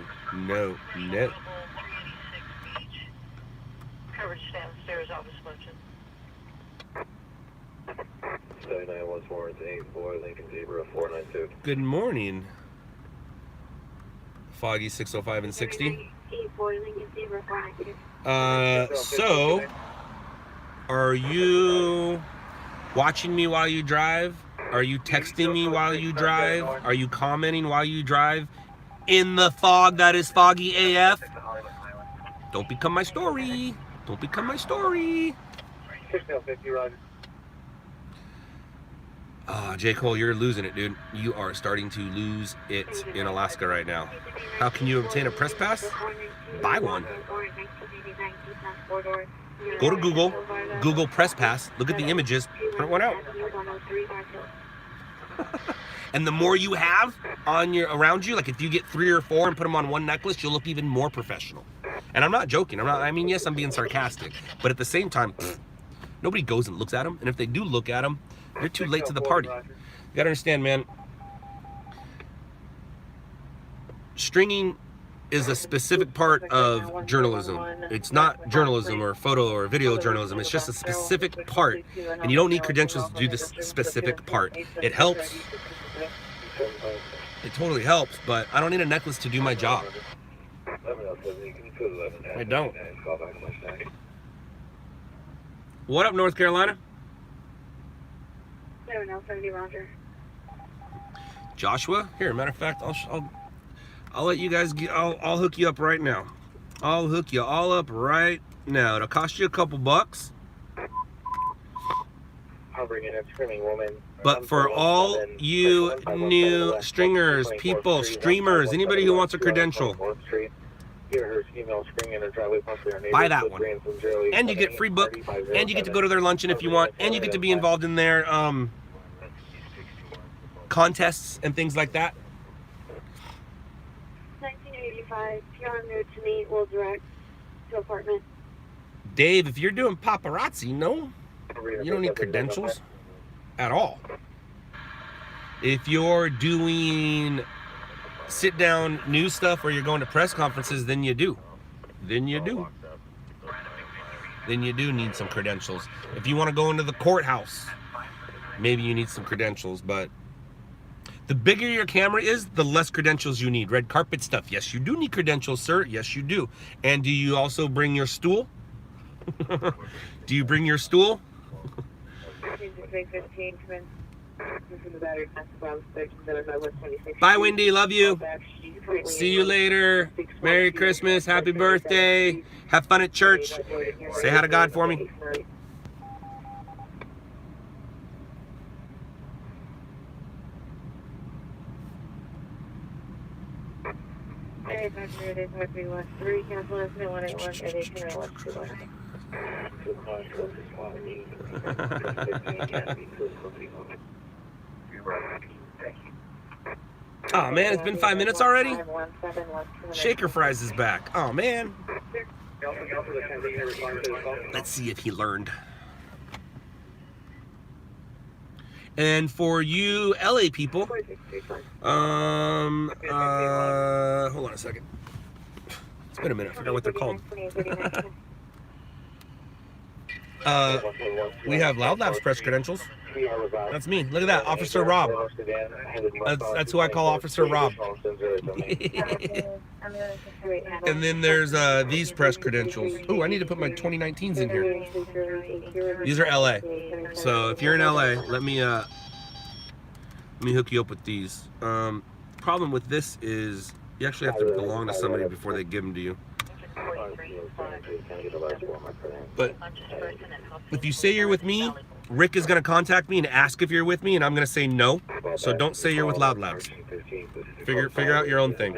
Coverage downstairs, office function. 7914 boy Lincoln Zebra 492. Good morning. Foggy 605 and 60. So, are you watching me while you drive? Are you texting me while you drive? Are you commenting while you drive? In the fog that is foggy AF? Don't become my story. Don't become my story. 6050, Roger. J. Cole, you're losing it, dude. You are starting to lose it in Alaska right now. How can you obtain a press pass? Buy one. Go to Google, Google press pass, look at the images, print one out. And the more you have on around you, like if you get 3 or 4 and put them on one necklace, you'll look even more professional. And I'm not joking. I mean, yes, I'm being sarcastic, but at the same time, nobody goes and looks at them. And if they do look at them, they're too late to the party. You gotta understand, man. Stringing is a specific part of journalism. It's not journalism or photo or video journalism. It's just a specific part, and you don't need credentials to do this specific part. It helps. It totally helps, but I don't need a necklace to do my job. I don't. What up, North Carolina? 70 Roger. Joshua? Here, matter of fact, I'll let you guys get. I'll hook you up right now. I'll hook you all up right now. It'll cost you a couple bucks. Hovering in a screaming woman. But for all you new stringers, people, streamers, anybody who wants a credential, buy that one. And you get free book, and you get to go to their luncheon if you want, and you get to be involved in their contests and things like that. 1985, if you're en route to me, we'll direct to apartment. Dave, if you're doing paparazzi, no, you don't need credentials at all. If you're doing sit-down news stuff or you're going to press conferences, then you do. Then you do need some credentials. If you want to go into the courthouse, maybe you need some credentials, but the bigger your camera is, the less credentials you need. Red carpet stuff, yes, you do need credentials, sir. Yes, you do. And do you also bring your stool? Do you bring your stool? Bye, Wendy. Love you. See you later. Merry Christmas. Happy birthday. Have fun at church. Say hi to God for me. Oh man, it's been 5 minutes already? Shaker Fries is back. Oh man. Let's see if he learned. And for you LA people, hold on a second. It's been a minute, I forgot what they're called. We have LOUDLABS press credentials. That's me. Look at that, Officer Rob. That's who I call Officer Rob. And then there's these press credentials. Oh, I need to put my 2019s in here. These are LA. So if you're in LA, let me hook you up with these. Problem with this is you actually have to belong to somebody before they give them to you. But if you say you're with me, Rick is going to contact me and ask if you're with me, and I'm going to say no. So don't say you're with LOUDLABS. Figure out your own thing.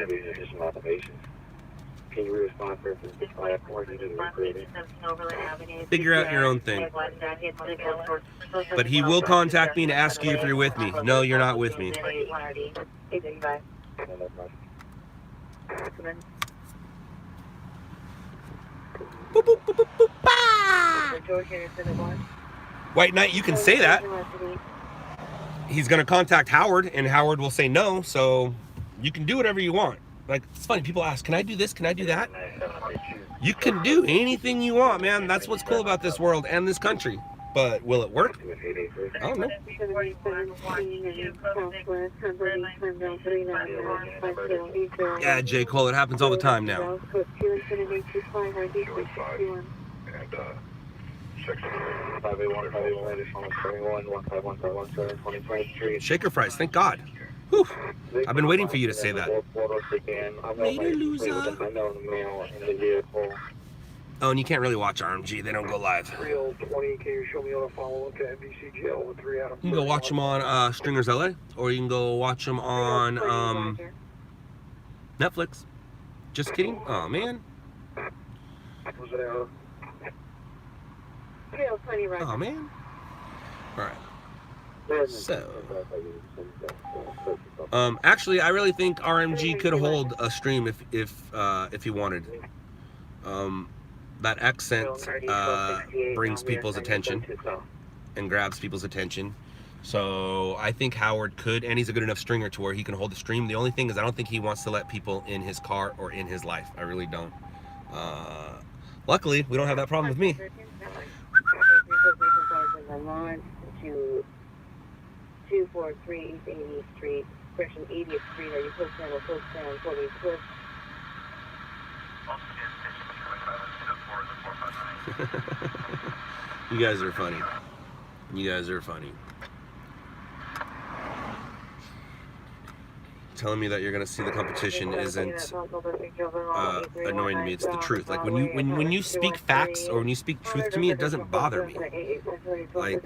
Figure out your own thing. But he will contact me and ask you if you're with me. No, you're not with me. Boop, boop, boop, boop, boop, bah! White Knight, you can say that. He's gonna contact Howard, and Howard will say no. So you can do whatever you want. Like, it's funny. People ask, "Can I do this? Can I do that?" You can do anything you want, man. That's what's cool about this world and this country. But will it work? I don't know. Yeah, J. Cole, it happens all the time now. Shaker fries, thank God. Whew. I've been waiting for you to say that. Later, loser. Oh, and you can't really watch RMG. They don't go live. You can go watch them on Stringers LA, or you can go watch them on Netflix. Just kidding. Oh, man. Oh, man. All right. So, actually, I really think RMG could hold a stream if he wanted. That accent brings people's attention and grabs people's attention. So I think Howard could, and he's a good enough stringer to where he can hold the stream. The only thing is I don't think he wants to let people in his car or in his life. I really don't. Luckily, we don't have that problem with me. 243 East 80th Street, correction 80th Street. Are you close down or close down? 40 Cliff. You guys are funny. You guys are funny. Telling me that you're gonna see the competition isn't annoying to me. It's the truth. Like when you speak facts or when you speak truth to me, it doesn't bother me. Like,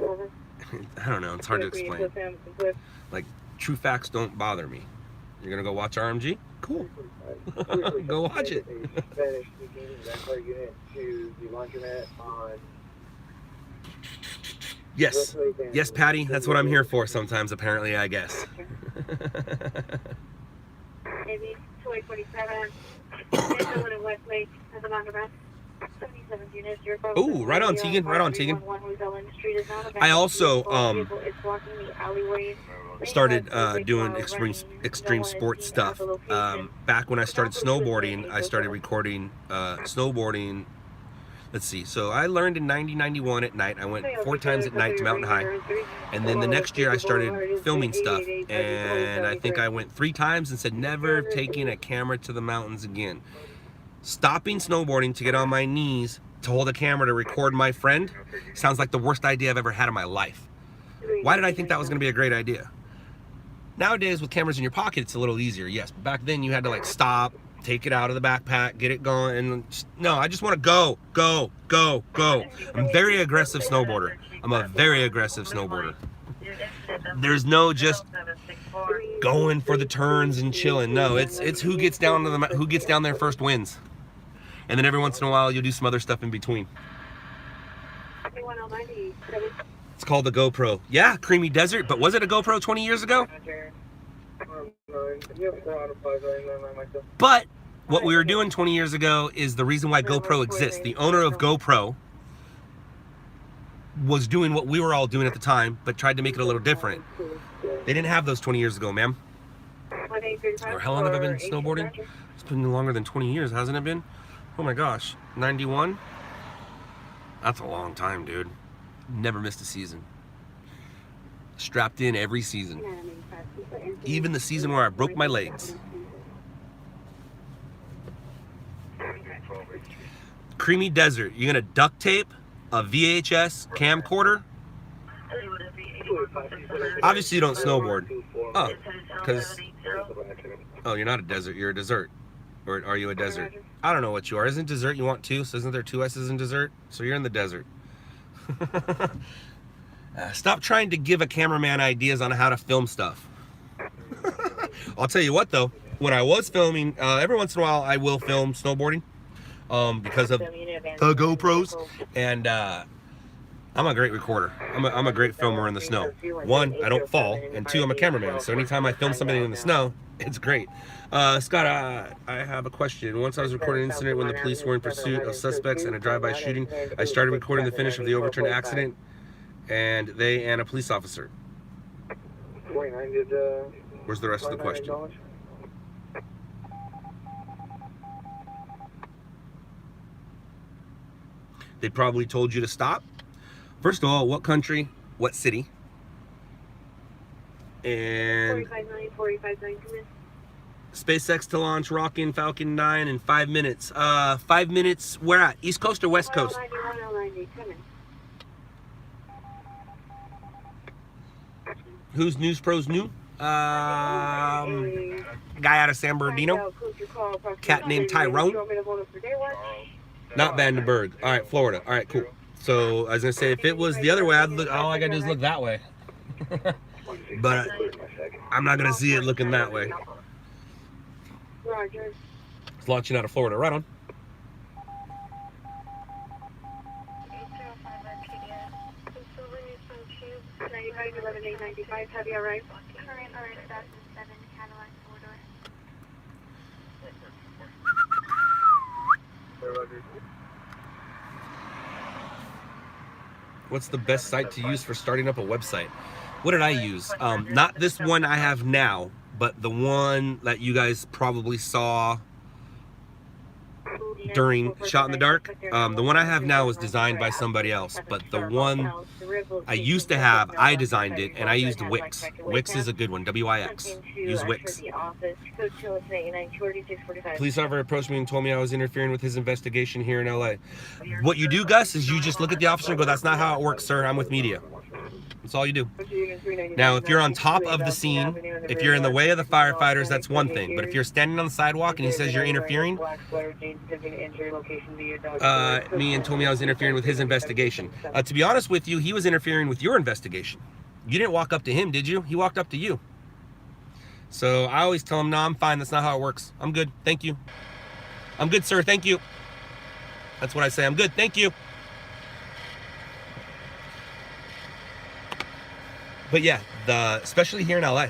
I don't know. It's hard to explain. Like, true facts don't bother me. You're gonna go watch RMG? Cool. Go watch it. Yes. Yes, Patty. That's what I'm here for sometimes, apparently, I guess. Maybe 247. Westlake has a laundromat. 77 units. Ooh, right on, Tegan. Right on, Tegan. I also started doing extreme sports stuff. Back when I started snowboarding, I started recording snowboarding. Let's see. So I learned in 91 at night. I went 4 times at night to Mountain High. And then the next year I started filming stuff. And I think I went 3 times and said, never taking a camera to the mountains again. Stopping snowboarding to get on my knees to hold a camera to record my friend sounds like the worst idea I've ever had in my life. Why did I think that was going to be a great idea? Nowadays with cameras in your pocket, it's a little easier, yes. But back then you had to like stop, take it out of the backpack, get it going, and just, no, I just want to go, go, go, go. I'm a very aggressive snowboarder. I'm a very aggressive snowboarder. There's no just going for the turns and chilling. No, it's who gets down to who gets down there first wins. And then every once in a while you'll do some other stuff in between. It's called the GoPro. Yeah, Creamy Desert, but was it a GoPro 20 years ago? But what we were doing 20 years ago is the reason why GoPro exists. The owner of GoPro was doing what we were all doing at the time, but tried to make it a little different. They didn't have those 20 years ago, ma'am. Or how long have I been snowboarding? It's been longer than 20 years, hasn't it been? Oh my gosh, 91? That's a long time, dude. Never missed a season. Strapped in every season. Even the season where I broke my legs. Creamy Desert, you're gonna duct tape a VHS camcorder? Obviously you don't snowboard. Oh, because, oh, you're not a desert, you're a dessert. Or are you a desert? I don't know what you are. Isn't dessert you want 2? So isn't there 2 S's in dessert? So you're in the desert. Stop trying to give a cameraman ideas on how to film stuff. I'll tell you what though, when I was filming, every once in a while I will film snowboarding because of the GoPros, and I'm a great recorder. I'm a great filmer in the snow. One, I don't fall, and two, I'm a cameraman. So anytime I film somebody in the snow, it's great. Scott, I have a question. Once I was recording an incident when the police were in pursuit of suspects in a drive-by shooting. I started recording the finish of the overturned accident, and they and a police officer. Where's the rest of the question? They probably told you to stop. First of all, what country, what city? And 45-9, SpaceX to launch Rockin' Falcon 9 in 5 minutes. 5 minutes, where at? East Coast or West Coast? 90, come in. Who's News Pros new? Guy out of San Bernardino. Cat named Tyrone. Not Vandenberg. All right, Florida. All right, cool. So I was gonna say, if it was the other way, all I gotta do is look that way. But I'm not gonna see it looking that way. Roger. It's launching out of Florida. Right on. 95-11-895, have you arrived? Current alert status 7 Cadillac 4-door. What's the best site to use for starting up a website? What did I use? Not this one I have now, but the one that you guys probably saw during Shot in the Dark. The one I have now was designed by somebody else, but the one I used to have, I designed it, and I used Wix. Wix is a good one, W-I-X. Use Wix. Police officer approached me and told me I was interfering with his investigation here in LA. What you do, Gus, is you just look at the officer and go, that's not how it works, sir, I'm with media. That's all you do. Now, if you're on top of the scene, if you're in the way of the firefighters, that's one thing. But if you're standing on the sidewalk and he says you're interfering, me and told me I was interfering with his investigation. To be honest with you, he was interfering with your investigation. You didn't walk up to him, did you? He walked up to you. So I always tell him, no, I'm fine. That's not how it works. I'm good. Thank you. I'm good, sir. Thank you. That's what I say. I'm good. Thank you. But yeah, especially here in LA,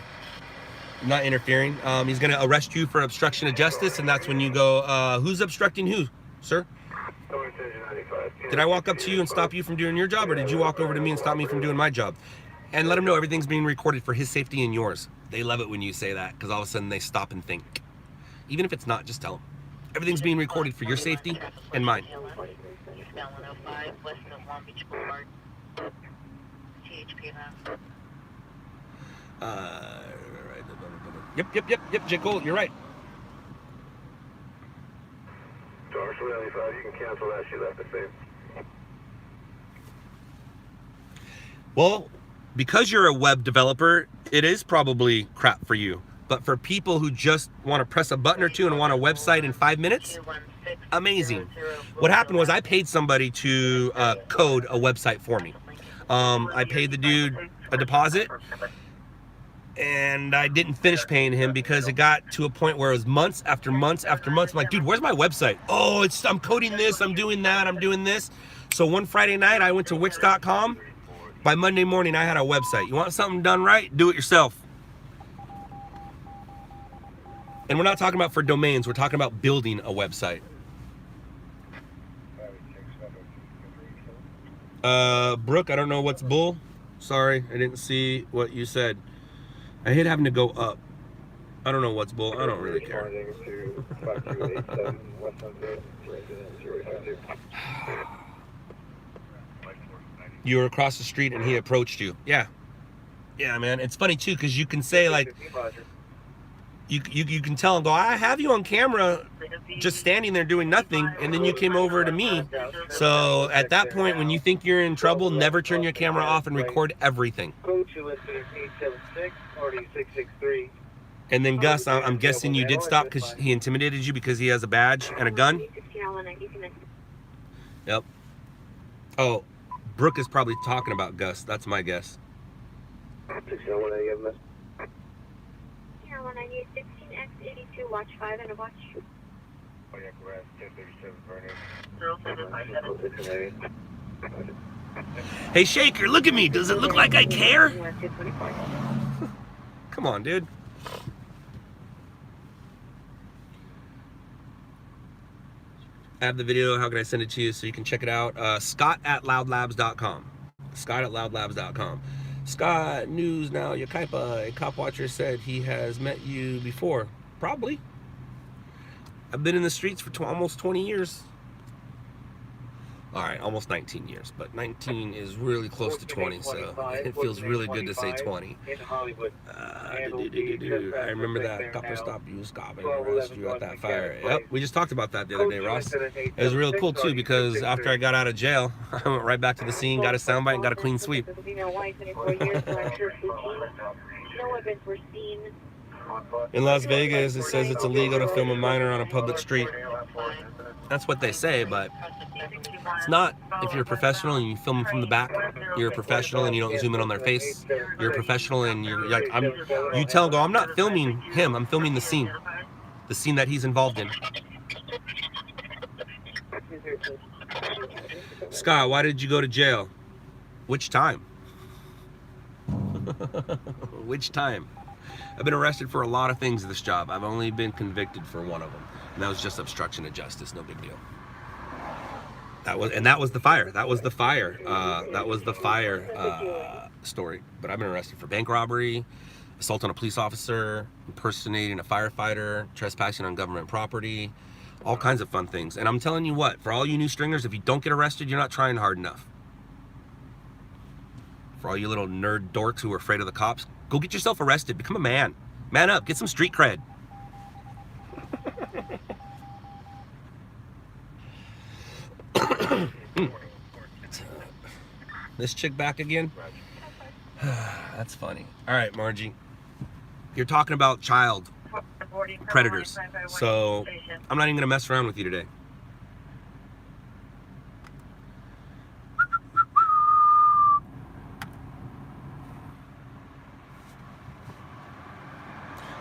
not interfering. He's going to arrest you for obstruction of justice, and that's when you go, who's obstructing who, sir? Did I walk up to you and stop you from doing your job, or did you walk over to me and stop me from doing my job? And let him know everything's being recorded for his safety and yours. They love it when you say that, because all of a sudden they stop and think. Even if it's not, just tell them. Everything's being recorded for your safety and mine. Yep, J. Cole, you're right. You can cancel that, she left the same. Well, because you're a web developer, it is probably crap for you. But for people who just want to press a button or two and want a website in 5 minutes, amazing. What happened was I paid somebody to code a website for me. I paid the dude a deposit, and I didn't finish paying him because it got to a point where it was months after months after months. I'm like, dude, where's my website? Oh, I'm coding this, I'm doing that, I'm doing this. So one Friday night, I went to Wix.com. By Monday morning, I had a website. You want something done right? Do it yourself. And we're not talking about for domains, we're talking about building a website. Brooke, I don't know what's bull. Sorry, I didn't see what you said. I hate having to go up. I don't know what's bull. I don't really care. You were across the street and he approached you. Yeah. Yeah, man. It's funny too, because you can say like, you can tell him, go, I have you on camera just standing there doing nothing, and then you came over to me. So at that point, when you think you're in trouble, never turn your camera off and record everything. And then Gus, I'm guessing you did stop because he intimidated you because he has a badge and a gun? Yep. Oh, Brooke is probably talking about Gus. That's my guess. 16X82, watch 5 and a watch. Hey, Shaker, look at me. Does it look like I care? Come on, dude. I have the video. How can I send it to you so you can check it out? Scott@loudlabs.com. Scott@loudlabs.com. Scott, news now. Yakaipa, a cop watcher, said he has met you before. Probably. I've been in the streets for almost 20 years. All right, almost 19 years, but 19 is really close to 20, so it feels really good to say 20. I remember that copper stop you was stopping and arrested you at that fire. Yep, we just talked about that the other day, Ross. It was really cool too because after I got out of jail, I went right back to the scene, got a soundbite, and got a clean sweep. In Las Vegas, it says it's illegal to film a minor on a public street. That's what they say, but it's not. If you're a professional and you film them from the back, you're a professional and you don't zoom in on their face. You're a professional and you're like, you tell them, I'm not filming him, I'm filming the scene that he's involved in. Scott, why did you go to jail? Which time? Which time? I've been arrested for a lot of things in this job. I've only been convicted for one of them, and that was just obstruction of justice. No big deal. That was the fire. That was the fire. That was the fire story. But I've been arrested for bank robbery, assault on a police officer, impersonating a firefighter, trespassing on government property, all kinds of fun things. And I'm telling you what, for all you new stringers, if you don't get arrested, you're not trying hard enough. For all you little nerd dorks who are afraid of the cops, go get yourself arrested. Become a man. Man up. Get some street cred. This chick back again? That's funny. All right, Margie. You're talking about child predators. So I'm not even going to mess around with you today.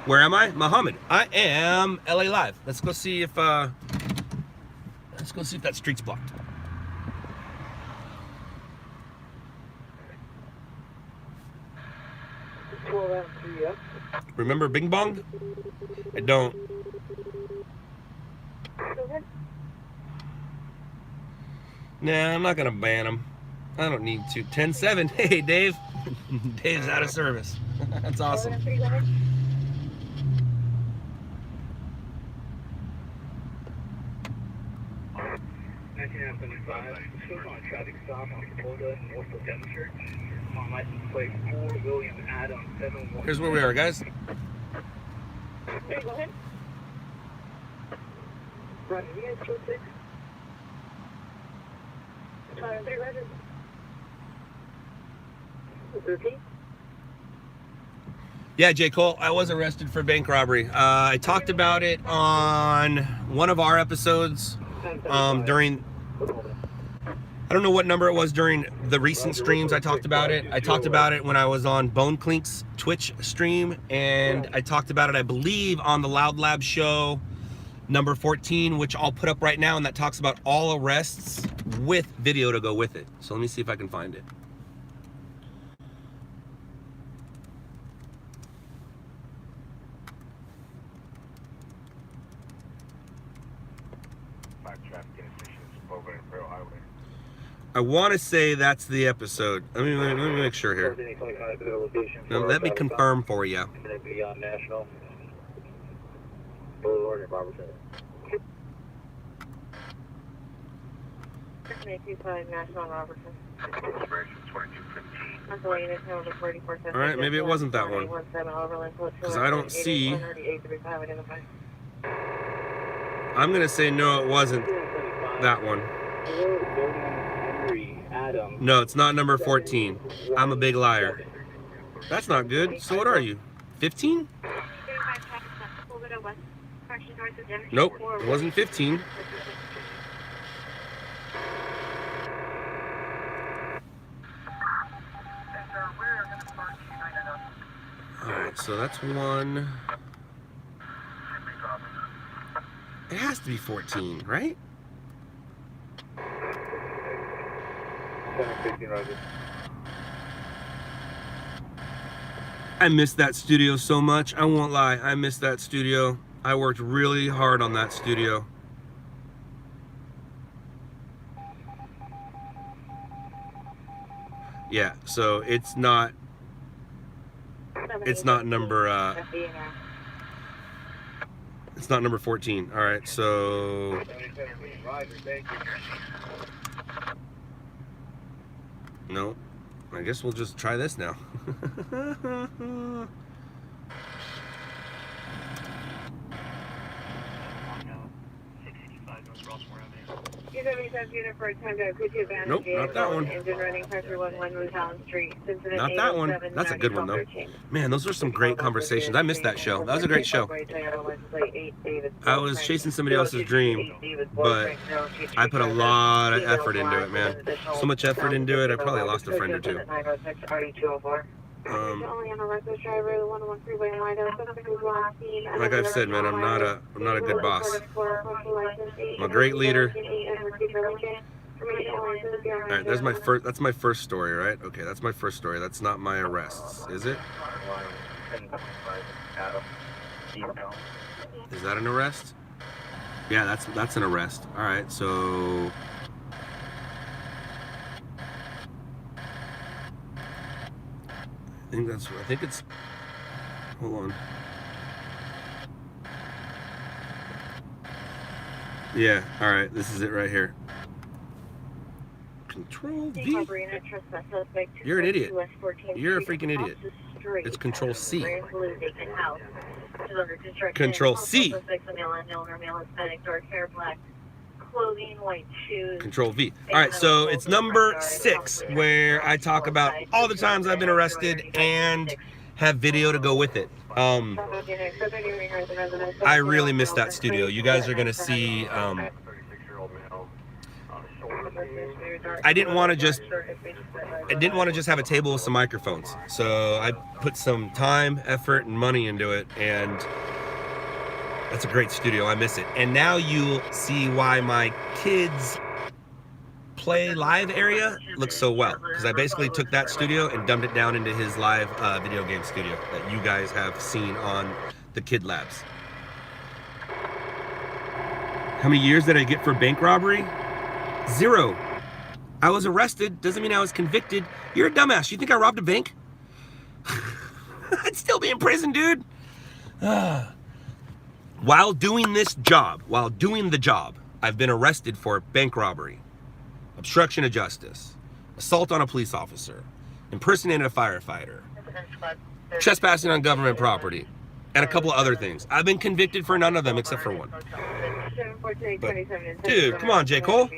Where am I? Muhammad. I am LA Live. Let's go see if that street's blocked. Remember Bing Bong? I don't. Nah, I'm not gonna ban him. I don't need to. 10-7. Hey, Dave. Dave's out of service. That's awesome. On a traffic stop on Florida, north of Denver Church. On license plate 4 William Adam 71. Here's where we are, guys. Hey, go ahead. Right, you guys go 6. Try 300. 13. Yeah, J. Cole, I was arrested for bank robbery. I talked about it on one of our episodes during, I don't know what number it was during the recent streams. I talked about it. I talked about it when I was on Bone Clink's Twitch stream, and I talked about it, I believe, on the LOUDLABS show number 14, which I'll put up right now, and that talks about all arrests with video to go with it. So let me see if I can find it. I want to say that's the episode. Let me make sure here. Now, let me confirm for you. National Boulevard and Robertson. 225 National Robertson. All right, maybe it wasn't that one. Because I don't see. I'm going to say no, it wasn't that one. No, it's not number 14. I'm a big liar. That's not good. So what are you? 15? Nope, it wasn't 15. Alright, so that's one. It has to be 14, right? 10-15, Roger. I miss that studio so much. I won't lie. I miss that studio. I worked really hard on that studio. Yeah, so it's not number it's not number 14. All right, so no, I guess we'll just try this now. Nope, not that one. Engine running pressure 11 Town Street. Not that one. That's a good one though. Man, those were some great conversations. I missed that show. That was a great show. I was chasing somebody else's dream, but I put a lot of effort into it, man. So much effort into it, I probably lost a friend or two. Like I've said, man, I'm not a good boss. I'm a great leader. All right, that's my first story, right? Okay, that's my first story. That's not my arrests, is it? Is that an arrest? Yeah, that's an arrest. All right, so I think it's, hold on. Yeah, all right, this is it right here. Control V. You're an idiot. You're a freaking idiot. It's Control C. Control C. Control V. All right, so it's number 6 where I talk about all the times I've been arrested and have video to go with it. I really miss that studio. You guys are gonna see. I didn't want to just have a table with some microphones. So I put some time, effort, and money into it, and that's a great studio. I miss it. And now you'll see why my kids' play live area looks so well, because I basically took that studio and dumbed it down into his live video game studio that you guys have seen on the Kid Labs. How many years did I get for bank robbery? 0. I was arrested, doesn't mean I was convicted. You're a dumbass. You think I robbed a bank? I'd still be in prison, dude. While doing the job, I've been arrested for bank robbery, obstruction of justice, assault on a police officer, impersonating a firefighter, trespassing on government property, and a couple of other things. I've been convicted for none of them except for one. But, dude, come on, J. Cole.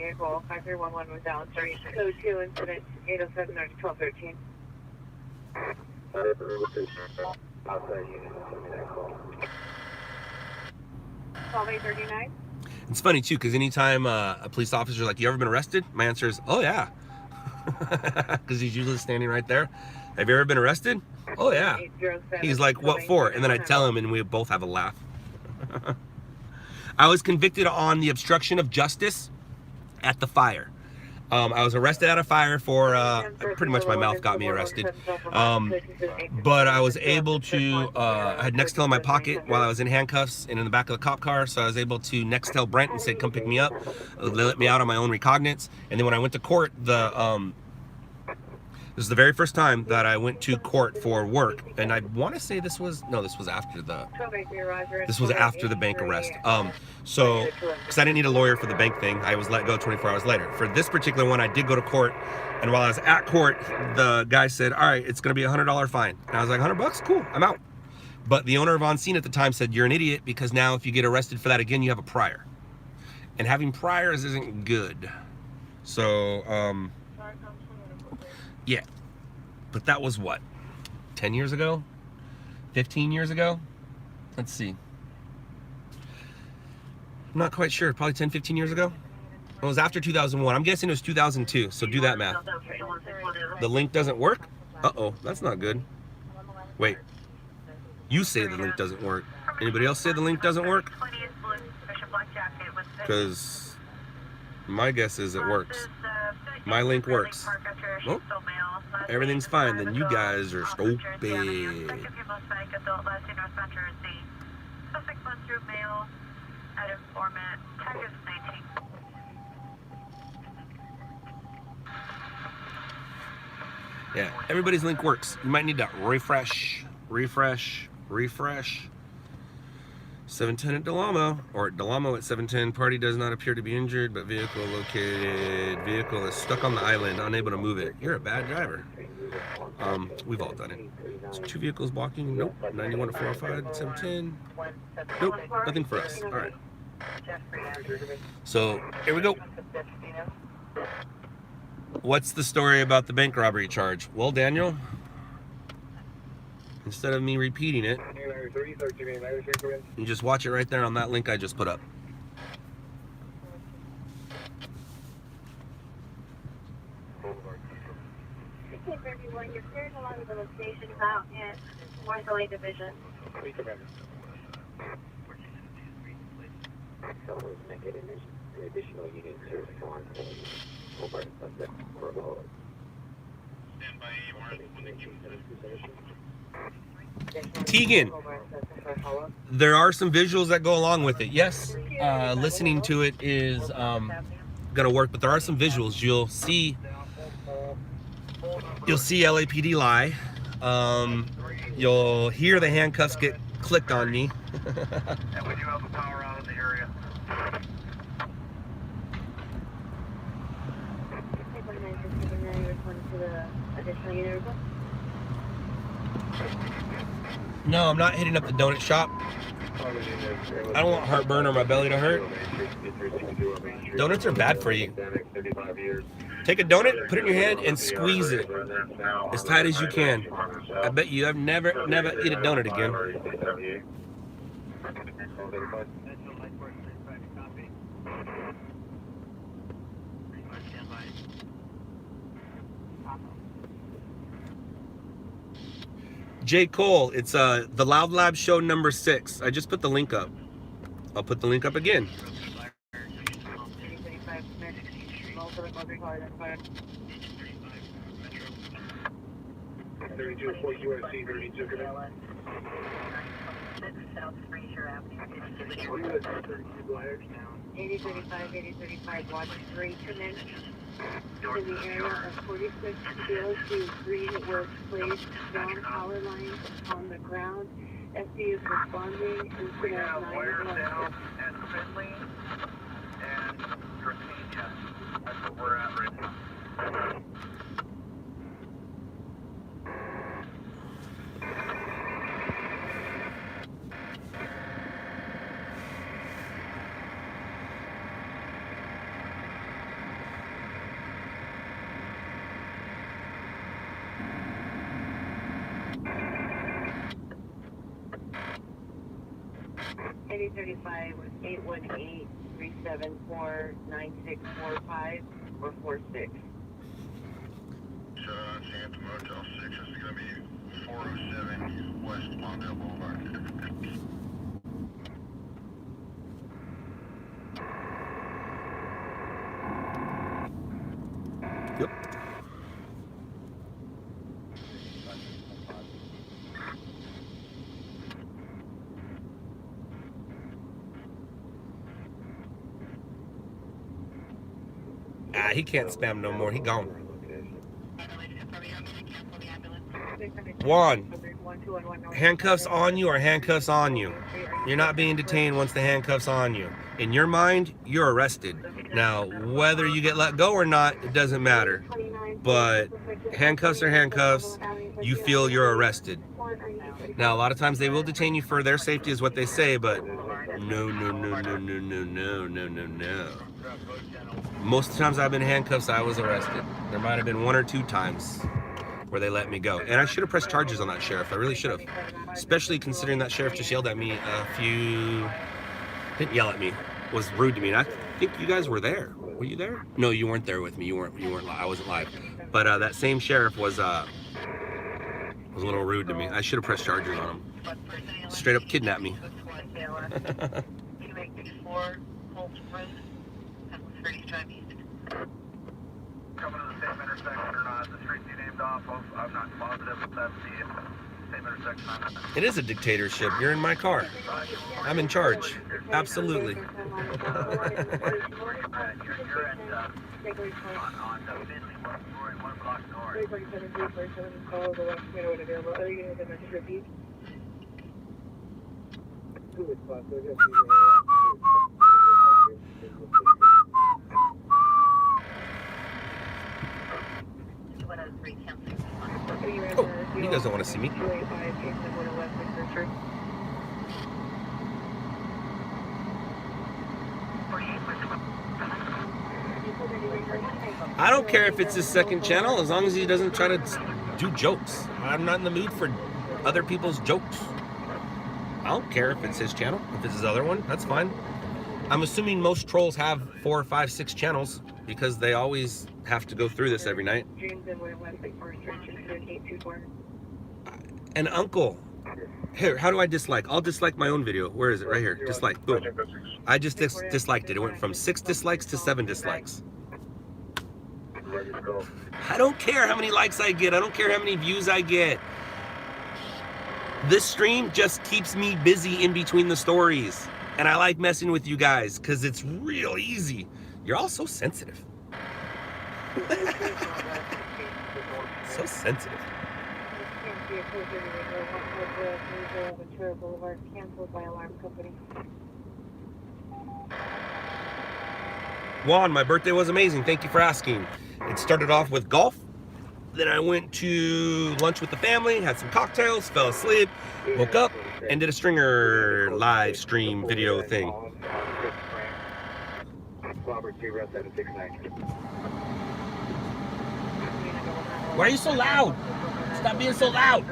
It's funny too, because anytime a police officer is like, "You ever been arrested?" My answer is, "Oh yeah," because he's usually standing right there. "Have you ever been arrested?" "Oh yeah." He's like, "What for?" And then I tell him, and we both have a laugh. I was convicted on the obstruction of justice at the fire. I was arrested at a fire for, pretty much my mouth got me arrested. But I was able to, I had Nextel in my pocket while I was in handcuffs and in the back of the cop car. So I was able to Nextel Brent and say, "Come pick me up." They let me out on my own recognizance. And then when I went to court, this is the very first time that I went to court for work, and I want to say this was after the bank arrest. So, because I didn't need a lawyer for the bank thing, I was let go 24 hours later. For this particular one, I did go to court, and while I was at court, the guy said, "All right, it's going to be a $100 fine." And I was like, $100? Cool, I'm out. But the owner of On Scene at the time said, "You're an idiot, because now if you get arrested for that again, you have a prior. And having priors isn't good." So, yeah, but that was what, 10 years ago? 15 years ago? Let's see. I'm not quite sure, probably 10, 15 years ago? It was after 2001. I'm guessing it was 2002, so do that math. The link doesn't work? Uh-oh, that's not good. Wait, you say the link doesn't work. Anybody else say the link doesn't work? Because my guess is it works. My link works. Well, everything's fine. Then you guys are stupid. Yeah, everybody's link works. You might need to refresh. 710 at Delamo, or at Delamo at 710. Party does not appear to be injured, but vehicle located. Vehicle is stuck on the island, unable to move it. You're a bad driver. We've all done it. So 2 vehicles blocking. Nope. 91 at 405, 710. Nope. Nothing for us. All right. So here we go. What's the story about the bank robbery charge? Well, Daniel, instead of me repeating it, you just watch it right there on that link I just put up. Okay, for everyone, you're cleared along with the location out in North LA Division. Additional units to respond over suspect for a moment. Tegan, there are some visuals that go along with it. Yes, listening to it is gonna work, but there are some visuals. You'll see LAPD lie. You'll hear the handcuffs get clicked on me. And we do have the power out in the area. No, I'm not hitting up the donut shop. I don't want heartburn or my belly to hurt. Donuts are bad for you. Take a donut, put it in your hand, and squeeze it as tight as you can. I bet you I've never eat a donut again. J. Cole, it's the LOUDLABS show number 6. I just put the link up. I'll put the link up again. South Fraser Avenue. 8035, 8035, watch 3 commence to the area of 46 BLC Green was placed down power lines on the ground. SC is responding. We have Waresdale and Finley and Virginia. That's what we're at right now. Was 818-374-9645 or 46. Shut on Santa Motel 6. This is going to be 407 West Mondale Boulevard. Yep. He can't spam no more. He gone. Juan, handcuffs on you or handcuffs on you? You're not being detained once the handcuffs on you. In your mind, you're arrested. Now, whether you get let go or not, it doesn't matter. But handcuffs are handcuffs. You feel you're arrested. Now, a lot of times they will detain you for their safety is what they say, but no. Most of the times I've been in handcuffs, I was arrested. There might have been 1 or 2 times where they let me go. And I should have pressed charges on that sheriff. I really should have. Especially considering that sheriff just yelled at me didn't yell at me, was rude to me. And I think you guys were there. Were you there? No, you weren't there with me. You weren't I wasn't live. But that same sheriff was a little rude to me. I should have pressed charges on him. Straight up kidnapped me. Coming intersection or not. The streets you named off of, I'm not positive if that's the same intersection I'm at. It is a dictatorship. You're in my car. I'm in charge. Absolutely. You're at, on Finley, we're in 1 block north. 347 call the left window when available. Are you going to message repeat? Oh, he doesn't want to see me. I don't care if it's his second channel as long as he doesn't try to do jokes. I'm not in the mood for other people's jokes. I don't care if it's his channel. If it's his other one, that's fine. I'm assuming most trolls have 4, 5, 6 channels because they always have to go through this every night. And Uncle, here, how do I dislike? I'll dislike my own video. Where is it? Right here. Dislike. Boom. I just disliked it. It went from 6 dislikes to 7 dislikes. I don't care how many likes I get. I don't care how many views I get. This stream just keeps me busy in between the stories. And I like messing with you guys because it's real easy. You're all so sensitive. So sensitive. Juan, my birthday was amazing. Thank you for asking. It started off with golf. Then I went to lunch with the family, had some cocktails, fell asleep, woke up, and did a stringer live stream video thing. Why are you so loud? Stop being so loud.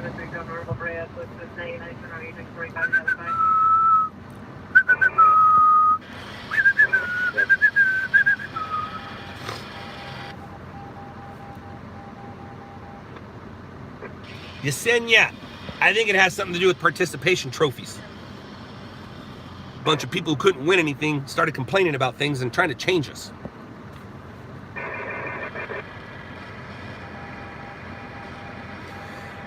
Yesenia, I think it has something to do with participation trophies. A bunch of people who couldn't win anything started complaining about things and trying to change us.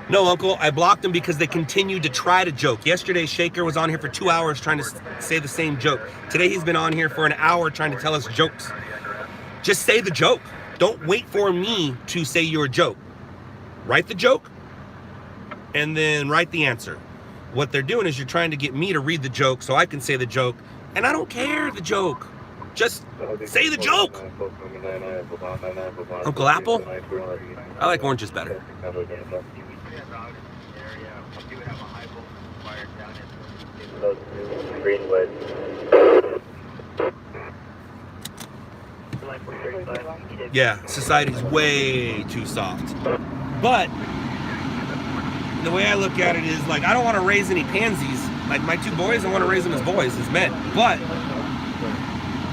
No, Uncle, I blocked them because they continued to try to joke. Yesterday, Shaker was on here for 2 hours trying to say the same joke. Today, he's been on here for an hour trying to tell us jokes. Just say the joke. Don't wait for me to say your joke. Write the joke, and then write the answer. What they're doing is you're trying to get me to read the joke so I can say the joke, and I don't care the joke. Just say the joke. Uncle Apple? I like oranges better. Yeah, society's way too soft. But the way I look at it is like, I don't want to raise any pansies. Like my 2 boys, I want to raise them as boys, as men. But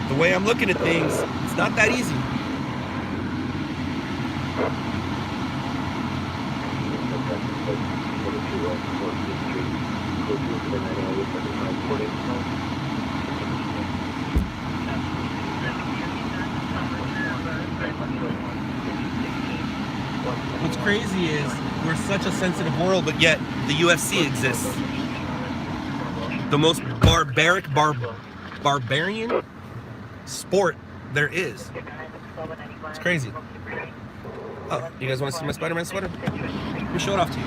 the way I'm looking at things, it's not that easy. What's crazy is we're such a sensitive world, but yet the UFC exists. The most barbarian sport there is. It's crazy. Oh, you guys want to see my Spider-Man sweater? Let me show it off to you.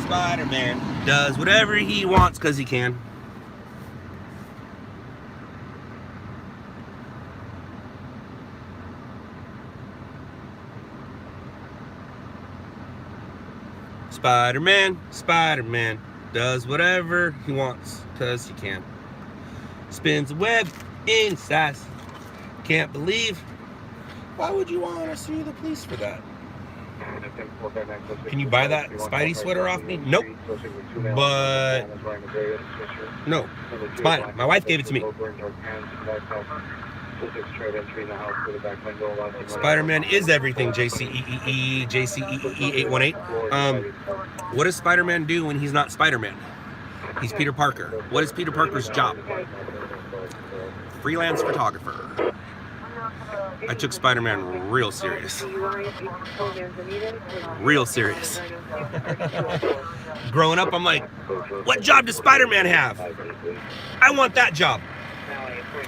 Spider-Man does whatever he wants because he can. Spider-Man does whatever he wants because he can. Spins a web in his ass. Can't believe. Why would you want to sue the police for that? Can you buy that Spidey sweater off me? Nope. But no, it's mine. My wife gave it to me. Spider-Man is everything, JCEE818. What does Spider-Man do when he's not Spider-Man? He's Peter Parker. What is Peter Parker's job? Freelance photographer. I took Spider-Man real serious. Real serious. Growing up, I'm like, what job does Spider-Man have? I want that job.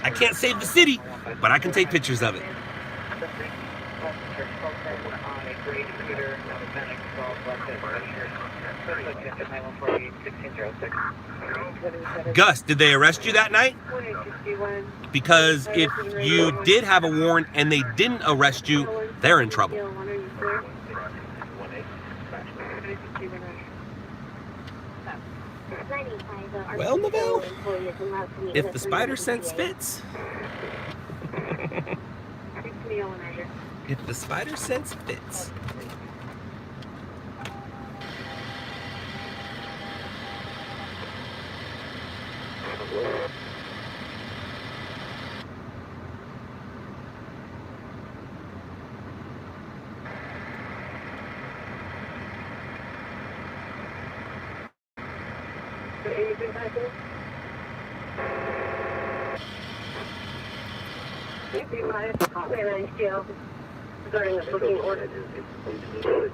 I can't save the city, but I can take pictures of it. Gus, did they arrest you that night? Because if you did have a warrant and they didn't arrest you, they're in trouble. Well, Neville, if the spider sense fits. If the spider sense fits. Regarding the booking order.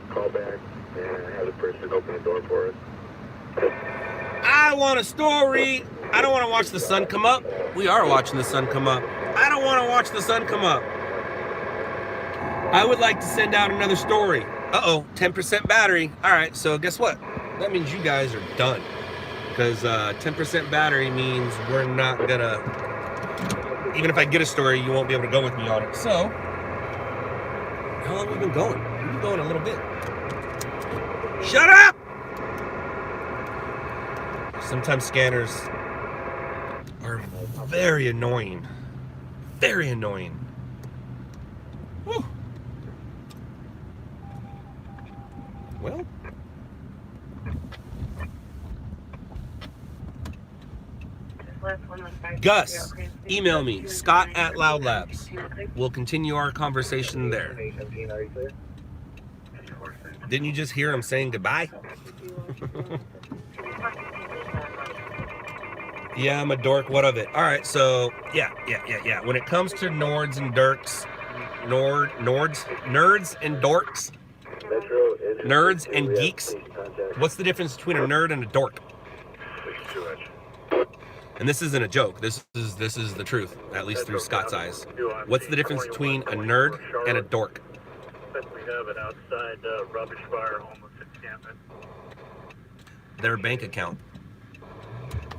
Call back and have the person open the door for us. I want a story. I don't want to watch the sun come up. We are watching the sun come up. I don't want to watch the sun come up. I would like to send out another story. Uh-oh, 10% battery. All right, so guess what? That means you guys are done. Because 10% battery means we're not gonna, even if I get a story, you won't be able to go with me on it. So, how long have we been going? We've been going a little bit. Shut up! Sometimes scanners are very annoying. Very annoying. Whew. Well. Gus, email me, Scott@LOUDLABS. We'll continue our conversation there. Didn't you just hear him saying goodbye? Yeah, I'm a dork. What of it? All right, so yeah. When it comes to Nords and Dirks, nerds and dorks, nerds and geeks, what's the difference between a nerd and a dork? And this isn't a joke. This is the truth, at least through Scott's eyes. What's the difference between a nerd and a dork? We have an outside rubbish fire homeless encampment. Their bank account.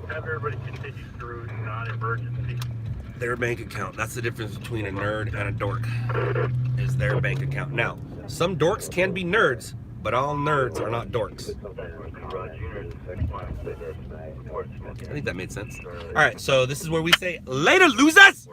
Have everybody continue through non-emergency. Their bank account. That's the difference between a nerd and a dork. Is their bank account. Now, some dorks can be nerds, but all nerds are not dorks. I think that made sense. All right, so this is where we say later, losers.